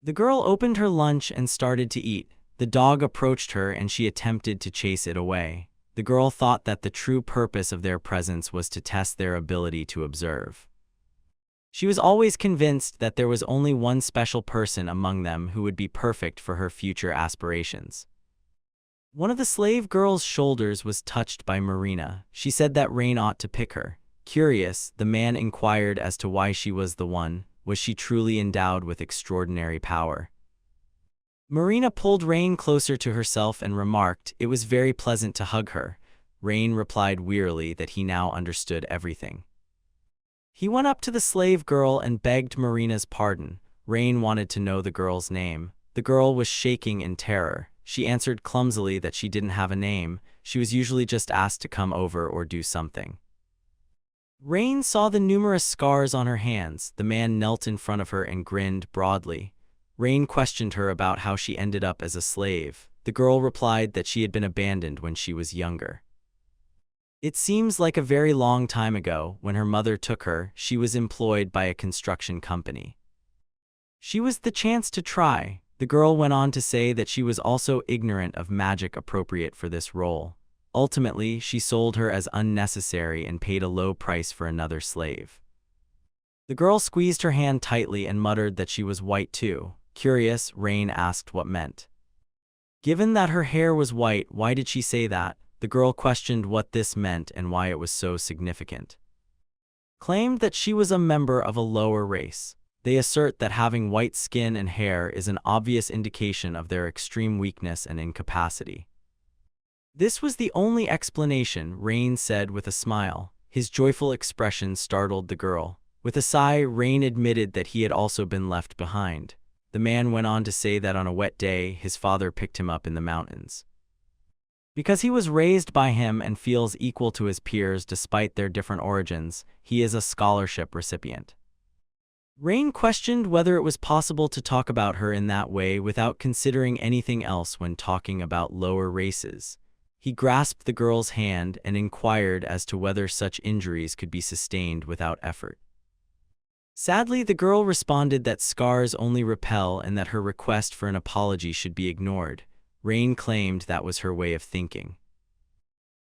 The girl opened her lunch and started to eat. The dog approached her and she attempted to chase it away. The girl thought that the true purpose of their presence was to test their ability to observe. She was always convinced that there was only one special person among them who would be perfect for her future aspirations. One of the slave girl's shoulders was touched by Marina. She said that Rain ought to pick her. Curious, the man inquired as to why she was the one. Was she truly endowed with extraordinary power? Marina pulled Rain closer to herself and remarked, "It was very pleasant to hug her." Rain replied wearily that he now understood everything. He went up to the slave girl and begged Marina's pardon. Rain wanted to know the girl's name. The girl was shaking in terror. She answered clumsily that she didn't have a name. She was usually just asked to come over or do something. Rain saw the numerous scars on her hands. The man knelt in front of her and grinned broadly. Rain questioned her about how she ended up as a slave. The girl replied that she had been abandoned when she was younger. It seems like a very long time ago. When her mother took her, she was employed by a construction company. She was the chance to try. The girl went on to say that she was also ignorant of magic appropriate for this role. Ultimately, she sold her as unnecessary and paid a low price for another slave. The girl squeezed her hand tightly and muttered that she was white too. Curious, Rain asked what meant. Given that her hair was white, why did she say that? The girl questioned what this meant and why it was so significant. Claimed that she was a member of a lower race. They assert that having white skin and hair is an obvious indication of their extreme weakness and incapacity. This was the only explanation, Rain said with a smile. His joyful expression startled the girl. With a sigh, Rain admitted that he had also been left behind. The man went on to say that on a wet day, his father picked him up in the mountains. Because he was raised by him and feels equal to his peers despite their different origins, he is a scholarship recipient. Rain questioned whether it was possible to talk about her in that way without considering anything else when talking about lower races. He grasped the girl's hand and inquired as to whether such injuries could be sustained without effort. Sadly, the girl responded that scars only repel and that her request for an apology should be ignored. Rain claimed that was her way of thinking.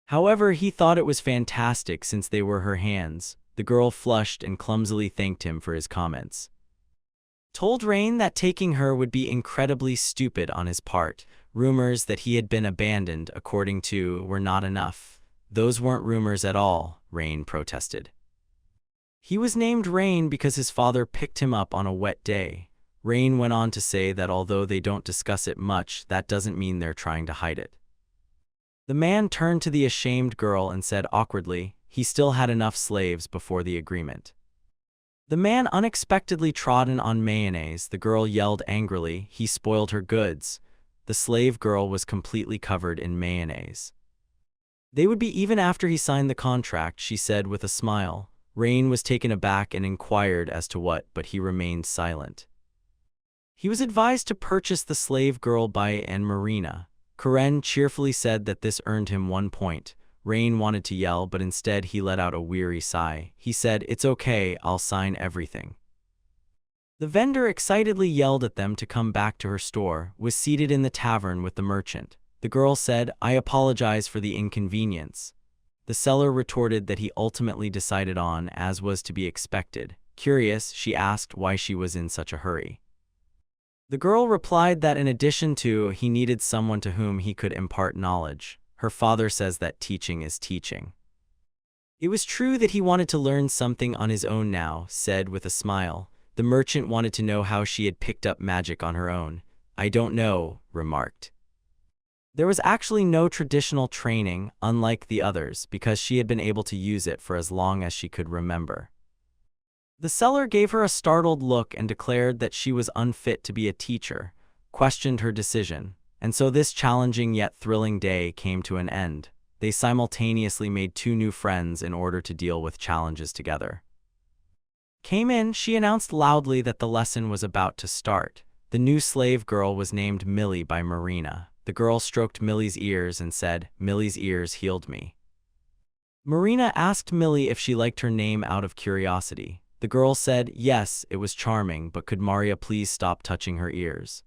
However, he thought it was fantastic since they were her hands. The girl flushed and clumsily thanked him for his comments. Told Rain that taking her would be incredibly stupid on his part. Rumors that he had been abandoned, according to, were not enough. Those weren't rumors at all, Rain protested. He was named Rain because his father picked him up on a wet day. Rain went on to say that although they don't discuss it much, that doesn't mean they're trying to hide it. The man turned to the ashamed girl and said awkwardly, he still had enough slaves before the agreement. The man unexpectedly trodden on mayonnaise. The girl yelled angrily, he spoiled her goods. The slave girl was completely covered in mayonnaise. They would be even after he signed the contract, she said with a smile. Rain was taken aback and inquired as to what, but he remained silent. He was advised to purchase the slave girl by Anne Marina. Karen cheerfully said that this earned him 1 point. Rain wanted to yell, but instead he let out a weary sigh. He said, "It's okay, I'll sign everything." The vendor excitedly yelled at them to come back to her store, was seated in the tavern with the merchant. The girl said, "I apologize for the inconvenience." The seller retorted that he ultimately decided on, as was to be expected. Curious, she asked why she was in such a hurry. The girl replied that in addition to, he needed someone to whom he could impart knowledge. Her father says that teaching is teaching. It was true that he wanted to learn something on his own now, said with a smile. The merchant wanted to know how she had picked up magic on her own. "I don't know," remarked. There was actually no traditional training, unlike the others, because she had been able to use it for as long as she could remember. The seller gave her a startled look and declared that she was unfit to be a teacher, questioned her decision, and so this challenging yet thrilling day came to an end. They simultaneously made 2 new friends in order to deal with challenges together. Came in, she announced loudly that the lesson was about to start. The new slave girl was named Millie by Marina. The girl stroked Millie's ears and said, "Millie's ears healed me." Marina asked Millie if she liked her name out of curiosity. The girl said, yes, it was charming, but could Maria please stop touching her ears?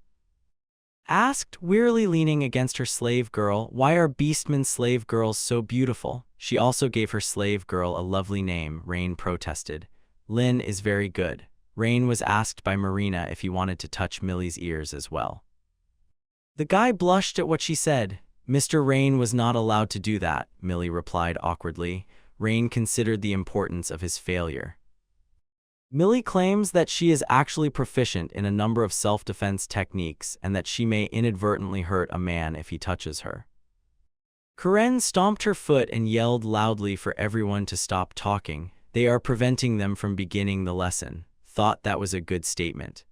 Asked, wearily leaning against her slave girl, why are Beastman's slave girls so beautiful? She also gave her slave girl a lovely name. Rain protested. Lynn is very good. Rain was asked by Marina if he wanted to touch Millie's ears as well. The guy blushed at what she said. Mr. Rain was not allowed to do that, Millie replied awkwardly. Rain considered the importance of his failure. Millie claims that she is actually proficient in a number of self-defense techniques and that she may inadvertently hurt a man if he touches her. Karen stomped her foot and yelled loudly for everyone to stop talking. They are preventing them from beginning the lesson. Thought that was a good statement.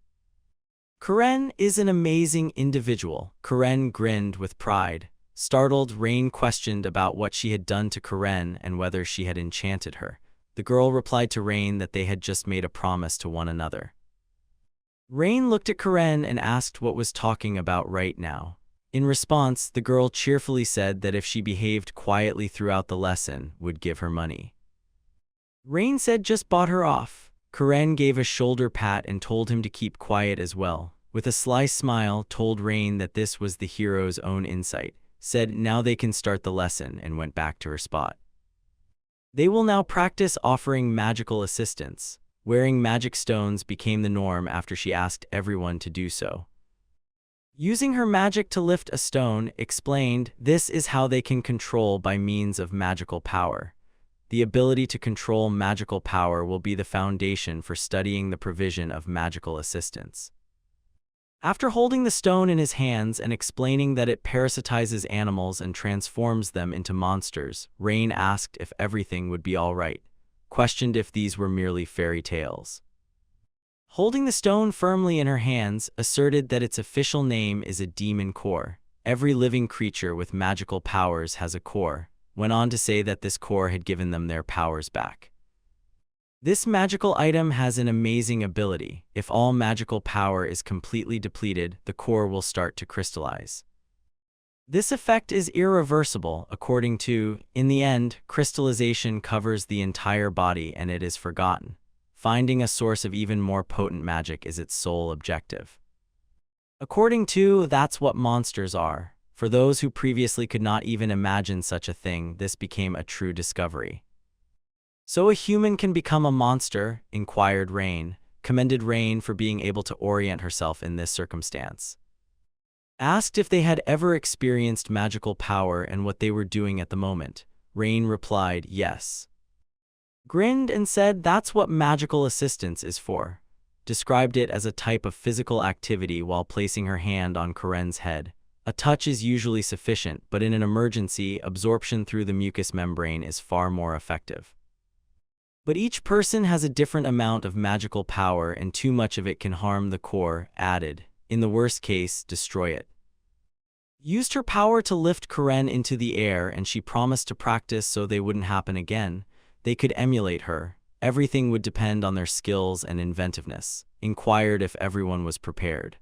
Karen is an amazing individual. Karen grinned with pride. Startled, Rain questioned about what she had done to Karen and whether she had enchanted her. The girl replied to Rain that they had just made a promise to one another. Rain looked at Karen and asked what was talking about right now. In response, the girl cheerfully said that if she behaved quietly throughout the lesson, would give her money. Rain said just bought her off. Karen gave a shoulder pat and told him to keep quiet as well. With a sly smile, told Rain that this was the hero's own insight. Said now they can start the lesson and went back to her spot. They will now practice offering magical assistance. Wearing magic stones became the norm after she asked everyone to do so. Using her magic to lift a stone, explained, this is how they can control by means of magical power. The ability to control magical power will be the foundation for studying the provision of magical assistance. After holding the stone in his hands and explaining that it parasitizes animals and transforms them into monsters, Rain asked if everything would be all right, questioned if these were merely fairy tales. Holding the stone firmly in her hands, asserted that its official name is a demon core. Every living creature with magical powers has a core. Went on to say that this core had given them their powers back. This magical item has an amazing ability. If all magical power is completely depleted, the core will start to crystallize. This effect is irreversible, according to, in the end, crystallization covers the entire body and it is forgotten. Finding a source of even more potent magic is its sole objective. According to, that's what monsters are. For those who previously could not even imagine such a thing, this became a true discovery. So a human can become a monster? Inquired Rain, commended Rain for being able to orient herself in this circumstance. Asked if they had ever experienced magical power and what they were doing at the moment. Rain replied, yes. grinned and said that's what magical assistance is for. Described it as a type of physical activity while placing her hand on Karen's head. A touch is usually sufficient, but in an emergency, absorption through the mucous membrane is far more effective. But each person has a different amount of magical power, and too much of it can harm the core, added. In the worst case, destroy it. Used her power to lift Karen into the air, and she promised to practice so they wouldn't happen again. They could emulate her. Everything would depend on their skills and inventiveness. Inquired if everyone was prepared.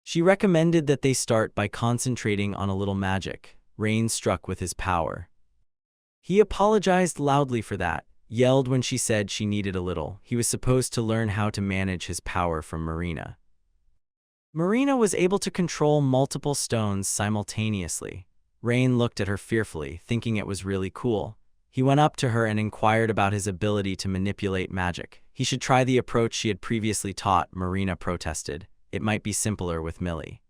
She recommended that they start by concentrating on a little magic. Rain struck with his power. He apologized loudly for that, yelled when she said she needed a little. He was supposed to learn how to manage his power from Marina. Marina was able to control multiple stones simultaneously. Rain looked at her fearfully, thinking it was really cool. He went up to her and inquired about his ability to manipulate magic. He should try the approach she had previously taught. Marina protested. It might be simpler with Millie.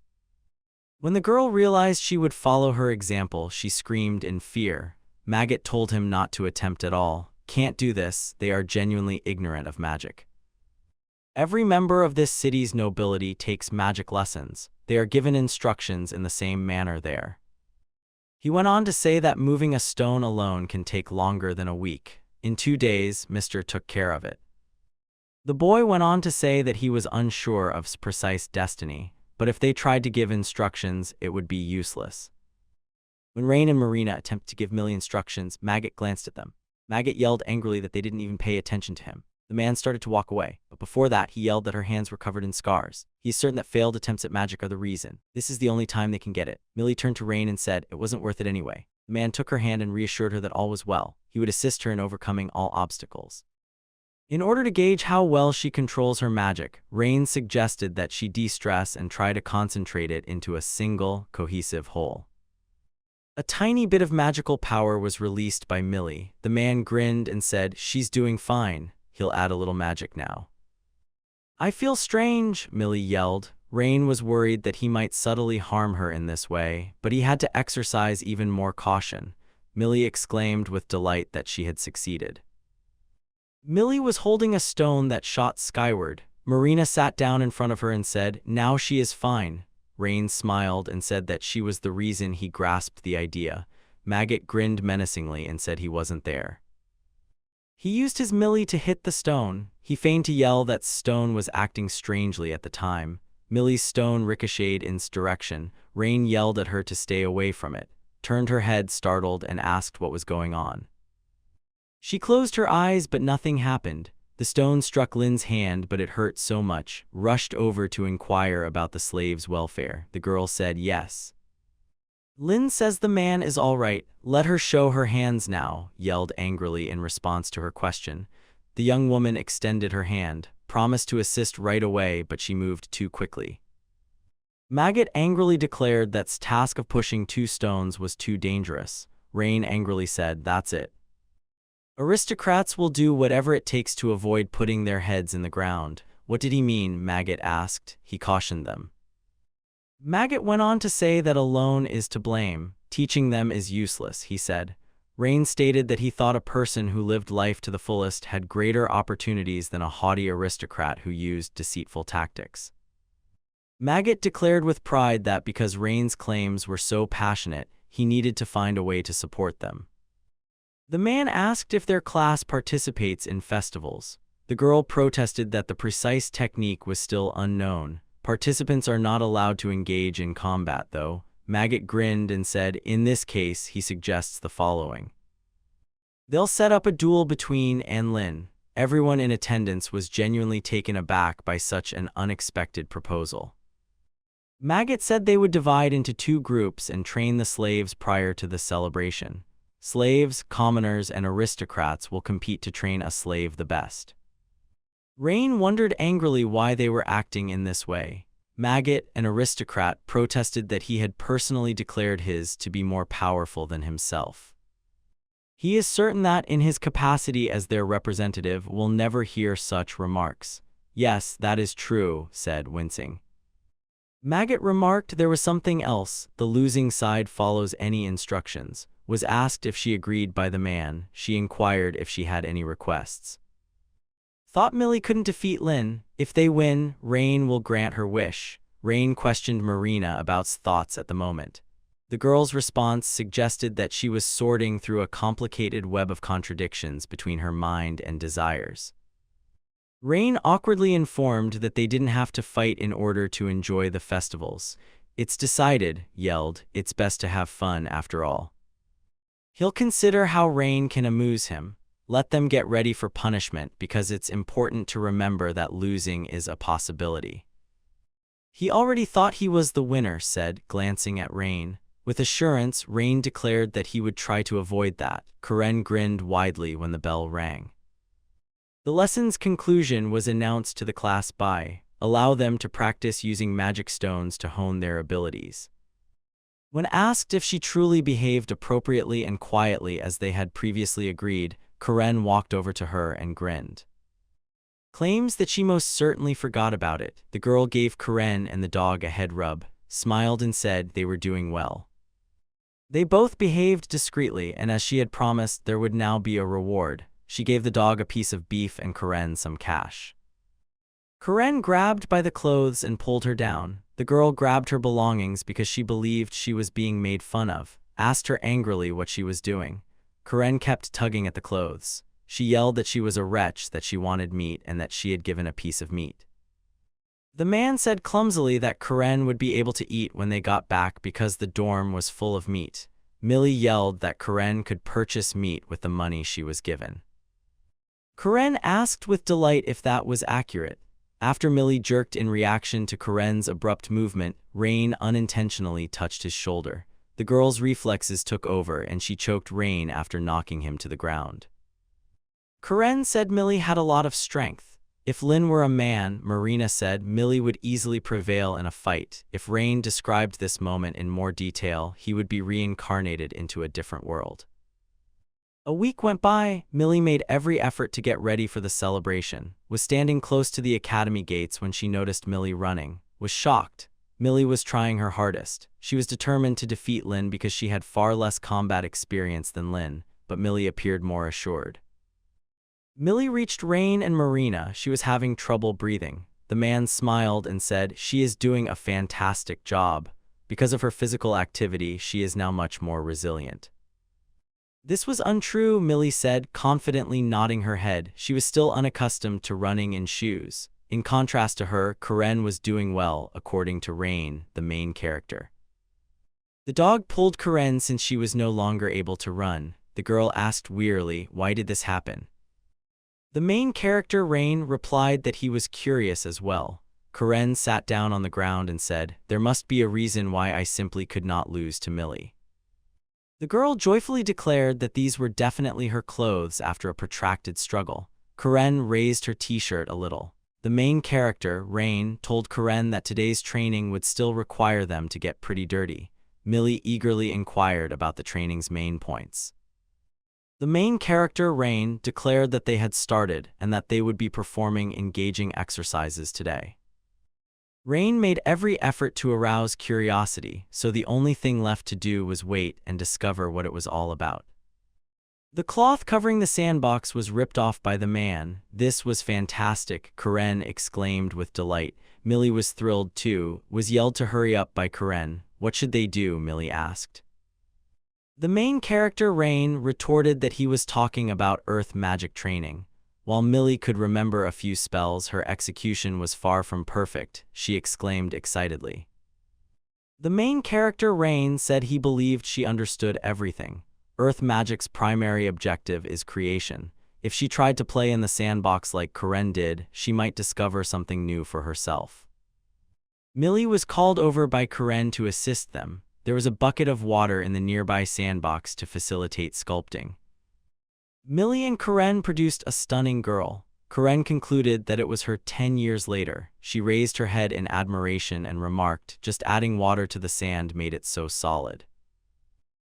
When the girl realized she would follow her example, she screamed in fear. Maggot told him not to attempt at all. Can't do this, they are genuinely ignorant of magic. Every member of this city's nobility takes magic lessons. They are given instructions in the same manner there. He went on to say that moving a stone alone can take longer than a week. In 2 days, Mr. took care of it. The boy went on to say that he was unsure of his precise destiny, but if they tried to give instructions, it would be useless. When Rain and Marina attempted to give Millie instructions, Maggot glanced at them. Maggot yelled angrily that they didn't even pay attention to him. The man started to walk away, but before that, he yelled that her hands were covered in scars. He is certain that failed attempts at magic are the reason. This is the only time they can get it. Millie turned to Rain and said it wasn't worth it anyway. The man took her hand and reassured her that all was well. He would assist her in overcoming all obstacles. In order to gauge how well she controls her magic, Rain suggested that she de-stress and try to concentrate it into a single, cohesive whole. A tiny bit of magical power was released by Millie. The man grinned and said, "She's doing fine. He'll add a little magic now." "I feel strange," Millie yelled. Rain was worried that he might subtly harm her in this way, but he had to exercise even more caution. Millie exclaimed with delight that she had succeeded. Millie was holding a stone that shot skyward. Marina sat down in front of her and said, "Now she is fine." Rain smiled and said that she was the reason he grasped the idea. Maggot grinned menacingly and said he wasn't there. He used his Millie to hit the stone. He feigned to yell that stone was acting strangely at the time. Millie's stone ricocheted in its direction. Rain yelled at her to stay away from it, turned her head startled and asked what was going on. She closed her eyes, but nothing happened. The stone struck Lin's hand, but it hurt so much. Rushed over to inquire about the slave's welfare. The girl said yes. "Lin says the man is all right. Let her show her hands now," yelled angrily in response to her question. The young woman extended her hand, promised to assist right away, but she moved too quickly. Maggot angrily declared that the task of pushing 2 stones was too dangerous. Rain angrily said, "That's it. Aristocrats will do whatever it takes to avoid putting their heads in the ground." What did he mean? Maggot asked. He cautioned them. Maggot went on to say that alone is to blame. Teaching them is useless, he said. Rain stated that he thought a person who lived life to the fullest had greater opportunities than a haughty aristocrat who used deceitful tactics. Maggot declared with pride that because Rain's claims were so passionate, he needed to find a way to support them. The man asked if their class participates in festivals. The girl protested that the precise technique was still unknown. Participants are not allowed to engage in combat, though. Maggot grinned and said, in this case, he suggests the following. They'll set up a duel between and Lin. Everyone in attendance was genuinely taken aback by such an unexpected proposal. Maggot said they would divide into 2 groups and train the slaves prior to the celebration. Slaves, commoners, and aristocrats will compete to train a slave the best. Rain wondered angrily why they were acting in this way. Maggot, an aristocrat, protested that he had personally declared his to be more powerful than himself. He is certain that, in his capacity as their representative, will never hear such remarks. Yes, that is true, said wincing. Maggot remarked there was something else. The losing side follows any instructions. was asked if she agreed by the man. She inquired if she had any requests. Thought Millie couldn't defeat Lin. If they win, Rain will grant her wish. Rain questioned Marina about thoughts at the moment. The girl's response suggested that she was sorting through a complicated web of contradictions between her mind and desires. Rain awkwardly informed that they didn't have to fight in order to enjoy the festivals. "It's decided," yelled. "It's best to have fun after all." He'll consider how Rain can amuse him. Let them get ready for punishment because it's important to remember that losing is a possibility. He already thought he was the winner, said, glancing at Rain. With assurance, Rain declared that he would try to avoid that. Karen grinned widely when the bell rang. The lesson's conclusion was announced to the class by, allow them to practice using magic stones to hone their abilities. When asked if she truly behaved appropriately and quietly as they had previously agreed, Karen walked over to her and grinned. Claims that she most certainly forgot about it. The girl gave Karen and the dog a head rub, smiled and said they were doing well. They both behaved discreetly, and as she had promised, there would now be a reward. She gave the dog a piece of beef and Karen some cash. Karen grabbed by the clothes and pulled her down. The girl grabbed her belongings because she believed she was being made fun of, asked her angrily what she was doing. Karen kept tugging at the clothes. She yelled that she was a wretch, that she wanted meat, and that she had given a piece of meat. The man said clumsily that Karen would be able to eat when they got back because the dorm was full of meat. Millie yelled that Karen could purchase meat with the money she was given. Karen asked with delight if that was accurate. After Millie jerked in reaction to Karen's abrupt movement, Rain unintentionally touched his shoulder. The girl's reflexes took over and she choked Rain after knocking him to the ground. Karen said Millie had a lot of strength. If Lin were a man, Marina said, Millie would easily prevail in a fight. If Rain described this moment in more detail, he would be reincarnated into a different world. A week went by. Millie made every effort to get ready for the celebration, was standing close to the academy gates when she noticed Millie running, was shocked. Millie was trying her hardest. She was determined to defeat Lin because she had far less combat experience than Lin, but Millie appeared more assured. Millie reached Rain and Marina. She was having trouble breathing. The man smiled and said, she is doing a fantastic job. Because of her physical activity, she is now much more resilient. This was untrue, Millie said, confidently nodding her head. She was still unaccustomed to running in shoes. In contrast to her, Karen was doing well, according to Rain, the main character. The dog pulled Karen since she was no longer able to run. The girl asked wearily, why did this happen? The main character, Rain, replied that he was curious as well. Karen sat down on the ground and said, there must be a reason why I simply could not lose to Millie. The girl joyfully declared that these were definitely her clothes after a protracted struggle. Karen raised her t-shirt a little. The main character, Rain, told Karen that today's training would still require them to get pretty dirty. Millie eagerly inquired about the training's main points. The main character, Rain, declared that they had started and that they would be performing engaging exercises today. Rain made every effort to arouse curiosity, so the only thing left to do was wait and discover what it was all about. The cloth covering the sandbox was ripped off by the man. This was fantastic, Karen exclaimed with delight. Millie was thrilled too, was yelled to hurry up by Karen. What should they do? Millie asked. The main character, Rain, retorted that he was talking about earth magic training. While Millie could remember a few spells, her execution was far from perfect, she exclaimed excitedly. The main character, Rain, said he believed she understood everything. Earth magic's primary objective is creation. If she tried to play in the sandbox like Karen did, she might discover something new for herself. Millie was called over by Karen to assist them. There was a bucket of water in the nearby sandbox to facilitate sculpting. Millie and Karen produced a stunning girl. Karen concluded that it was her 10 years later. She raised her head in admiration and remarked, just adding water to the sand made it so solid.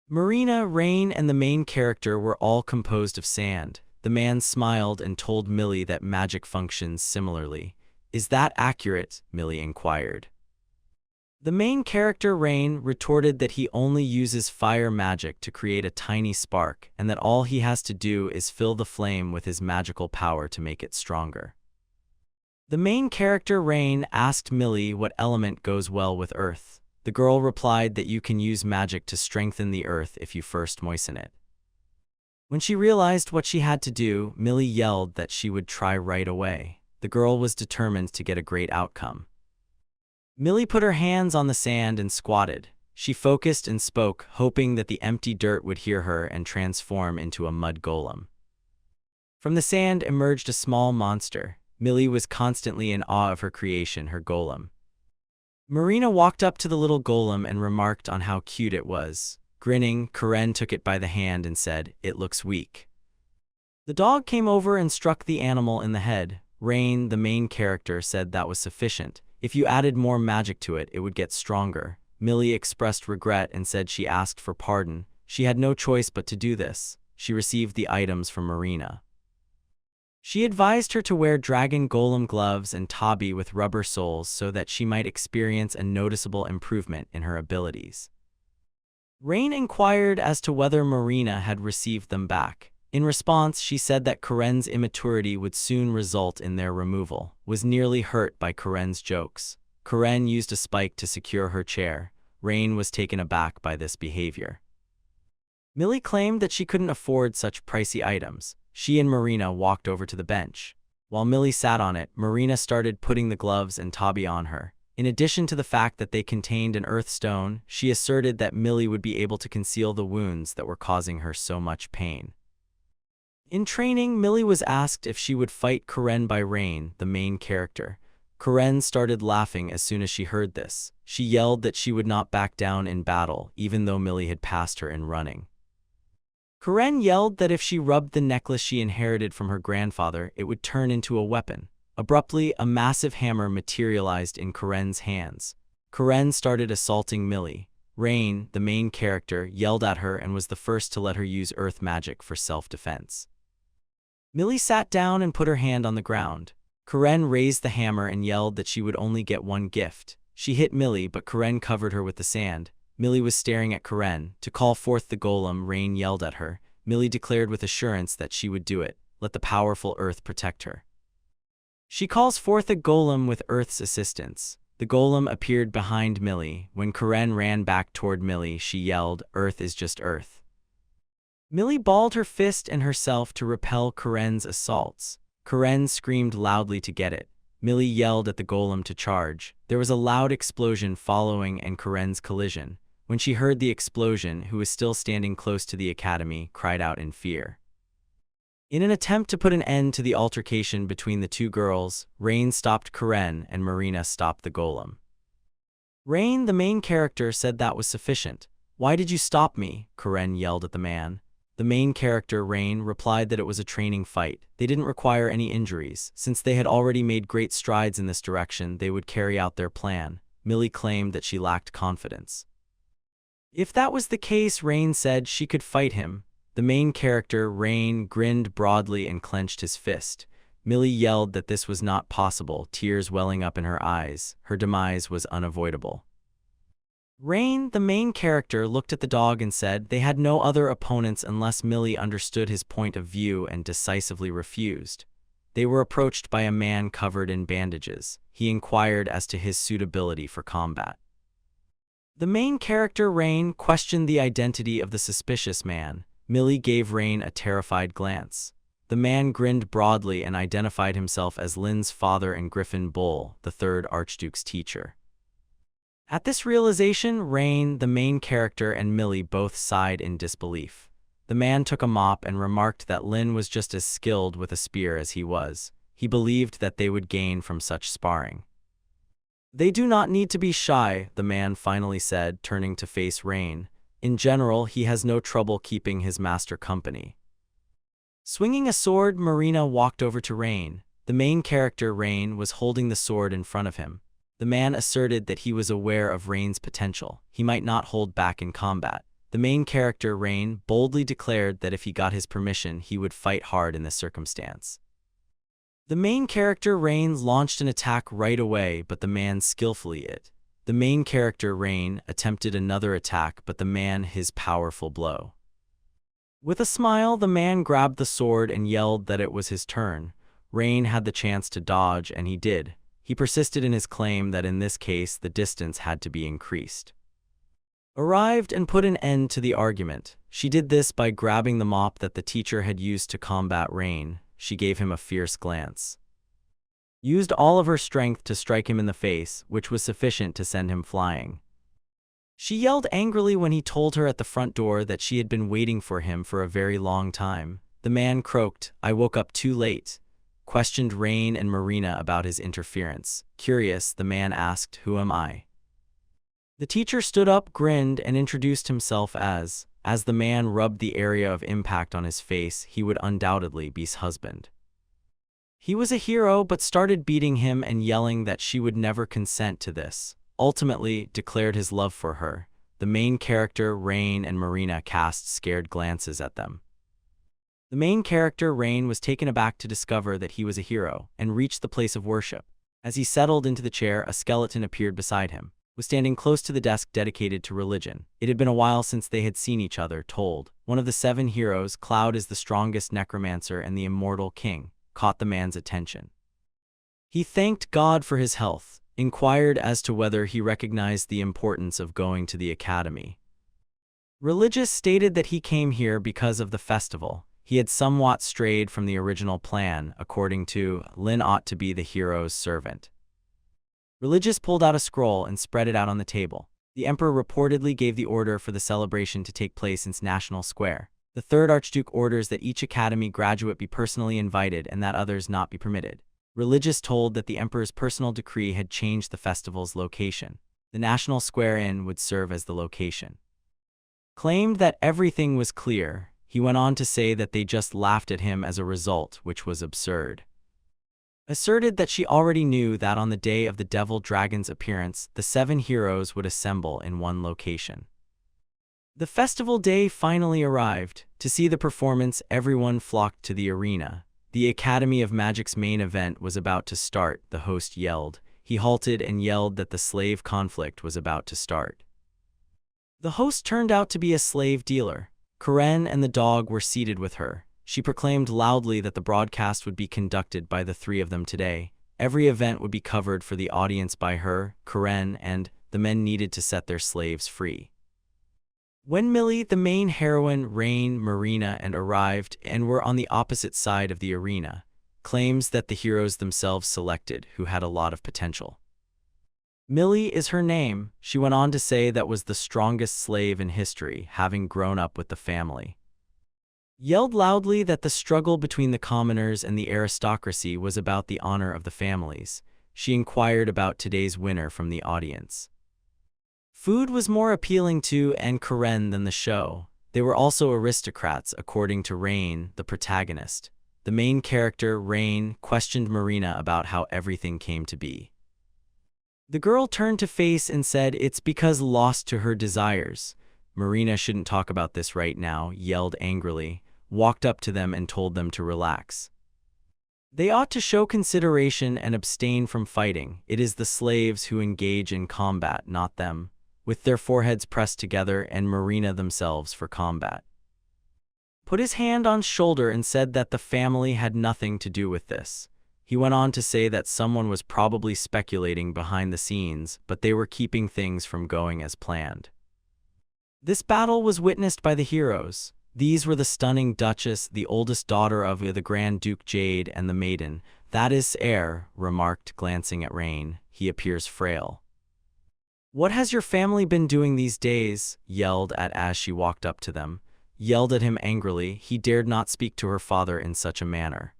Marina, Rain, and the main character were all composed of sand. The man smiled and told Millie that magic functions similarly. Is that accurate? Millie inquired. The main character, Rain, retorted that he only uses fire magic to create a tiny spark and that all he has to do is fill the flame with his magical power to make it stronger. The main character, Rain, asked Millie what element goes well with earth. The girl replied that you can use magic to strengthen the earth if you first moisten it. When she realized what she had to do, Millie yelled that she would try right away. The girl was determined to get a great outcome. Millie put her hands on the sand and squatted. She focused and spoke, hoping that the empty dirt would hear her and transform into a mud golem. From the sand emerged a small monster. Millie was constantly in awe of her creation, her golem. Marina walked up to the little golem and remarked on how cute it was. Grinning, Karen took it by the hand and said, "It looks weak." The dog came over and struck the animal in the head. Rain, the main character, said that was sufficient. If you added more magic to it, it would get stronger. Millie expressed regret and said she asked for pardon. She had no choice but to do this. She received the items from Marina. She advised her to wear dragon golem gloves and tabi with rubber soles so that she might experience a noticeable improvement in her abilities. Rain inquired as to whether Marina had received them back. In response, she said that Karen's immaturity would soon result in their removal, was nearly hurt by Karen's jokes. Karen used a spike to secure her chair. Rain was taken aback by this behavior. Millie claimed that she couldn't afford such pricey items. She and Marina walked over to the bench. While Millie sat on it, Marina started putting the gloves and tabi on her. In addition to the fact that they contained an earth stone, she asserted that Millie would be able to conceal the wounds that were causing her so much pain. In training, Millie was asked if she would fight Karen by Rain, the main character. Karen started laughing as soon as she heard this. She yelled that she would not back down in battle, even though Millie had passed her in running. Karen yelled that if she rubbed the necklace she inherited from her grandfather, it would turn into a weapon. Abruptly, a massive hammer materialized in Karen's hands. Karen started assaulting Millie. Rain, the main character, yelled at her and was the first to let her use earth magic for self-defense. Millie sat down and put her hand on the ground. Karen raised the hammer and yelled that she would only get one gift. She hit Millie, but Karen covered her with the sand. Millie was staring at Karen. To call forth the golem, Rain yelled at her. Millie declared with assurance that she would do it. Let the powerful earth protect her. She calls forth a golem with earth's assistance. The golem appeared behind Millie. When Karen ran back toward Millie, she yelled, "Earth is just earth." Millie balled her fist and herself to repel Karen's assaults. Karen screamed loudly to get it. Millie yelled at the golem to charge. There was a loud explosion following and Karen's collision. When she heard the explosion, who was still standing close to the academy, cried out in fear. In an attempt to put an end to the altercation between the two girls, Rain stopped Karen and Marina stopped the golem. Rain, the main character, said that was sufficient. "Why did you stop me?" Karen yelled at the man. The main character, Rain, replied that it was a training fight. They didn't require any injuries. Since they had already made great strides in this direction, they would carry out their plan. Millie claimed that she lacked confidence. If that was the case, Rain said she could fight him. The main character, Rain, grinned broadly and clenched his fist. Millie yelled that this was not possible, tears welling up in her eyes. Her demise was unavoidable. Rain, the main character, looked at the dog and said they had no other opponents unless Millie understood his point of view and decisively refused. They were approached by a man covered in bandages. He inquired as to his suitability for combat. The main character, Rain, questioned the identity of the suspicious man. Millie gave Rain a terrified glance. The man grinned broadly and identified himself as Lynn's father and Griffin Bull, the third Archduke's teacher. At this realization, Rain, the main character, and Millie both sighed in disbelief. The man took a mop and remarked that Lynn was just as skilled with a spear as he was. He believed that they would gain from such sparring. "They do not need to be shy," the man finally said, turning to face Rain. In general, he has no trouble keeping his master company. Swinging a sword, Marina walked over to Rain. The main character, Rain, was holding the sword in front of him. The man asserted that he was aware of Rain's potential. He might not hold back in combat. The main character, Rain, boldly declared that if he got his permission, he would fight hard in this circumstance. The main character, Rain, launched an attack right away, but the man skillfully it. The main character, Rain, attempted another attack, but the man his powerful blow. With a smile, the man grabbed the sword and yelled that it was his turn. Rain had the chance to dodge, and he did. He persisted in his claim that in this case the distance had to be increased. Arrived and put an end to the argument. She did this by grabbing the mop that the teacher had used to combat Rain. She gave him a fierce glance. Used all of her strength to strike him in the face, which was sufficient to send him flying. She yelled angrily when he told her at the front door that she had been waiting for him for a very long time. The man croaked, "I woke up too late," questioned Rain and Marina about his interference. Curious, the man asked, "Who am I?" The teacher stood up, grinned, and introduced himself as the man rubbed the area of impact on his face, he would undoubtedly be his husband. He was a hero, but started beating him and yelling that she would never consent to this. Ultimately, declared his love for her. The main character, Rain, and Marina cast scared glances at them. The main character, Rain, was taken aback to discover that he was a hero and reached the place of worship. As he settled into the chair, a skeleton appeared beside him, was standing close to the desk dedicated to religion. It had been a while since they had seen each other. Told one of the 7 heroes, Cloud is the strongest necromancer and the immortal king, caught the man's attention. He thanked God for his health, inquired as to whether he recognized the importance of going to the academy. Religious stated that he came here because of the festival. He had somewhat strayed from the original plan. According to Lin, ought to be the hero's servant. Religious pulled out a scroll and spread it out on the table. The emperor reportedly gave the order for the celebration to take place in National Square. The third Archduke orders that each academy graduate be personally invited and that others not be permitted. Religious told that the emperor's personal decree had changed the festival's location. The National Square Inn would serve as the location. Claimed that everything was clear. He went on to say that they just laughed at him as a result, which was absurd. Asserted that she already knew that on the day of the Devil Dragon's appearance, the 7 heroes would assemble in one location. The festival day finally arrived. To see the performance, everyone flocked to the arena. The Academy of Magic's main event was about to start. The host yelled. He halted and yelled that the slave conflict was about to start. The host turned out to be a slave dealer. Karen and the dog were seated with her. She proclaimed loudly that the broadcast would be conducted by the 3 of them today. Every event would be covered for the audience by her, Karen, and the men needed to set their slaves free. When Millie, the main heroine, Rain, Marina, and arrived and were on the opposite side of the arena, claims that the heroes themselves selected who had a lot of potential. Millie is her name. She went on to say that was the strongest slave in history, having grown up with the family. Yelled loudly that the struggle between the commoners and the aristocracy was about the honor of the families. She inquired about today's winner from the audience. Food was more appealing to and Karen than the show. They were also aristocrats, according to Rain, the protagonist. The main character, Rain, questioned Marina about how everything came to be. The girl turned to face and said it's because lost to her desires. Marina shouldn't talk about this right now, yelled angrily, walked up to them and told them to relax. They ought to show consideration and abstain from fighting. It is the slaves who engage in combat, not them, with their foreheads pressed together and Marina themselves for combat. Put his hand on shoulder and said that the family had nothing to do with this. He went on to say that someone was probably speculating behind the scenes, but they were keeping things from going as planned. This battle was witnessed by the heroes. These were the stunning Duchess, the oldest daughter of the Grand Duke Jade, and the maiden. That is heir, remarked, glancing at Rain. He appears frail. What has your family been doing these days? Yelled at as she walked up to them. Yelled at him angrily. He dared not speak to her father in such a manner.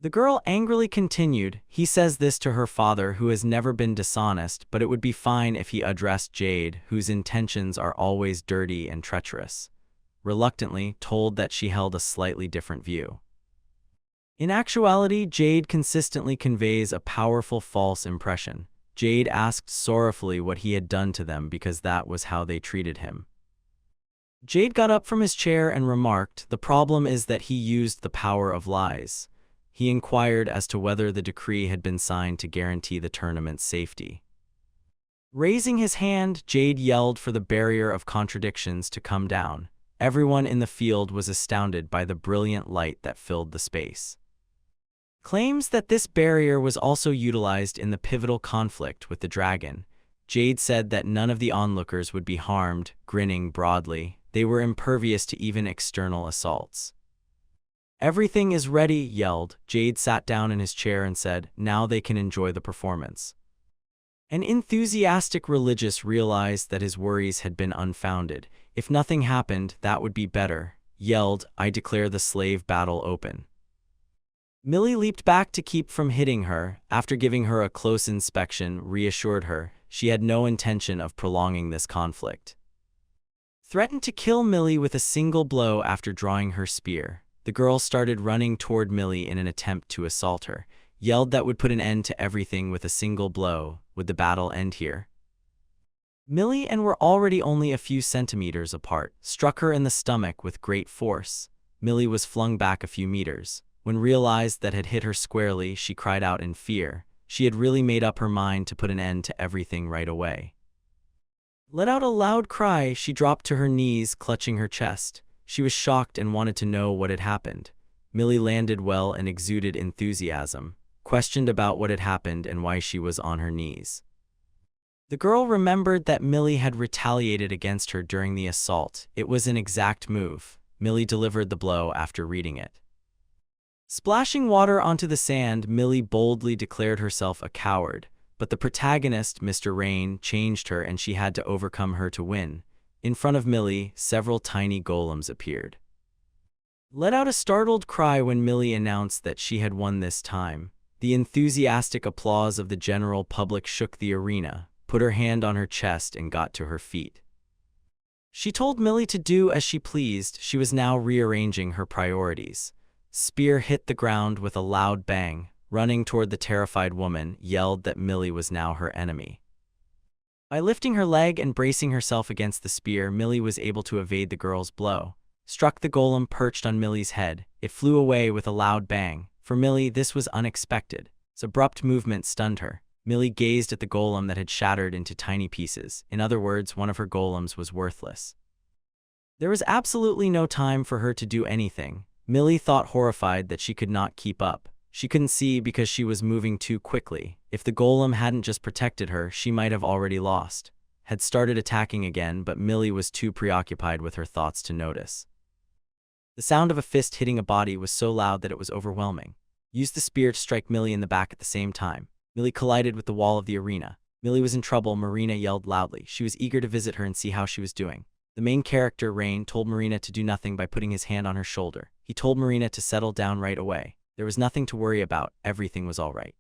The girl angrily continued, he says this to her father who has never been dishonest, but it would be fine if he addressed Jade, whose intentions are always dirty and treacherous. Reluctantly told that she held a slightly different view. In actuality, Jade consistently conveys a powerful false impression. Jade asked sorrowfully what he had done to them because that was how they treated him. Jade got up from his chair and remarked, the problem is that he used the power of lies. He inquired as to whether the decree had been signed to guarantee the tournament's safety. Raising his hand, Jade yelled for the barrier of contradictions to come down. Everyone in the field was astounded by the brilliant light that filled the space. Claims that this barrier was also utilized in the pivotal conflict with the dragon. Jade said that none of the onlookers would be harmed, grinning broadly. They were impervious to even external assaults. "Everything is ready," yelled. Jade sat down in his chair and said, "Now they can enjoy the performance." An enthusiastic religious realized that his worries had been unfounded. "If nothing happened, that would be better," yelled. "I declare the slave battle open." Millie leaped back to keep from hitting her. After giving her a close inspection, reassured her she had no intention of prolonging this conflict. Threatened to kill Millie with a single blow after drawing her spear. The girl started running toward Millie in an attempt to assault her. Yelled that would put an end to everything with a single blow. Would the battle end here? Millie and were already only a few centimeters apart. Struck her in the stomach with great force. Millie was flung back a few meters. When realized that had hit her squarely, she cried out in fear. She had really made up her mind to put an end to everything right away. Let out a loud cry. She dropped to her knees, clutching her chest. She was shocked and wanted to know what had happened. Millie landed well and exuded enthusiasm, questioned about what had happened and why she was on her knees. The girl remembered that Millie had retaliated against her during the assault. It was an exact move. Millie delivered the blow after reading it. Splashing water onto the sand, Millie boldly declared herself a coward, but the protagonist, Mr. Rain, changed her and she had to overcome her to win. In front of Millie, several tiny golems appeared. Let out a startled cry when Millie announced that she had won this time. The enthusiastic applause of the general public shook the arena, put her hand on her chest and got to her feet. She told Millie to do as she pleased. She was now rearranging her priorities. Spear hit the ground with a loud bang. Running toward the terrified woman, yelled that Millie was now her enemy. By lifting her leg and bracing herself against the spear, Millie was able to evade the girl's blow. Struck the golem perched on Millie's head. It flew away with a loud bang. For Millie, this was unexpected. Its abrupt movement stunned her. Millie gazed at the golem that had shattered into tiny pieces. In other words, one of her golems was worthless. There was absolutely no time for her to do anything. Millie thought, horrified, that she could not keep up. She couldn't see because she was moving too quickly. If the golem hadn't just protected her, she might have already lost. Had started attacking again, but Millie was too preoccupied with her thoughts to notice. The sound of a fist hitting a body was so loud that it was overwhelming. Used the spear to strike Millie in the back at the same time. Millie collided with the wall of the arena. Millie was in trouble. Marina yelled loudly. She was eager to visit her and see how she was doing. The main character, Rain, told Marina to do nothing by putting his hand on her shoulder. He told Marina to settle down right away. There was nothing to worry about. Everything was all right.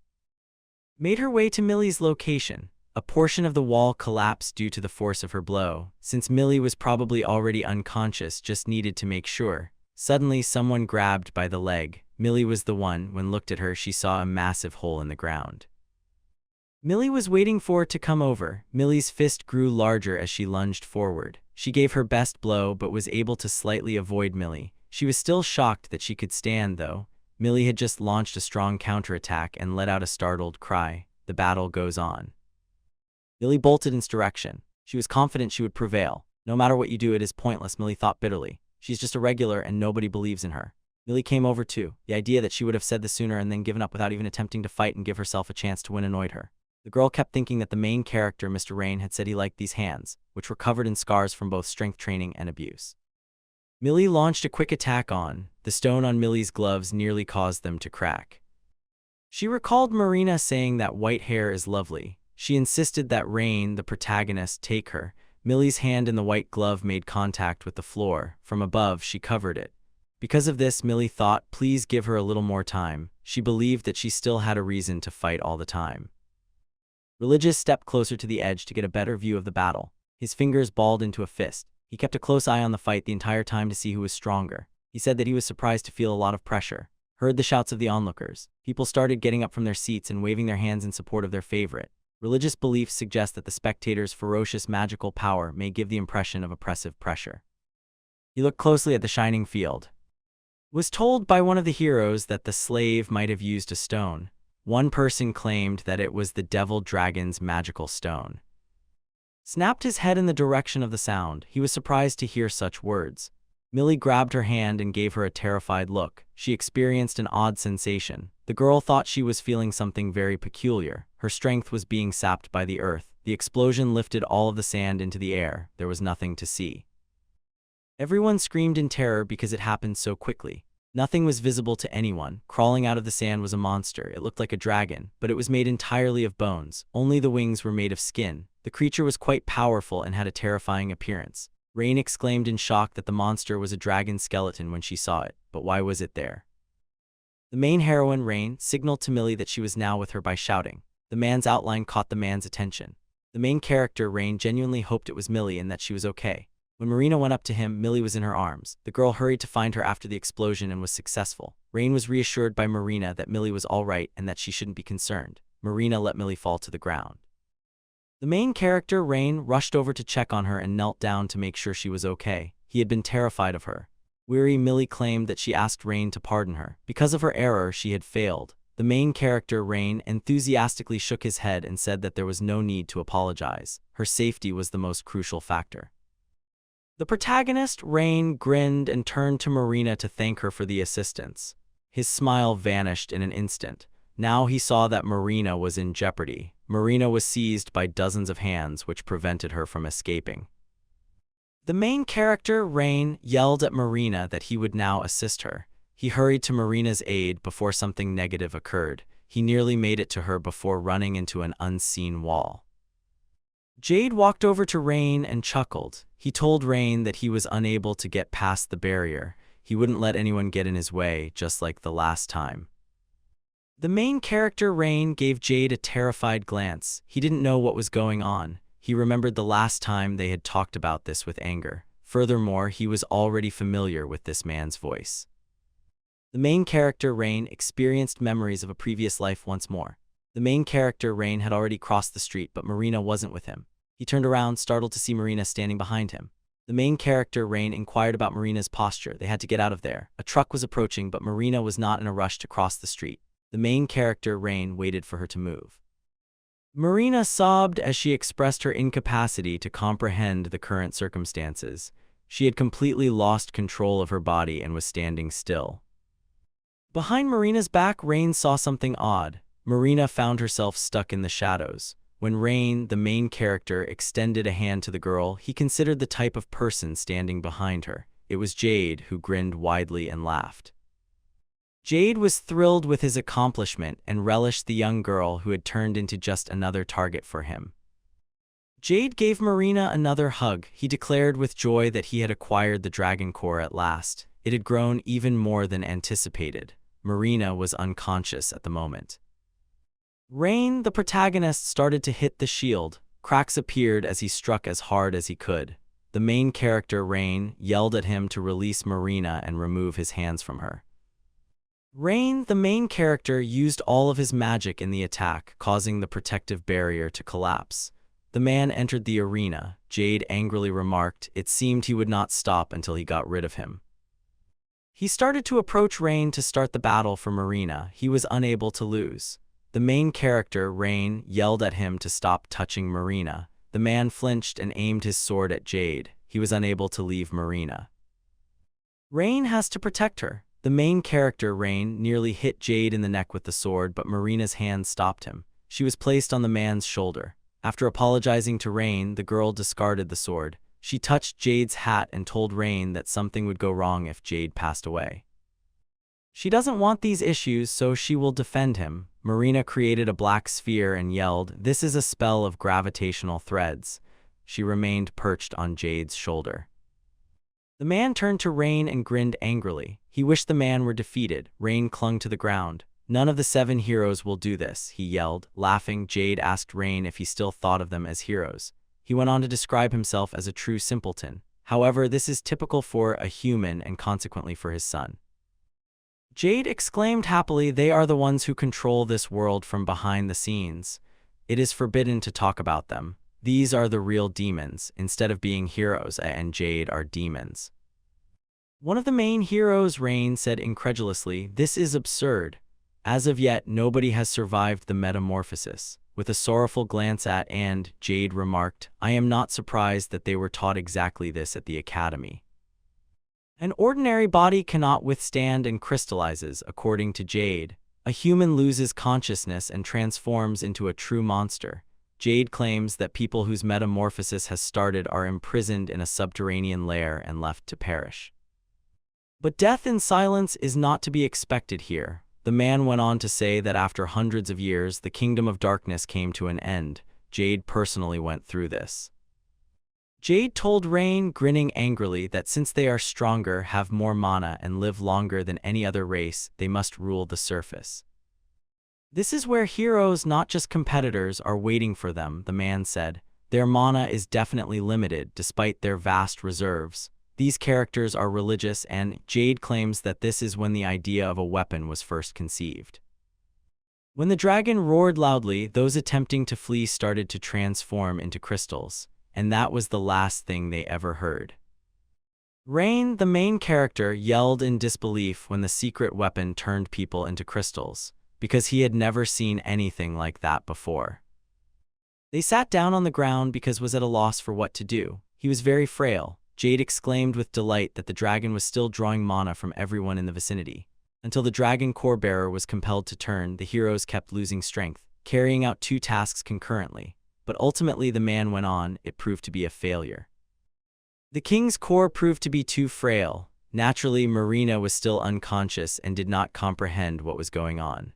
Made her way to Millie's location. A portion of the wall collapsed due to the force of her blow. Since Millie was probably already unconscious, just needed to make sure. Suddenly, someone grabbed by the leg. Millie was the one. When looked at her, she saw a massive hole in the ground. Millie was waiting for it to come over. Millie's fist grew larger as she lunged forward. She gave her best blow but was able to slightly avoid Millie. She was still shocked that she could stand, though. Millie had just launched a strong counterattack and let out a startled cry. The battle goes on. Millie bolted in its direction. She was confident she would prevail. No matter what you do, it is pointless, Millie thought bitterly. She's just a regular and nobody believes in her. Millie came over too. The idea that she would have said this sooner and then given up without even attempting to fight and give herself a chance to win annoyed her. The girl kept thinking that the main character, Mr. Rain, had said he liked these hands, which were covered in scars from both strength training and abuse. Millie launched a quick attack on. The stone on Millie's gloves nearly caused them to crack. She recalled Marina saying that white hair is lovely. She insisted that Rain, the protagonist, take her. Millie's hand in the white glove made contact with the floor. From above, she covered it. Because of this, Millie thought, please give her a little more time. She believed that she still had a reason to fight all the time. Religious stepped closer to the edge to get a better view of the battle. His fingers balled into a fist. He kept a close eye on the fight the entire time to see who was stronger. He said that he was surprised to feel a lot of pressure. Heard the shouts of the onlookers. People started getting up from their seats and waving their hands in support of their favorite. Religious beliefs suggest that the spectators' ferocious magical power may give the impression of oppressive pressure. He looked closely at the shining field. Was told by one of the heroes that the slave might have used a stone. One person claimed that it was the devil dragon's magical stone. snapped his head in the direction of the sound. He was surprised to hear such words. Millie grabbed her hand and gave her a terrified look. She experienced an odd sensation. The girl thought she was feeling something very peculiar. Her strength was being sapped by the earth. The explosion lifted all of the sand into the air. There was nothing to see. Everyone screamed in terror because it happened so quickly. Nothing was visible to anyone. Crawling out of the sand was a monster. It looked like a dragon, but it was made entirely of bones. Only the wings were made of skin. The creature was quite powerful and had a terrifying appearance. Rain exclaimed in shock that the monster was a dragon skeleton when she saw it, but why was it there? The main heroine, Rain, signaled to Millie that she was now with her by shouting. The man's outline caught the man's attention. The main character, Rain, genuinely hoped it was Millie and that she was okay. When Marina went up to him, Millie was in her arms. The girl hurried to find her after the explosion and was successful. Rain was reassured by Marina that Millie was all right and that she shouldn't be concerned. Marina let Millie fall to the ground. The main character, Rain, rushed over to check on her and knelt down to make sure she was okay. He had been terrified of her. Weary, Millie claimed that she asked Rain to pardon her. Because of her error, she had failed. The main character, Rain, enthusiastically shook his head and said that there was no need to apologize. Her safety was the most crucial factor. The protagonist, Rain, grinned and turned to Marina to thank her for the assistance. His smile vanished in an instant. Now he saw that Marina was in jeopardy. Marina was seized by dozens of hands, which prevented her from escaping. The main character, Rain, yelled at Marina that he would now assist her. He hurried to Marina's aid before something negative occurred. He nearly made it to her before running into an unseen wall. Jade walked over to Rain and chuckled. He told Rain that he was unable to get past the barrier. He wouldn't let anyone get in his way, just like the last time. The main character, Rain, gave Jade a terrified glance. He didn't know what was going on. He remembered the last time they had talked about this with anger. Furthermore, he was already familiar with this man's voice. The main character, Rain, experienced memories of a previous life once more. The main character, Rain, had already crossed the street, but Marina wasn't with him. He turned around, startled to see Marina standing behind him. The main character, Rain, inquired about Marina's posture. They had to get out of there. A truck was approaching, but Marina was not in a rush to cross the street. The main character, Rain, waited for her to move. Marina sobbed as she expressed her incapacity to comprehend the current circumstances. She had completely lost control of her body and was standing still. Behind Marina's back, Rain saw something odd. Marina found herself stuck in the shadows. When Rain, the main character, extended a hand to the girl, he considered the type of person standing behind her. It was Jade, who grinned widely and laughed. Jade was thrilled with his accomplishment and relished the young girl who had turned into just another target for him. Jade gave Marina another hug. He declared with joy that he had acquired the dragon core at last. It had grown even more than anticipated. Marina was unconscious at the moment. Rain, the protagonist, started to hit the shield. Cracks appeared as he struck as hard as he could. The main character, Rain, yelled at him to release Marina and remove his hands from her. Rain, the main character, used all of his magic in the attack, causing the protective barrier to collapse. The man entered the arena. Jade angrily remarked it seemed he would not stop until he got rid of him. He started to approach Rain to start the battle for Marina. He was unable to lose. The main character, Rain, yelled at him to stop touching Marina. The man flinched and aimed his sword at Jade. He was unable to leave Marina. Rain has to protect her. The main character, Rain, nearly hit Jade in the neck with the sword, but Marina's hand stopped him. She was placed on the man's shoulder. After apologizing to Rain, the girl discarded the sword. She touched Jade's hat and told Rain that something would go wrong if Jade passed away. She doesn't want these issues, so she will defend him. Marina created a black sphere and yelled, "This is a spell of gravitational threads." She remained perched on Jade's shoulder. The man turned to Rain and grinned angrily. He wished the man were defeated. Rain clung to the ground. "None of the 7 heroes will do this," he yelled. Laughing, Jade asked Rain if he still thought of them as heroes. He went on to describe himself as a true simpleton. However, this is typical for a human and consequently for his son. Jade exclaimed happily, "They are the ones who control this world from behind the scenes. It is forbidden to talk about them. These are the real demons. Instead of being heroes, and Jade are demons." One of the main heroes, Rain, said incredulously, "This is absurd. As of yet, nobody has survived the metamorphosis. With a sorrowful glance at and, Jade remarked, "I am not surprised that they were taught exactly this at the academy." An ordinary body cannot withstand and crystallizes, according to Jade. A human loses consciousness and transforms into a true monster. Jade claims that people whose metamorphosis has started are imprisoned in a subterranean lair and left to perish. But death in silence is not to be expected here. The man went on to say that after hundreds of years, the kingdom of darkness came to an end. Jade personally went through this. Jade told Rain, grinning angrily, that since they are stronger, have more mana, and live longer than any other race, they must rule the surface. "This is where heroes, not just competitors, are waiting for them," the man said. "Their mana is definitely limited, despite their vast reserves. These characters are religious, and Jade claims that this is when the idea of a weapon was first conceived." When the dragon roared loudly, those attempting to flee started to transform into crystals, and that was the last thing they ever heard. Rain, the main character, yelled in disbelief when the secret weapon turned people into crystals, because he had never seen anything like that before. They sat down on the ground because was at a loss for what to do. He was very frail. Jade exclaimed with delight that the dragon was still drawing mana from everyone in the vicinity. Until the dragon core bearer was compelled to turn, the heroes kept losing strength, carrying out 2 tasks concurrently. But ultimately the man went on, it proved to be a failure. The king's core proved to be too frail. Naturally, Marina was still unconscious and did not comprehend what was going on.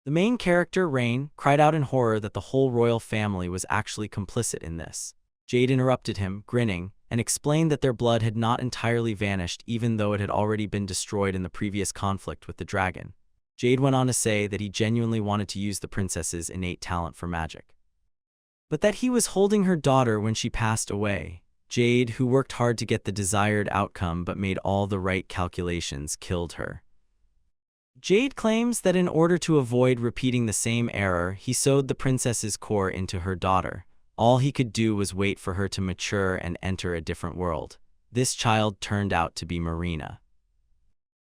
The main character, Rain, cried out in horror that the whole royal family was actually complicit in this. Jade interrupted him, grinning, and explained that their blood had not entirely vanished even though it had already been destroyed in the previous conflict with the dragon. Jade went on to say that he genuinely wanted to use the princess's innate talent for magic, but that he was holding her daughter when she passed away. Jade, who worked hard to get the desired outcome but made all the right calculations, killed her. Jade claims that in order to avoid repeating the same error, he sewed the princess's core into her daughter. All he could do was wait for her to mature and enter a different world. This child turned out to be Marina.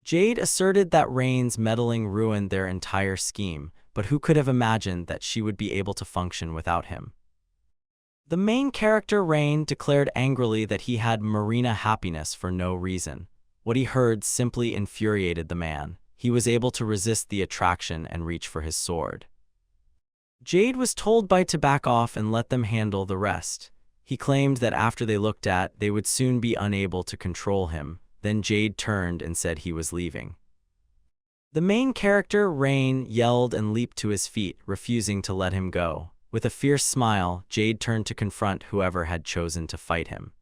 Jade asserted that Rain's meddling ruined their entire scheme, but who could have imagined that she would be able to function without him? The main character, Rain, declared angrily that he had Marina happiness for no reason. What he heard simply infuriated the man. He was able to resist the attraction and reach for his sword. Jade was told to back off and let them handle the rest. He claimed that after they looked at, they would soon be unable to control him. Then Jade turned and said he was leaving. The main character, Rain, yelled and leaped to his feet, refusing to let him go. With a fierce smile, Jade turned to confront whoever had chosen to fight him.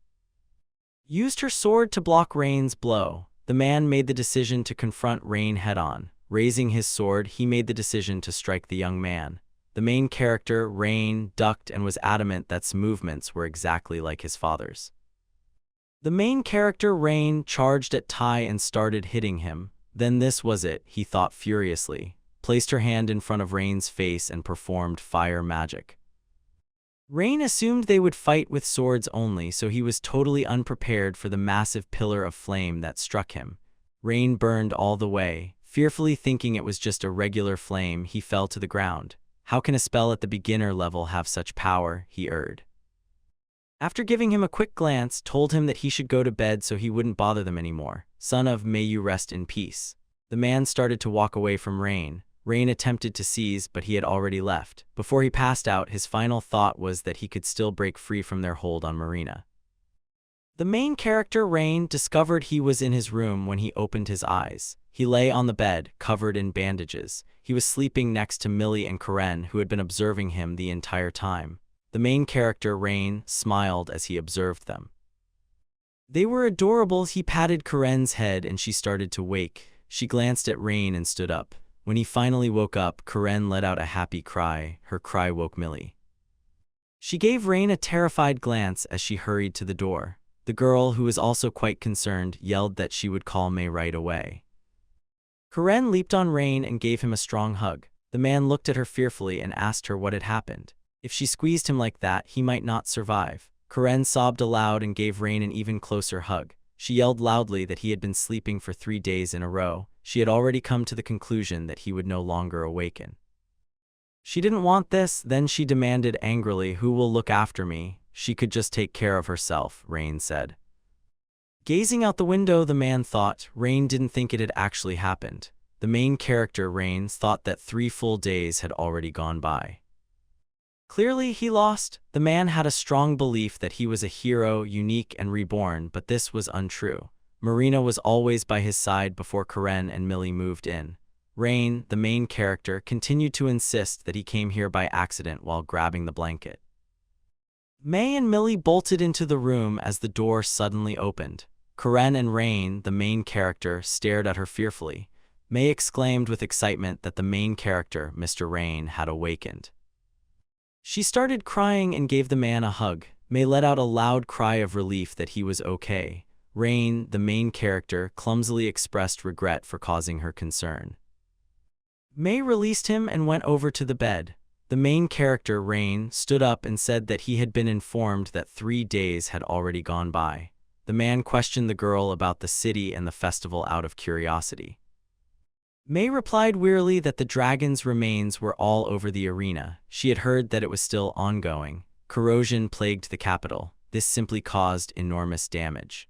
Used her sword to block Rain's blow. The man made the decision to confront Rain head-on. Raising his sword, he made the decision to strike the young man. The main character, Rain, ducked and was adamant that his movements were exactly like his father's. The main character, Rain, charged at Tai and started hitting him. Then this was it, he thought furiously, placed her hand in front of Rain's face and performed fire magic. Rain assumed they would fight with swords only, so he was totally unprepared for the massive pillar of flame that struck him. Rain burned all the way. Fearfully thinking it was just a regular flame, he fell to the ground. How can a spell at the beginner level have such power? He erred. After giving him a quick glance, told him that he should go to bed so he wouldn't bother them anymore. "Son of, may you rest in peace." The man started to walk away from Rain. Rain attempted to seize, but he had already left. Before he passed out, his final thought was that he could still break free from their hold on Marina. The main character, Rain, discovered he was in his room when he opened his eyes. He lay on the bed, covered in bandages. He was sleeping next to Millie and Karen, who had been observing him the entire time. The main character, Rain, smiled as he observed them. They were adorable. He patted Karen's head and she started to wake. She glanced at Rain and stood up. When he finally woke up, Karen let out a happy cry. Her cry woke Millie. She gave Rain a terrified glance as she hurried to the door. The girl, who was also quite concerned, yelled that she would call May right away. Karen leaped on Rain and gave him a strong hug. The man looked at her fearfully and asked her what had happened. If she squeezed him like that, he might not survive. Karen sobbed aloud and gave Rain an even closer hug. She yelled loudly that he had been sleeping for 3 days in a row. She had already come to the conclusion that he would no longer awaken. She didn't want this, then she demanded angrily, "Who will look after me? She could just take care of herself," Rain said. Gazing out the window, the man thought. Rain didn't think it had actually happened. The main character, Rain, thought that 3 full days had already gone by. Clearly, he lost. The man had a strong belief that he was a hero, unique and reborn, but this was untrue. Marina was always by his side before Karen and Millie moved in. Rain, the main character, continued to insist that he came here by accident while grabbing the blanket. May and Millie bolted into the room as the door suddenly opened. Karen and Rain, the main character, stared at her fearfully. May exclaimed with excitement that the main character, Mr. Rain, had awakened. She started crying and gave the man a hug. May let out a loud cry of relief that he was okay. Rain, the main character, clumsily expressed regret for causing her concern. May released him and went over to the bed. The main character, Rain, stood up and said that he had been informed that 3 days had already gone by. The man questioned the girl about the city and the festival out of curiosity. May replied wearily that the dragon's remains were all over the arena. She had heard that it was still ongoing. Corrosion plagued the capital. This simply caused enormous damage.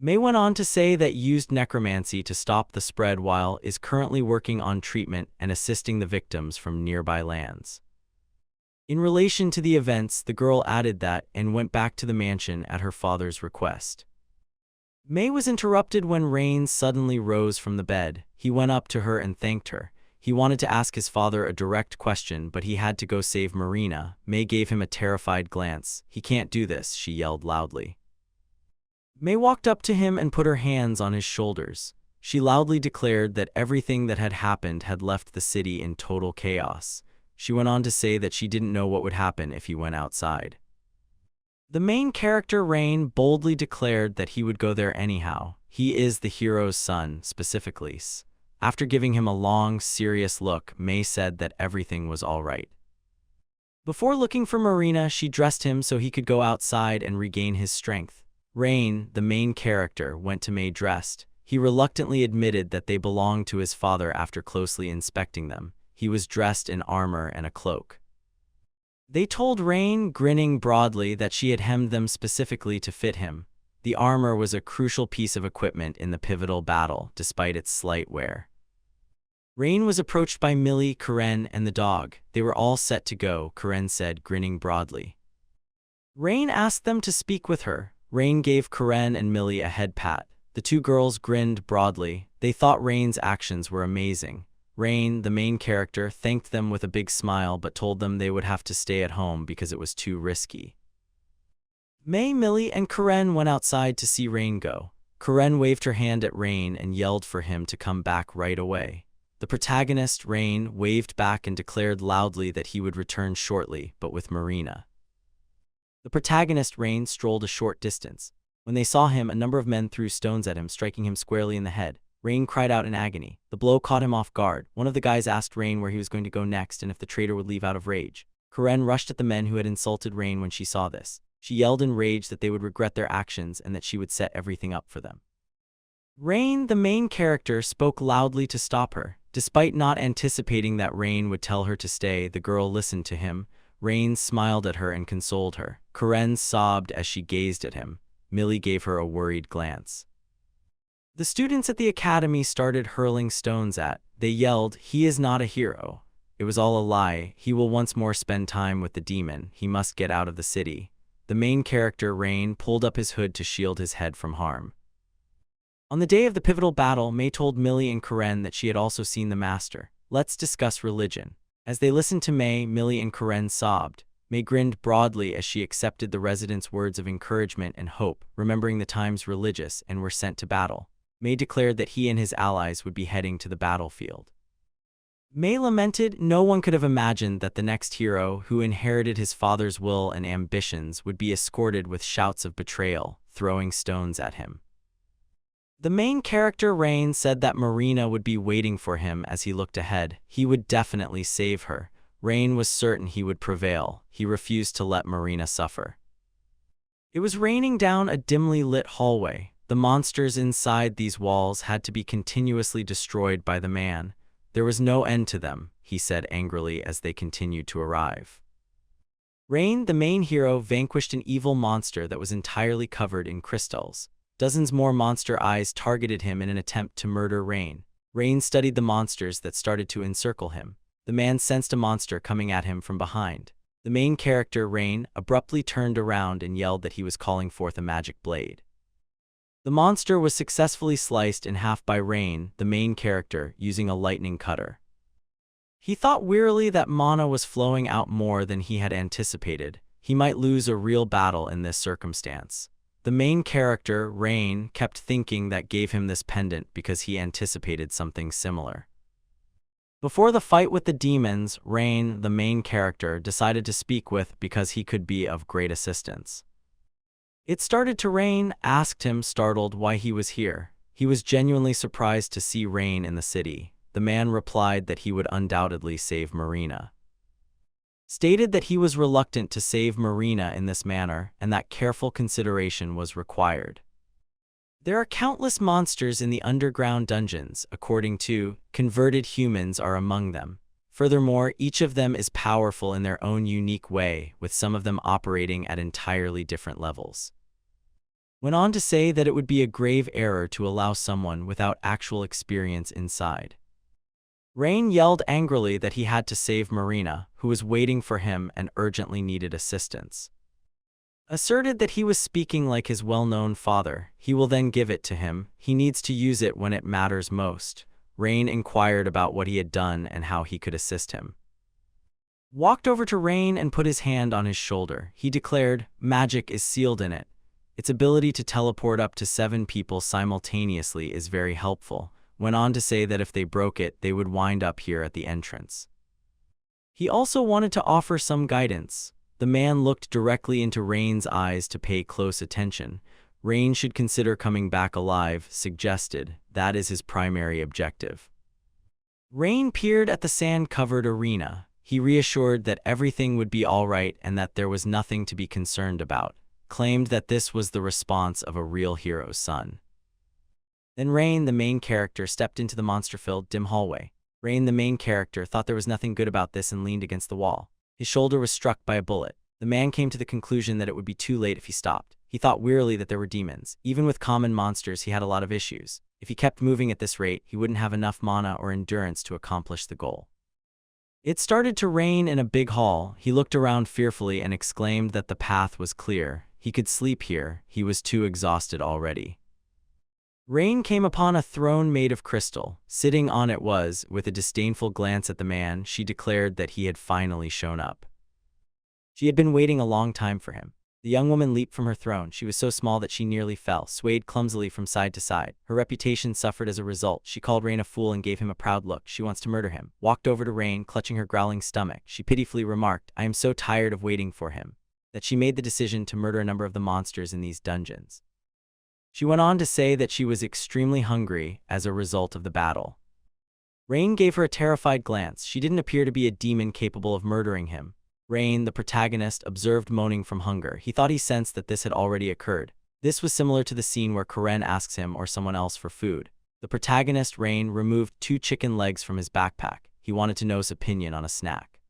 May went on to say that used necromancy to stop the spread while is currently working on treatment and assisting the victims from nearby lands. In relation to the events, the girl added that and went back to the mansion at her father's request. May was interrupted when Rain suddenly rose from the bed. He went up to her and thanked her. He wanted to ask his father a direct question, but he had to go save Marina. May gave him a terrified glance. "He can't do this," she yelled loudly. May walked up to him and put her hands on his shoulders. She loudly declared that everything that had happened had left the city in total chaos. She went on to say that she didn't know what would happen if he went outside. The main character, Rain, boldly declared that he would go there anyhow. He is the hero's son, specifically. After giving him a long, serious look, May said that everything was all right. Before looking for Marina, she dressed him so he could go outside and regain his strength. Rain, the main character, went to May dressed. He reluctantly admitted that they belonged to his father after closely inspecting them. He was dressed in armor and a cloak. They told Rain, grinning broadly, that she had hemmed them specifically to fit him. The armor was a crucial piece of equipment in the pivotal battle, despite its slight wear. Rain was approached by Millie, Karen, and the dog. They were all set to go, Karen said, grinning broadly. Rain asked them to speak with her. Rain gave Karen and Millie a head pat. The 2 girls grinned broadly. They thought Rain's actions were amazing. Rain, the main character, thanked them with a big smile but told them they would have to stay at home because it was too risky. May, Millie, and Karen went outside to see Rain go. Karen waved her hand at Rain and yelled for him to come back right away. The protagonist, Rain, waved back and declared loudly that he would return shortly, but with Marina. The protagonist, Rain, strolled a short distance. When they saw him, a number of men threw stones at him, striking him squarely in the head. Rain cried out in agony. The blow caught him off guard. One of the guys asked Rain where he was going to go next and if the traitor would leave out of rage. Karen rushed at the men who had insulted Rain when she saw this. She yelled in rage that they would regret their actions and that she would set everything up for them. Rain, the main character, spoke loudly to stop her. Despite not anticipating that Rain would tell her to stay, the girl listened to him. Rain smiled at her and consoled her. Karen sobbed as she gazed at him. Millie gave her a worried glance. The students at the academy started hurling stones at. They yelled, "He is not a hero. It was all a lie. He will once more spend time with the demon. He must get out of the city." The main character, Rain, pulled up his hood to shield his head from harm. On the day of the pivotal battle, May told Millie and Karen that she had also seen the master. "Let's discuss religion." As they listened to May, Millie and Karen sobbed. May grinned broadly as she accepted the residents' words of encouragement and hope, remembering the times religious and were sent to battle. May declared that he and his allies would be heading to the battlefield. May lamented, no one could have imagined that the next hero, who inherited his father's will and ambitions, would be escorted with shouts of betrayal, throwing stones at him. The main character, Rain, said that Marina would be waiting for him as he looked ahead. He would definitely save her. Rain was certain he would prevail. He refused to let Marina suffer. It was raining down a dimly lit hallway. The monsters inside these walls had to be continuously destroyed by the man. There was no end to them. he said angrily as they continued to arrive. Rain, the main hero, vanquished an evil monster that was entirely covered in crystals. Dozens more monster eyes targeted him in an attempt to murder Rain. Rain studied the monsters that started to encircle him. The man sensed a monster coming at him from behind. The main character, Rain, abruptly turned around and yelled that he was calling forth a magic blade. The monster was successfully sliced in half by Rain, the main character, using a lightning cutter. He thought wearily that mana was flowing out more than he had anticipated. He might lose a real battle in this circumstance. The main character, Rain, kept thinking that gave him this pendant because he anticipated something similar. Before the fight with the demons, Rain, the main character, decided to speak with because he could be of great assistance. It started to rain, asked him, startled, why he was here. He was genuinely surprised to see Rain in the city. The man replied that he would undoubtedly save Marina. Stated that he was reluctant to save Marina in this manner and that careful consideration was required. There are countless monsters in the underground dungeons, according to converted humans are among them. Furthermore, each of them is powerful in their own unique way, with some of them operating at entirely different levels. Went on to say that it would be a grave error to allow someone without actual experience inside. Rain yelled angrily that he had to save Marina, who was waiting for him and urgently needed assistance. Asserted that he was speaking like his well-known father. He will then give it to him. He needs to use it when it matters most. Rain inquired about what he had done and how he could assist him. Walked over to Rain and put his hand on his shoulder. He declared, magic is sealed in it. Its ability to teleport up to 7 people simultaneously is very helpful. Went on to say that if they broke it, they would wind up here at the entrance. He also wanted to offer some guidance. The man looked directly into Rain's eyes to pay close attention. Rain should consider coming back alive, suggested. That is his primary objective. Rain peered at the sand-covered arena. He reassured that everything would be all right and that there was nothing to be concerned about. Claimed that this was the response of a real hero's son. Then Rain, the main character, stepped into the monster-filled, dim hallway. Rain, the main character, thought there was nothing good about this and leaned against the wall. His shoulder was struck by a bullet. The man came to the conclusion that it would be too late if he stopped. He thought wearily that there were demons. Even with common monsters, he had a lot of issues. If he kept moving at this rate, he wouldn't have enough mana or endurance to accomplish the goal. It started to rain in a big hall. He looked around fearfully and exclaimed that the path was clear. He could sleep here. He was too exhausted already. Rain came upon a throne made of crystal. Sitting on it was, with a disdainful glance at the man, she declared that he had finally shown up. She had been waiting a long time for him. The young woman leaped from her throne. She was so small that she nearly fell, swayed clumsily from side to side. Her reputation suffered as a result. She called Rain a fool and gave him a proud look. She wants to murder him. Walked over to Rain, clutching her growling stomach. She pitifully remarked, I am so tired of waiting for him, that she made the decision to murder a number of the monsters in these dungeons. She went on to say that she was extremely hungry as a result of the battle. Rain gave her a terrified glance. She didn't appear to be a demon capable of murdering him. Rain, the protagonist, observed moaning from hunger. He thought he sensed that this had already occurred. This was similar to the scene where Karen asks him or someone else for food. The protagonist, Rain, removed 2 chicken legs from his backpack. He wanted to know his opinion on a snack.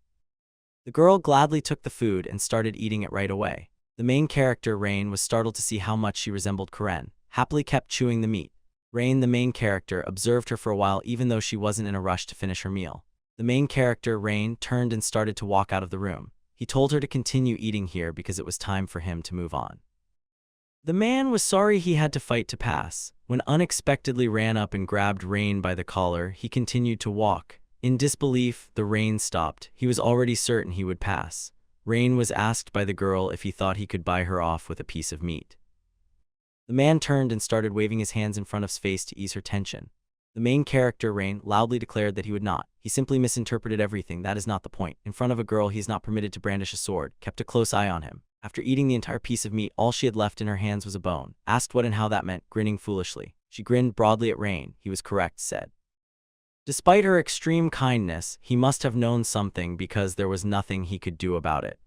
The girl gladly took the food and started eating it right away. The main character, Rain, was startled to see how much she resembled Karen. Happily kept chewing the meat. Rain, the main character, observed her for a while even though she wasn't in a rush to finish her meal. The main character, Rain, turned and started to walk out of the room. He told her to continue eating here because it was time for him to move on. The man was sorry he had to fight to pass. When unexpectedly ran up and grabbed Rain by the collar, he continued to walk. In disbelief, the Rain stopped. He was already certain he would pass. Rain was asked by the girl if he thought he could buy her off with a piece of meat. The man turned and started waving his hands in front of his face to ease her tension. The main character, Rain, loudly declared that he would not. He simply misinterpreted everything. That is not the point. In front of a girl, he is not permitted to brandish a sword. Kept a close eye on him. After eating the entire piece of meat, all she had left in her hands was a bone. Asked what and how that meant, grinning foolishly. She grinned broadly at Rain. He was correct, said. Despite her extreme kindness, he must have known something because there was nothing he could do about it.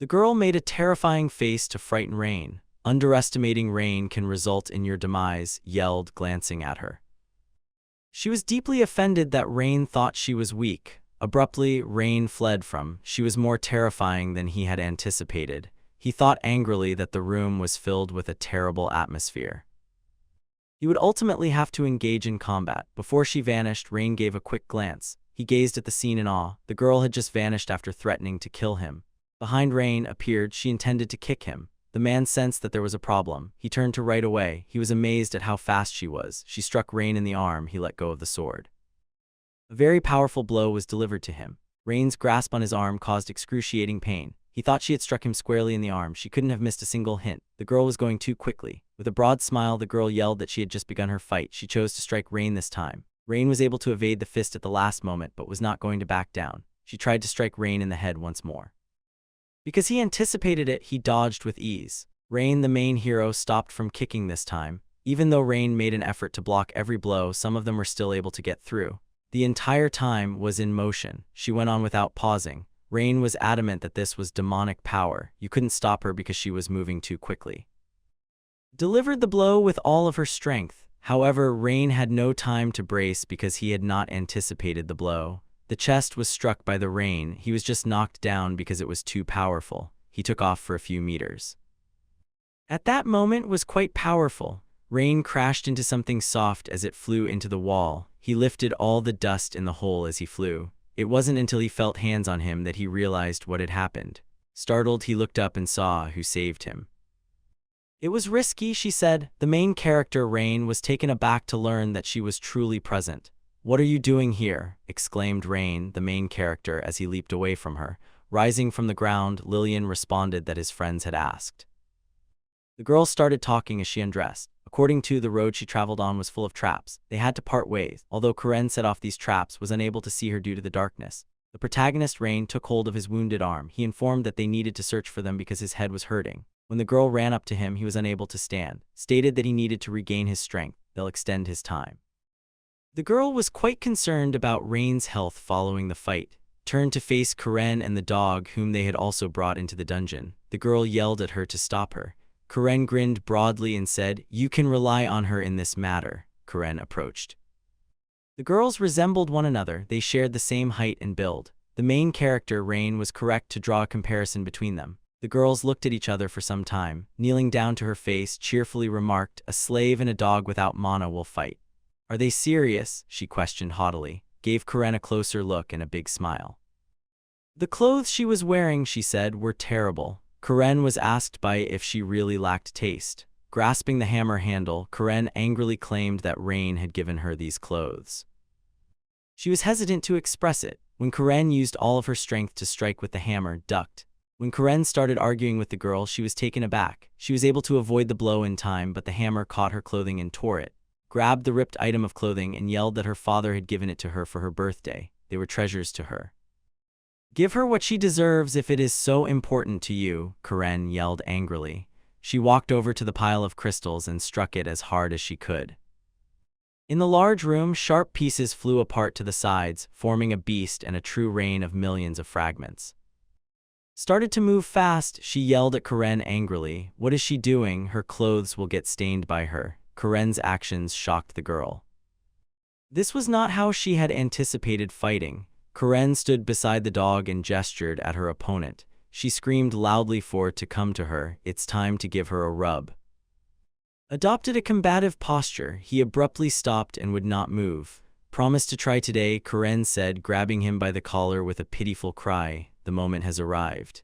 The girl made a terrifying face to frighten Rain. Underestimating Rain can result in your demise, yelled, glancing at her. She was deeply offended that Rain thought she was weak. Abruptly, Rain fled from. She was more terrifying than he had anticipated. He thought angrily that the room was filled with a terrible atmosphere. He would ultimately have to engage in combat. Before she vanished, Rain gave a quick glance. He gazed at the scene in awe. The girl had just vanished after threatening to kill him. Behind Rain appeared. She intended to kick him. The man sensed that there was a problem. He turned to right away. He was amazed at how fast she was. She struck Rain in the arm. He let go of the sword. A very powerful blow was delivered to him. Rain's grasp on his arm caused excruciating pain. He thought she had struck him squarely in the arm. She couldn't have missed a single hint. The girl was going too quickly. With a broad smile, the girl yelled that she had just begun her fight. She chose to strike Rain this time. Rain was able to evade the fist at the last moment, but was not going to back down. She tried to strike Rain in the head once more. Because he anticipated it, he dodged with ease. Rain, the main hero, stopped from kicking this time. Even though Rain made an effort to block every blow, some of them were still able to get through. The entire time was in motion. She went on without pausing. Rain was adamant that this was demonic power. You couldn't stop her because she was moving too quickly. Delivered the blow with all of her strength. However, Rain had no time to brace because he had not anticipated the blow. The chest was struck by the rain. He was just knocked down because it was too powerful. He took off for a few meters. At that moment was quite powerful. Rain crashed into something soft as it flew into the wall. He lifted all the dust in the hole as he flew. It wasn't until he felt hands on him that he realized what had happened. Startled, he looked up and saw who saved him. It was risky, she said. The main character, Rain, was taken aback to learn that she was truly present. "What are you doing here?" exclaimed Rain, the main character, as he leaped away from her. Rising from the ground, Lillian responded that his friends had asked. The girl started talking as she undressed. According to the road she traveled on was full of traps. They had to part ways. Although Karen set off these traps, was unable to see her due to the darkness. The protagonist, Rain, took hold of his wounded arm. He informed that they needed to search for them because his head was hurting. When the girl ran up to him, he was unable to stand. Stated that he needed to regain his strength. They'll extend his time. The girl was quite concerned about Rain's health following the fight. Turned to face Karen and the dog, whom they had also brought into the dungeon. The girl yelled at her to stop her. Karen grinned broadly and said, "You can rely on her in this matter." Karen approached. The girls resembled one another. They shared the same height and build. The main character, Rain, was correct to draw a comparison between them. The girls looked at each other for some time. Kneeling down to her face, cheerfully remarked, "A slave and a dog without mana will fight." "Are they serious?" she questioned haughtily. Gave Karen a closer look and a big smile. The clothes she was wearing, she said, were terrible. Karen was asked by if she really lacked taste. Grasping the hammer handle, Karen angrily claimed that Rain had given her these clothes. She was hesitant to express it. When Karen used all of her strength to strike with the hammer, ducked. When Karen started arguing with the girl, she was taken aback. She was able to avoid the blow in time, but the hammer caught her clothing and tore it. Grabbed the ripped item of clothing and yelled that her father had given it to her for her birthday. They were treasures to her. "Give her what she deserves if it is so important to you," Karen yelled angrily. She walked over to the pile of crystals and struck it as hard as she could. In the large room, sharp pieces flew apart to the sides, forming a beast and a true rain of millions of fragments. "Started to move fast," she yelled at Karen angrily. "What is she doing? Her clothes will get stained by her." Karen's actions shocked the girl. This was not how she had anticipated fighting. Karen stood beside the dog and gestured at her opponent. She screamed loudly for it to come to her. It's time to give her a rub. Adopted a combative posture, he abruptly stopped and would not move. "Promise to try today," Karen said, grabbing him by the collar with a pitiful cry. "The moment has arrived."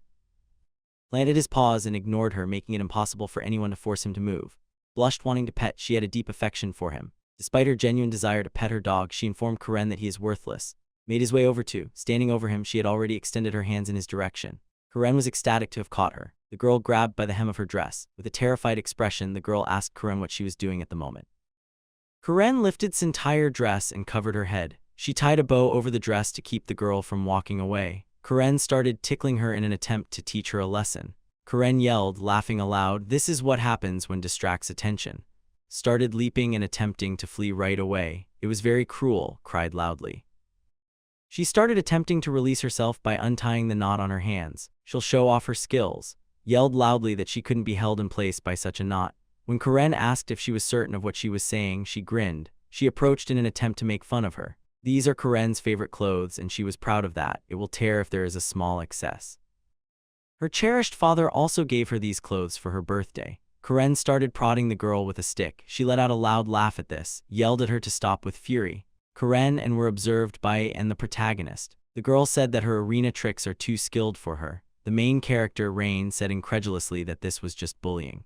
Planted his paws and ignored her, making it impossible for anyone to force him to move. Blushed, wanting to pet. She had a deep affection for him. Despite her genuine desire to pet her dog, she informed Karen that he is worthless. Made his way over to. Standing over him, she had already extended her hands in his direction. Karen was ecstatic to have caught her. The girl grabbed by the hem of her dress. With a terrified expression, the girl asked Karen what she was doing at the moment. Karen lifted her entire dress and covered her head. She tied a bow over the dress to keep the girl from walking away. Karen started tickling her in an attempt to teach her a lesson. Karen yelled, laughing aloud, "This is what happens when distracts attention." Started leaping and attempting to flee right away. "It was very cruel," cried loudly. She started attempting to release herself by untying the knot on her hands. "She'll show off her skills." Yelled loudly that she couldn't be held in place by such a knot. When Karen asked if she was certain of what she was saying, she grinned. She approached in an attempt to make fun of her. These are Karen's favorite clothes, and she was proud of that. It will tear if there is a small excess. Her cherished father also gave her these clothes for her birthday. Karen started prodding the girl with a stick. She let out a loud laugh at this, yelled at her to stop with fury. Karen and were observed by and the protagonist. The girl said that her arena tricks are too skilled for her. The main character, Rain, said incredulously that this was just bullying.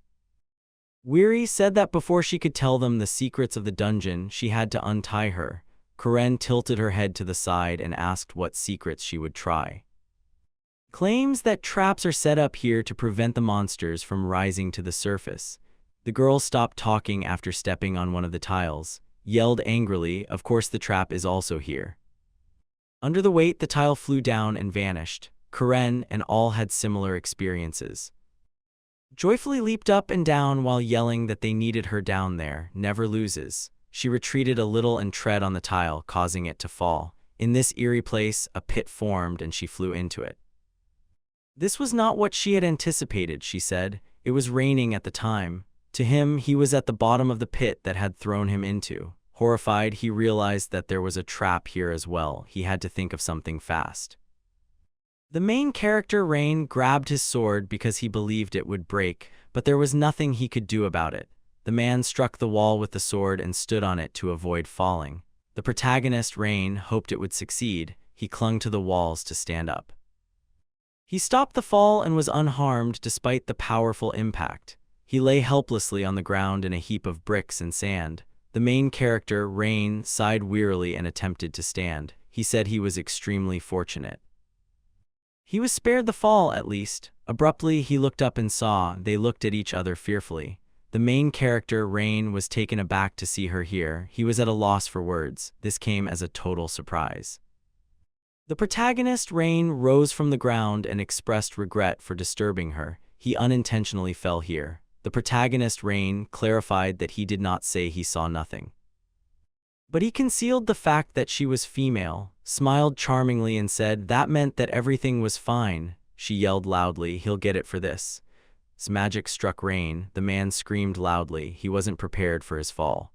Weary said that before she could tell them the secrets of the dungeon, she had to untie her. Karen tilted her head to the side and asked what secrets she would try. Claims that traps are set up here to prevent the monsters from rising to the surface. The girl stopped talking after stepping on one of the tiles, yelled angrily, "Of course the trap is also here." Under the weight, the tile flew down and vanished. Karen and all had similar experiences. Joyfully leaped up and down while yelling that they needed her down there, never loses. She retreated a little and tread on the tile, causing it to fall. In this eerie place, a pit formed and she flew into it. This was not what she had anticipated, she said. It was raining at the time. To him, he was at the bottom of the pit that had thrown him into. Horrified, he realized that there was a trap here as well. He had to think of something fast. The main character, Rain, grabbed his sword because he believed it would break, but there was nothing he could do about it. The man struck the wall with the sword and stood on it to avoid falling. The protagonist, Rain, hoped it would succeed. He clung to the walls to stand up. He stopped the fall and was unharmed despite the powerful impact. He lay helplessly on the ground in a heap of bricks and sand. The main character, Rain, sighed wearily and attempted to stand. He said he was extremely fortunate. He was spared the fall, at least. Abruptly, he looked up and saw. They looked at each other fearfully. The main character, Rain, was taken aback to see her here. He was at a loss for words. This came as a total surprise. The protagonist, Rain, rose from the ground and expressed regret for disturbing her. He unintentionally fell here. The protagonist, Rain, clarified that he did not say he saw nothing. But he concealed the fact that she was female, smiled charmingly and said that meant that everything was fine. She yelled loudly, "He'll get it for this." As magic struck Rain, the man screamed loudly. He wasn't prepared for his fall.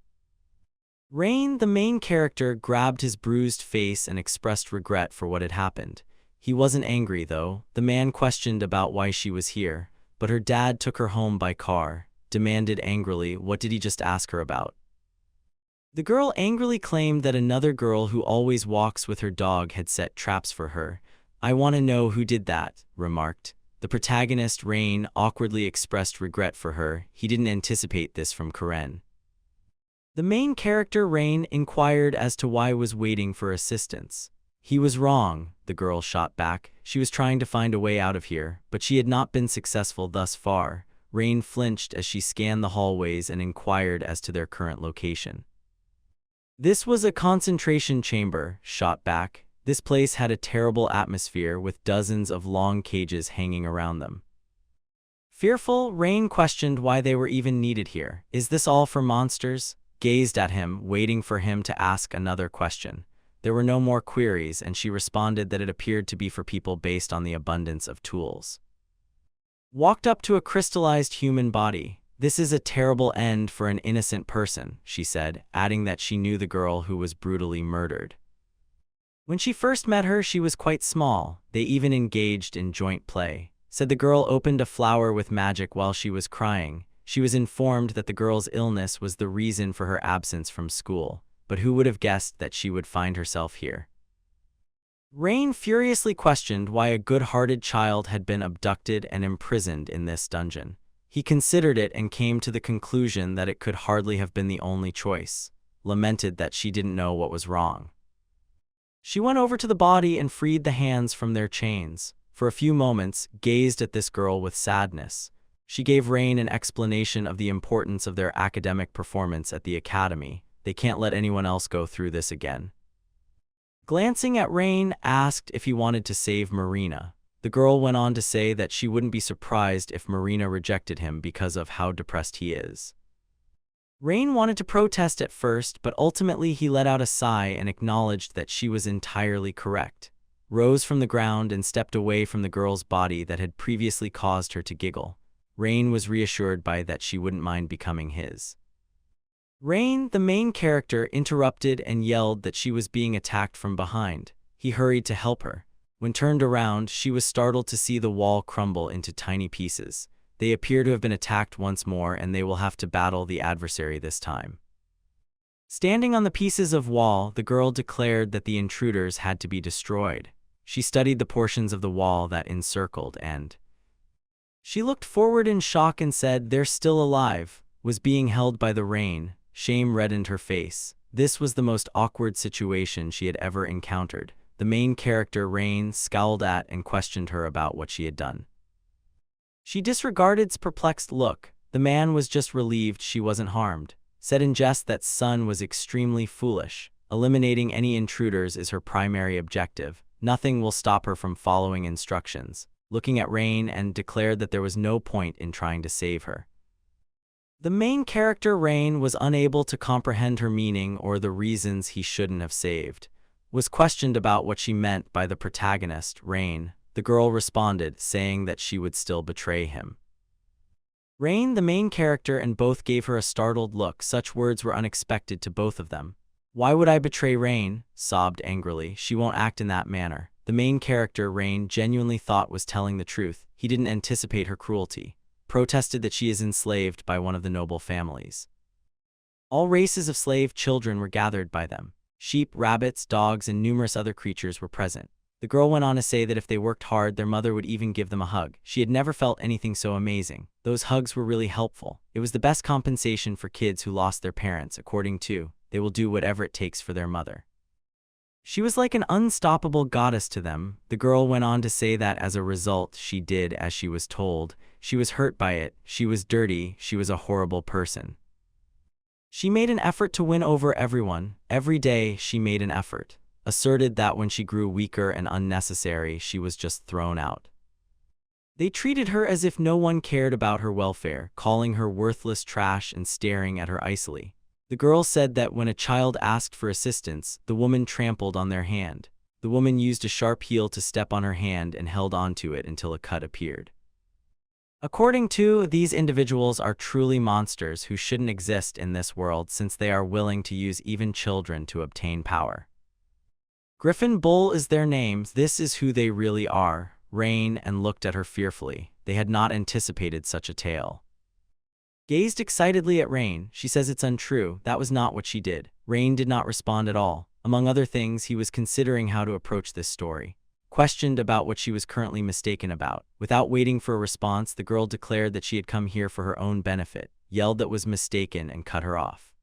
Rain, the main character, grabbed his bruised face and expressed regret for what had happened. He wasn't angry, though. The man questioned about why she was here, but her dad took her home by car, demanded angrily, what did he just ask her about? The girl angrily claimed that another girl who always walks with her dog had set traps for her. "I want to know who did that," remarked. The protagonist, Rain, awkwardly expressed regret for her. He didn't anticipate this from Karen. The main character, Rain, inquired as to why was waiting for assistance. "He was wrong," the girl shot back. She was trying to find a way out of here, but she had not been successful thus far. Rain flinched as she scanned the hallways and inquired as to their current location. "This was a concentration chamber," shot back. This place had a terrible atmosphere with dozens of long cages hanging around them. Fearful, Rain questioned why they were even needed here. "Is this all for monsters?" Gazed at him, waiting for him to ask another question. There were no more queries, and she responded that it appeared to be for people based on the abundance of tools. Walked up to a crystallized human body. "This is a terrible end for an innocent person," she said, adding that she knew the girl who was brutally murdered. When she first met her, she was quite small. They even engaged in joint play. Said the girl opened a flower with magic while she was crying. She was informed that the girl's illness was the reason for her absence from school, but who would have guessed that she would find herself here? Rain furiously questioned why a good-hearted child had been abducted and imprisoned in this dungeon. He considered it and came to the conclusion that it could hardly have been the only choice, lamented that she didn't know what was wrong. She went over to the body and freed the hands from their chains. For a few moments, gazed at this girl with sadness. She gave Rain an explanation of the importance of their academic performance at the academy. They can't let anyone else go through this again. Glancing at Rain, asked if he wanted to save Marina. The girl went on to say that she wouldn't be surprised if Marina rejected him because of how depressed he is. Rain wanted to protest at first, but ultimately he let out a sigh and acknowledged that she was entirely correct. Rose from the ground and stepped away from the girl's body that had previously caused her to giggle. Rain was reassured by that she wouldn't mind becoming his. Rain, the main character, interrupted and yelled that she was being attacked from behind. He hurried to help her. When turned around, she was startled to see the wall crumble into tiny pieces. They appear to have been attacked once more, and they will have to battle the adversary this time. Standing on the pieces of wall, the girl declared that the intruders had to be destroyed. She studied the portions of the wall that encircled, and she looked forward in shock and said, "They're still alive," was being held by the rain. Shame reddened her face. This was the most awkward situation she had ever encountered. The main character, Rain, scowled at and questioned her about what she had done. She disregarded his perplexed look. The man was just relieved she wasn't harmed. Said in jest that Sun was extremely foolish. Eliminating any intruders is her primary objective. Nothing will stop her from following instructions. Looking at Rain, and declared that there was no point in trying to save her. The main character, Rain, was unable to comprehend her meaning or the reasons he shouldn't have saved. Was questioned about what she meant by the protagonist, Rain. The girl responded, saying that she would still betray him. Rain, the main character, and both gave her a startled look. Such words were unexpected to both of them. "Why would I betray Rain?" sobbed angrily. "She won't act in that manner." The main character, Rain, genuinely thought was telling the truth. He didn't anticipate her cruelty. Protested that she is enslaved by one of the noble families. All races of slave children were gathered by them. Sheep, rabbits, dogs, and numerous other creatures were present. The girl went on to say that if they worked hard, their mother would even give them a hug. She had never felt anything so amazing. Those hugs were really helpful. It was the best compensation for kids who lost their parents. According to, they will do whatever it takes for their mother. She was like an unstoppable goddess to them. The girl went on to say that as a result, she did as she was told. She was hurt by it. She was dirty. She was a horrible person. She made an effort to win over everyone. Every day, she made an effort. Asserted that when she grew weaker and unnecessary, she was just thrown out. They treated her as if no one cared about her welfare, calling her worthless trash and staring at her icily. The girl said that when a child asked for assistance, the woman trampled on their hand. The woman used a sharp heel to step on her hand and held onto it until a cut appeared. According to, these individuals are truly monsters who shouldn't exist in this world, since they are willing to use even children to obtain power. Griffin Bull is their name. This is who they really are. Rain and looked at her fearfully. They had not anticipated such a tale. Gazed excitedly at Rain. She says it's untrue. That was not what she did. Rain did not respond at all. Among other things, he was considering how to approach this story. Questioned about what she was currently mistaken about. Without waiting for a response, the girl declared that she had come here for her own benefit, yelled that was mistaken, and cut her off.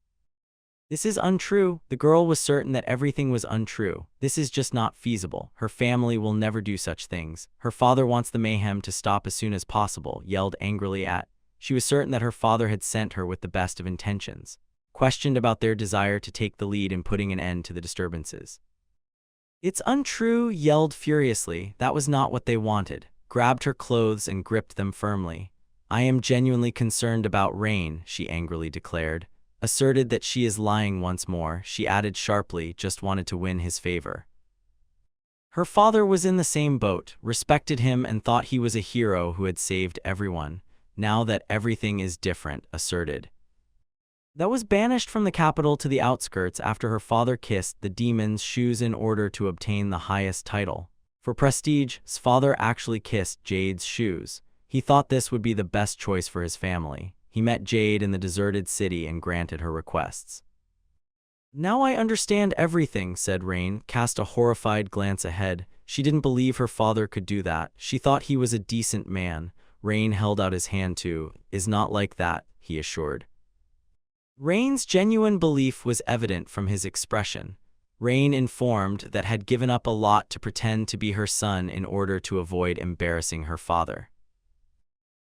This is untrue. The girl was certain that everything was untrue. This is just not feasible. Her family will never do such things. Her father wants the mayhem to stop as soon as possible, yelled angrily at. She was certain that her father had sent her with the best of intentions. Questioned about their desire to take the lead in putting an end to the disturbances. "It's untrue," yelled furiously. "That was not what they wanted." Grabbed her clothes and gripped them firmly. "I am genuinely concerned about Rain," she angrily declared. Asserted that she is lying once more. She added sharply, just wanted to win his favor. Her father was in the same boat, respected him and thought he was a hero who had saved everyone. Now that everything is different, asserted. That was banished from the capital to the outskirts after her father kissed the demon's shoes in order to obtain the highest title. For prestige, his father actually kissed Jade's shoes. He thought this would be the best choice for his family. He met Jade in the deserted city and granted her requests. "Now I understand everything," said Rain, cast a horrified glance ahead. She didn't believe her father could do that. She thought he was a decent man. Rain held out his hand too. "Is not like that," he assured. Rain's genuine belief was evident from his expression. Rain informed that had given up a lot to pretend to be her son in order to avoid embarrassing her father.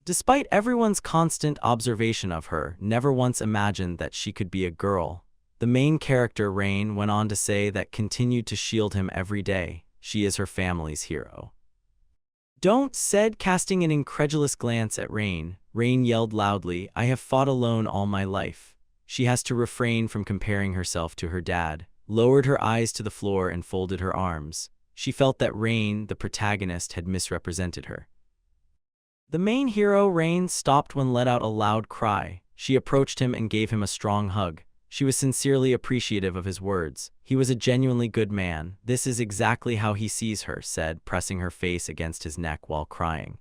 Despite everyone's constant observation of her, never once imagined that she could be a girl. The main character, Rain, went on to say that continued to shield him every day. She is her family's hero. "Don't," said, casting an incredulous glance at Rain. Rain yelled loudly, "I have fought alone all my life." She has to refrain from comparing herself to her dad. Lowered her eyes to the floor and folded her arms. She felt that Rain, the protagonist, had misrepresented her. The main hero, Rain, stopped when let out a loud cry. She approached him and gave him a strong hug. She was sincerely appreciative of his words. He was a genuinely good man. This is exactly how he sees her, said, pressing her face against his neck while crying.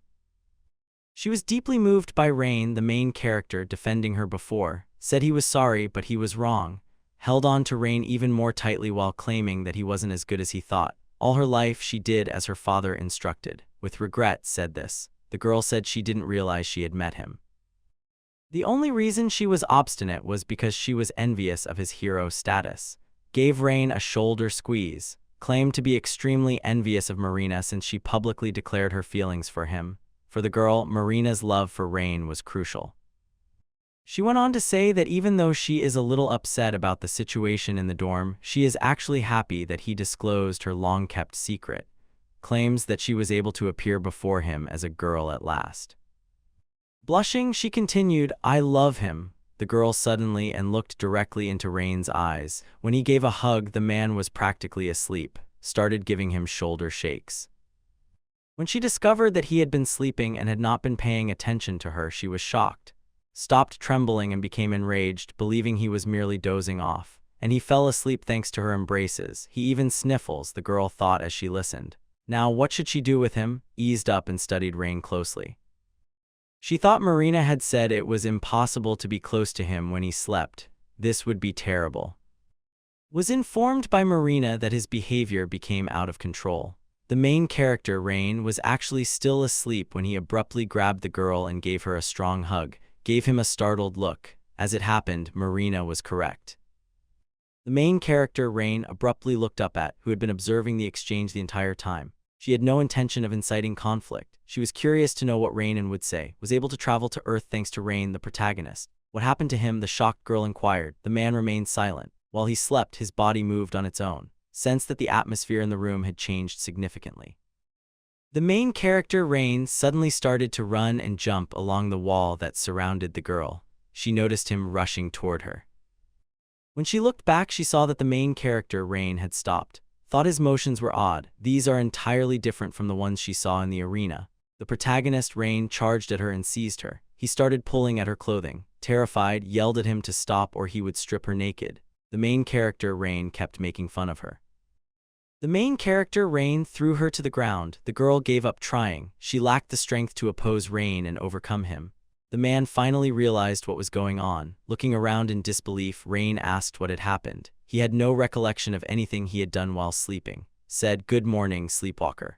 She was deeply moved by Rain, the main character, defending her before, said he was sorry but he was wrong, held on to Rain even more tightly while claiming that he wasn't as good as he thought. All her life she did as her father instructed. With regret, said this. The girl said she didn't realize she had met him. The only reason she was obstinate was because she was envious of his hero status. Gave Rain a shoulder squeeze, claimed to be extremely envious of Marina since she publicly declared her feelings for him. For the girl, Marina's love for Rain was crucial. She went on to say that even though she is a little upset about the situation in the dorm, she is actually happy that he disclosed her long-kept secret. Claims that she was able to appear before him as a girl at last. Blushing, she continued, I love him. The girl suddenly and looked directly into Rain's eyes. When he gave a hug, the man was practically asleep, started giving him shoulder shakes. When she discovered that he had been sleeping and had not been paying attention to her, she was shocked, stopped trembling and became enraged, believing he was merely dozing off. And he fell asleep thanks to her embraces. He even sniffles, the girl thought as she listened. Now what should she do with him? Eased up and studied Rain closely. She thought Marina had said it was impossible to be close to him when he slept. This would be terrible. Was informed by Marina that his behavior became out of control. The main character, Rain, was actually still asleep when he abruptly grabbed the girl and gave her a strong hug, gave him a startled look. As it happened, Marina was correct. The main character, Rain, abruptly looked up at, who had been observing the exchange the entire time. She had no intention of inciting conflict. She was curious to know what Rain would say. Was able to travel to Earth thanks to Rain, the protagonist. What happened to him? The shocked girl inquired. The man remained silent. While he slept, his body moved on its own. Sensed that the atmosphere in the room had changed significantly. The main character, Rain, suddenly started to run and jump along the wall that surrounded the girl. She noticed him rushing toward her. When she looked back, she saw that the main character, Rain, had stopped. Thought his motions were odd. These are entirely different from the ones she saw in the arena. The protagonist, Rain, charged at her and seized her. He started pulling at her clothing. Terrified, yelled at him to stop or he would strip her naked. The main character, Rain, kept making fun of her. The main character, Rain, threw her to the ground. The girl gave up trying. She lacked the strength to oppose Rain and overcome him. The man finally realized what was going on. Looking around in disbelief, Rain asked what had happened. He had no recollection of anything he had done while sleeping. Said, "Good morning, sleepwalker."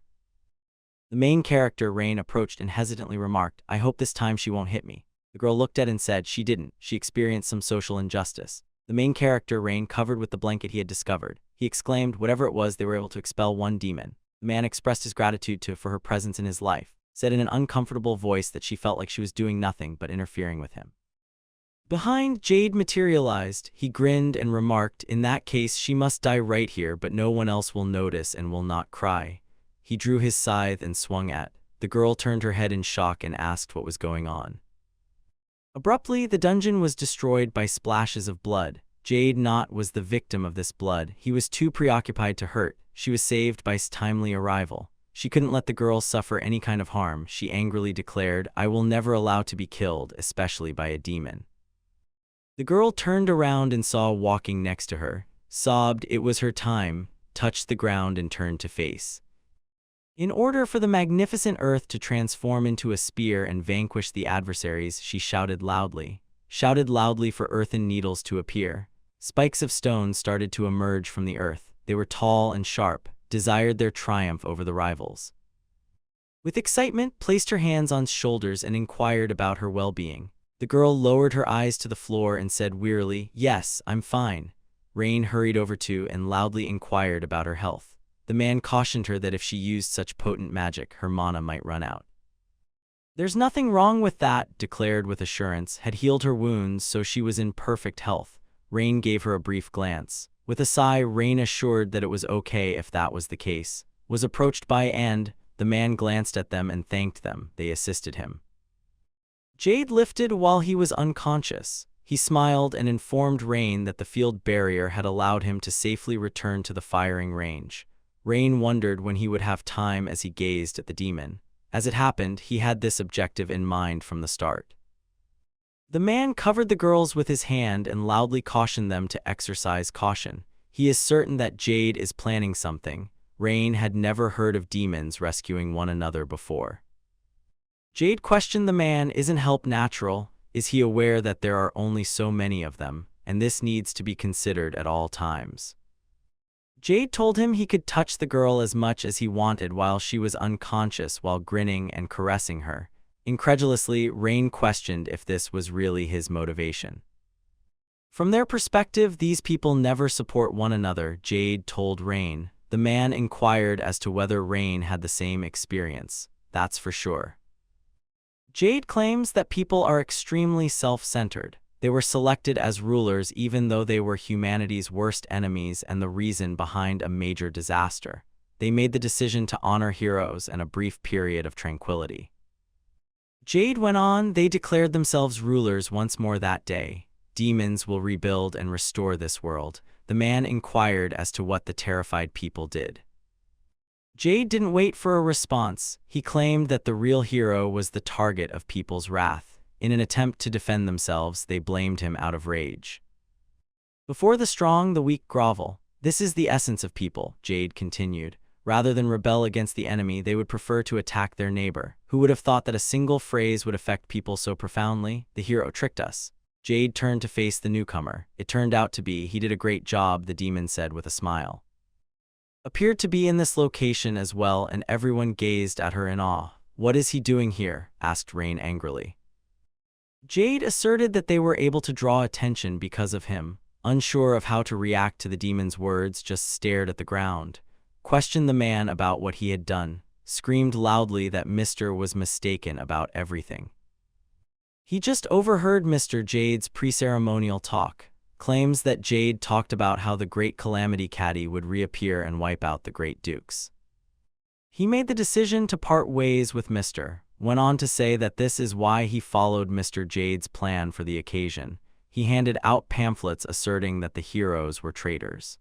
The main character, Rain, approached and hesitantly remarked, "I hope this time she won't hit me." The girl looked at and said she didn't. She experienced some social injustice. The main character, Rain, covered with the blanket he had discovered. He exclaimed, whatever it was, they were able to expel one demon. The man expressed his gratitude for her presence in his life. Said in an uncomfortable voice that she felt like she was doing nothing but interfering with him. Behind, Jade materialized. He grinned and remarked, "In that case, she must die right here, but no one else will notice and will not cry." He drew his scythe and swung at. The girl turned her head in shock and asked what was going on. Abruptly, the dungeon was destroyed by splashes of blood. Jade Knot was the victim of this blood. He was too preoccupied to hurt. She was saved by his timely arrival. She couldn't let the girl suffer any kind of harm. She angrily declared, "I will never allow to be killed, especially by a demon." The girl turned around and saw walking next to her, sobbed it was her time, touched the ground and turned to face. In order for the magnificent earth to transform into a spear and vanquish the adversaries, she shouted loudly for earthen needles to appear. Spikes of stone started to emerge from the earth. They were tall and sharp, desired their triumph over the rivals. With excitement, placed her hands on shoulders and inquired about her well-being. The girl lowered her eyes to the floor and said wearily, "Yes, I'm fine." Rain hurried over to and loudly inquired about her health. The man cautioned her that if she used such potent magic, her mana might run out. "There's nothing wrong with that," declared with assurance, had healed her wounds so she was in perfect health. Rain gave her a brief glance. With a sigh, Rain assured that it was okay if that was the case. Was approached by and the man glanced at them and thanked them. They assisted him. Jade lifted while he was unconscious. He smiled and informed Rain that the field barrier had allowed him to safely return to the firing range. Rain wondered when he would have time as he gazed at the demon. As it happened, he had this objective in mind from the start. The man covered the girls with his hand and loudly cautioned them to exercise caution. He is certain that Jade is planning something. Rain had never heard of demons rescuing one another before. Jade questioned the man, isn't help natural? Is he aware that there are only so many of them, and this needs to be considered at all times? Jade told him he could touch the girl as much as he wanted while she was unconscious, while grinning and caressing her. Incredulously, Rain questioned if this was really his motivation. From their perspective, these people never support one another, Jade told Rain. The man inquired as to whether Rain had the same experience. That's for sure. Jade claims that people are extremely self-centered. They were selected as rulers even though they were humanity's worst enemies and the reason behind a major disaster. They made the decision to honor heroes and a brief period of tranquility. Jade went on, they declared themselves rulers once more that day. Demons will rebuild and restore this world. The man inquired as to what the terrified people did. Jade didn't wait for a response. He claimed that the real hero was the target of people's wrath. In an attempt to defend themselves, they blamed him out of rage. Before the strong, the weak grovel. This is the essence of people, Jade continued. Rather than rebel against the enemy, they would prefer to attack their neighbor. Who would have thought that a single phrase would affect people so profoundly? The hero tricked us. Jade turned to face the newcomer. It turned out to be, he did a great job, the demon said with a smile. Appeared to be in this location as well, and everyone gazed at her in awe. What is he doing here? Asked Rain angrily. Jade asserted that they were able to draw attention because of him. Unsure of how to react to the demon's words, just stared at the ground. Questioned the man about what he had done. Screamed loudly that Mr. was mistaken about everything. He just overheard Mr. Jade's pre-ceremonial talk. Claims that Jade talked about how the Great Calamity Caddy would reappear and wipe out the Great Dukes. He made the decision to part ways with Mr. Went on to say that this is why he followed Mr. Jade's plan for the occasion. He handed out pamphlets asserting that the heroes were traitors.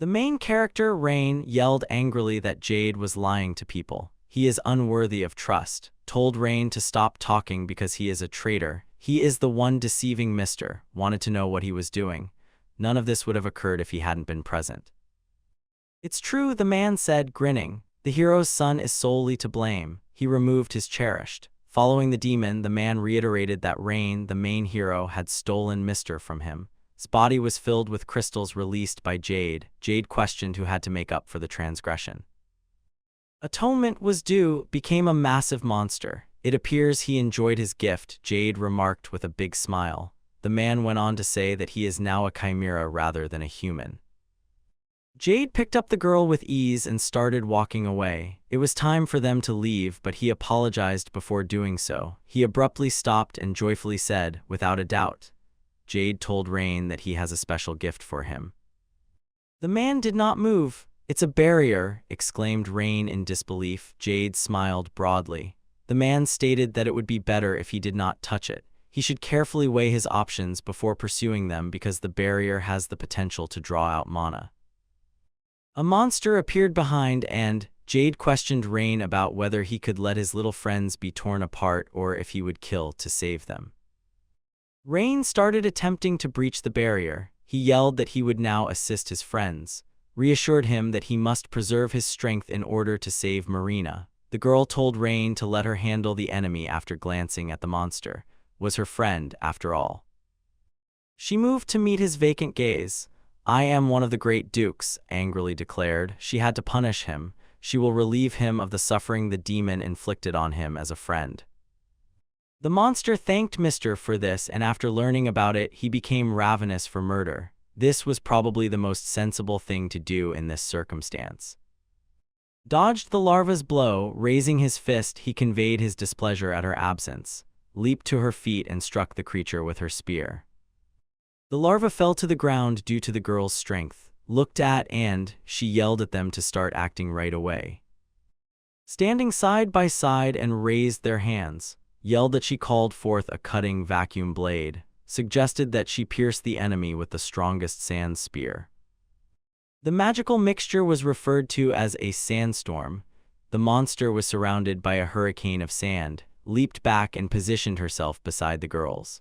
The main character, Rain, yelled angrily that Jade was lying to people. He is unworthy of trust. Told Rain to stop talking because he is a traitor. He is the one deceiving Mr. Wanted to know what he was doing. None of this would have occurred if he hadn't been present. It's true, the man said, grinning. The hero's son is solely to blame. He removed his cherished. Following the demon, the man reiterated that Rain, the main hero, had stolen Mr. from him. His body was filled with crystals released by Jade. Jade questioned who had to make up for the transgression. Atonement was due, became a massive monster. It appears he enjoyed his gift, Jade remarked with a big smile. The man went on to say that he is now a chimera rather than a human. Jade picked up the girl with ease and started walking away. It was time for them to leave, but he apologized before doing so. He abruptly stopped and joyfully said, without a doubt. Jade told Rain that he has a special gift for him. The man did not move. It's a barrier, exclaimed Rain in disbelief. Jade smiled broadly. The man stated that it would be better if he did not touch it. He should carefully weigh his options before pursuing them because the barrier has the potential to draw out mana. A monster appeared behind and Jade questioned Rain about whether he could let his little friends be torn apart or if he would kill to save them. Rain started attempting to breach the barrier. He yelled that he would now assist his friends, reassured him that he must preserve his strength in order to save Marina. The girl told Rain to let her handle the enemy after glancing at the monster. Was her friend, after all. She moved to meet his vacant gaze. I am one of the great dukes, angrily declared. She had to punish him. She will relieve him of the suffering the demon inflicted on him as a friend. The monster thanked Mr. for this, and after learning about it, he became ravenous for murder. This was probably the most sensible thing to do in this circumstance. Dodged the larva's blow, raising his fist, he conveyed his displeasure at her absence, leaped to her feet and struck the creature with her spear. The larva fell to the ground due to the girl's strength, looked at and she yelled at them to start acting right away. Standing side by side and raised their hands, yelled that she called forth a cutting vacuum blade, suggested that she pierce the enemy with the strongest sand spear. The magical mixture was referred to as a sandstorm. The monster was surrounded by a hurricane of sand. leaped back and positioned herself beside the girls.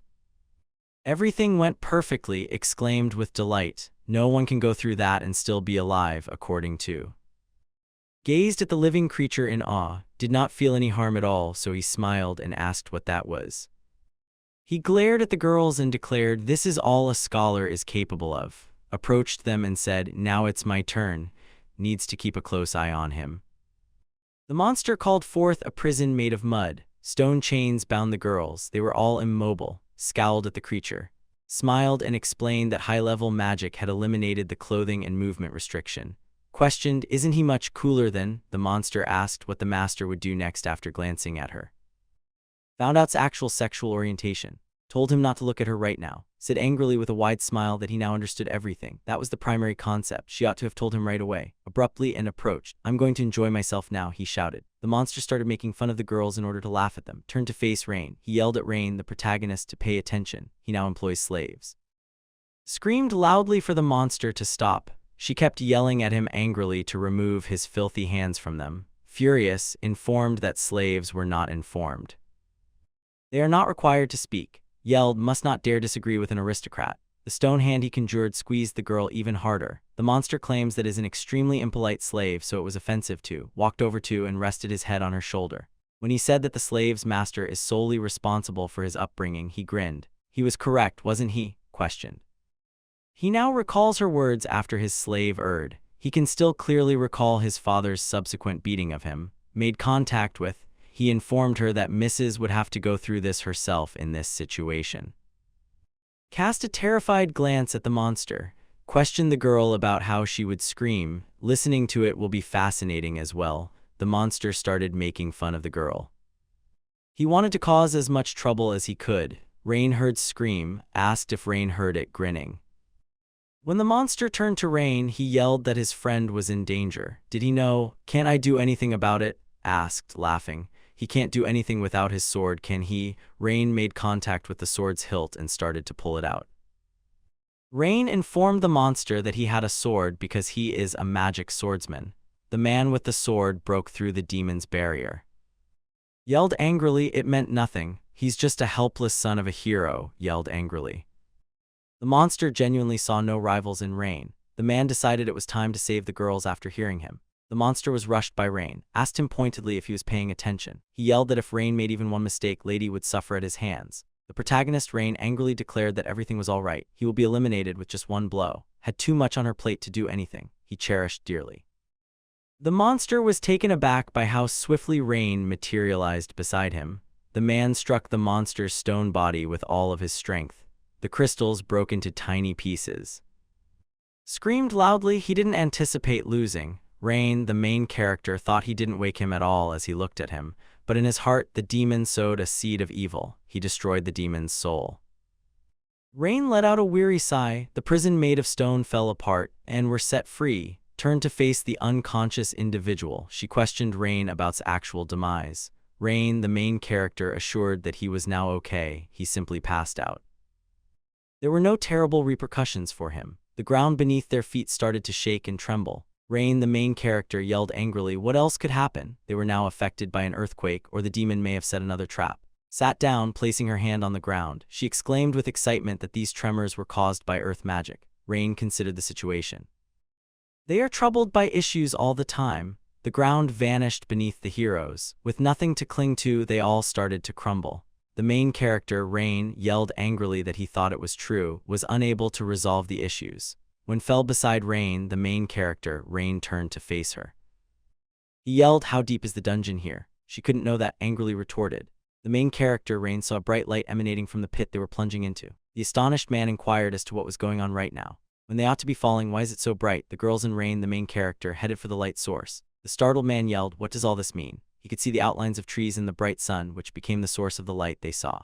"Everything went perfectly," exclaimed with delight. "No one can go through that and still be alive," according to. Gazed at the living creature in awe, did not feel any harm at all, so he smiled and asked what that was. He glared at the girls and declared, "This is all a scholar is capable of," approached them and said, "Now it's my turn. Needs to keep a close eye on him." The monster called forth a prison made of mud. Stone chains bound the girls. They were all immobile, scowled at the creature, smiled and explained that high-level magic had eliminated the clothing and movement restriction. Questioned, "Isn't he much cooler than?" The monster asked what the master would do next after glancing at her. Found out's actual sexual orientation. Told him not to look at her right now. Said angrily with a wide smile that he now understood everything. That was the primary concept. She ought to have told him right away. Abruptly and approached. "I'm going to enjoy myself now," he shouted. The monster started making fun of the girls in order to laugh at them. Turned to face Rain. He yelled at Rain, the protagonist, to pay attention. He now employs slaves. Screamed loudly for the monster to stop. She kept yelling at him angrily to remove his filthy hands from them. Furious, informed that slaves were not informed. "They are not required to speak." Yelled, "Must not dare disagree with an aristocrat." The stone hand he conjured squeezed the girl even harder. The monster claims that is an extremely impolite slave, so it was offensive to. Walked over to and rested his head on her shoulder. When he said that the slave's master is solely responsible for his upbringing, he grinned. He was correct, wasn't he? Questioned. He now recalls her words after his slave erred. He can still clearly recall his father's subsequent beating of him. Made contact with. He informed her that Mrs. would have to go through this herself in this situation. Cast a terrified glance at the monster. Questioned the girl about how she would scream. Listening to it will be fascinating as well. The monster started making fun of the girl. He wanted to cause as much trouble as he could. Rain heard scream, asked if Rain heard it, grinning. When the monster turned to Rain, he yelled that his friend was in danger. Did he know? "Can't I do anything about it?" asked, laughing. "He can't do anything without his sword, can he?" Rain made contact with the sword's hilt and started to pull it out. Rain informed the monster that he had a sword because he is a magic swordsman. The man with the sword broke through the demon's barrier. Yelled angrily, "It meant nothing. He's just a helpless son of a hero," yelled angrily. The monster genuinely saw no rivals in Rain. The man decided it was time to save the girls after hearing him. The monster was rushed by Rain, asked him pointedly if he was paying attention. He yelled that if Rain made even one mistake, Lady would suffer at his hands. The protagonist, Rain, angrily declared that everything was all right. He will be eliminated with just one blow. Had too much on her plate to do anything he cherished dearly. The monster was taken aback by how swiftly Rain materialized beside him. The man struck the monster's stone body with all of his strength. The crystals broke into tiny pieces. Screamed loudly, he didn't anticipate losing. Rain, the main character, thought he didn't wake him at all as he looked at him, but in his heart the demon sowed a seed of evil. He destroyed the demon's soul. Rain let out a weary sigh. The prison made of stone fell apart and were set free. Turned to face the unconscious individual. She questioned Rain about its actual demise. Rain, the main character, assured that he was now okay. He simply passed out. There were no terrible repercussions for him. The ground beneath their feet started to shake and tremble. Rain, the main character, yelled angrily, "What else could happen?" They were now affected by an earthquake, or the demon may have set another trap. Sat down, placing her hand on the ground. She exclaimed with excitement that these tremors were caused by earth magic. Rain considered the situation. They are troubled by issues all the time. The ground vanished beneath the heroes. With nothing to cling to, they all started to crumble. The main character, Rain, yelled angrily that he thought it was true, was unable to resolve the issues. When fell beside Rain, the main character, Rain turned to face her. He yelled, "How deep is the dungeon here?" She couldn't know that, angrily retorted. The main character, Rain, saw a bright light emanating from the pit they were plunging into. The astonished man inquired as to what was going on right now. When they ought to be falling, why is it so bright? The girls and Rain, the main character, headed for the light source. The startled man yelled, "What does all this mean?" He could see the outlines of trees in the bright sun, which became the source of the light they saw.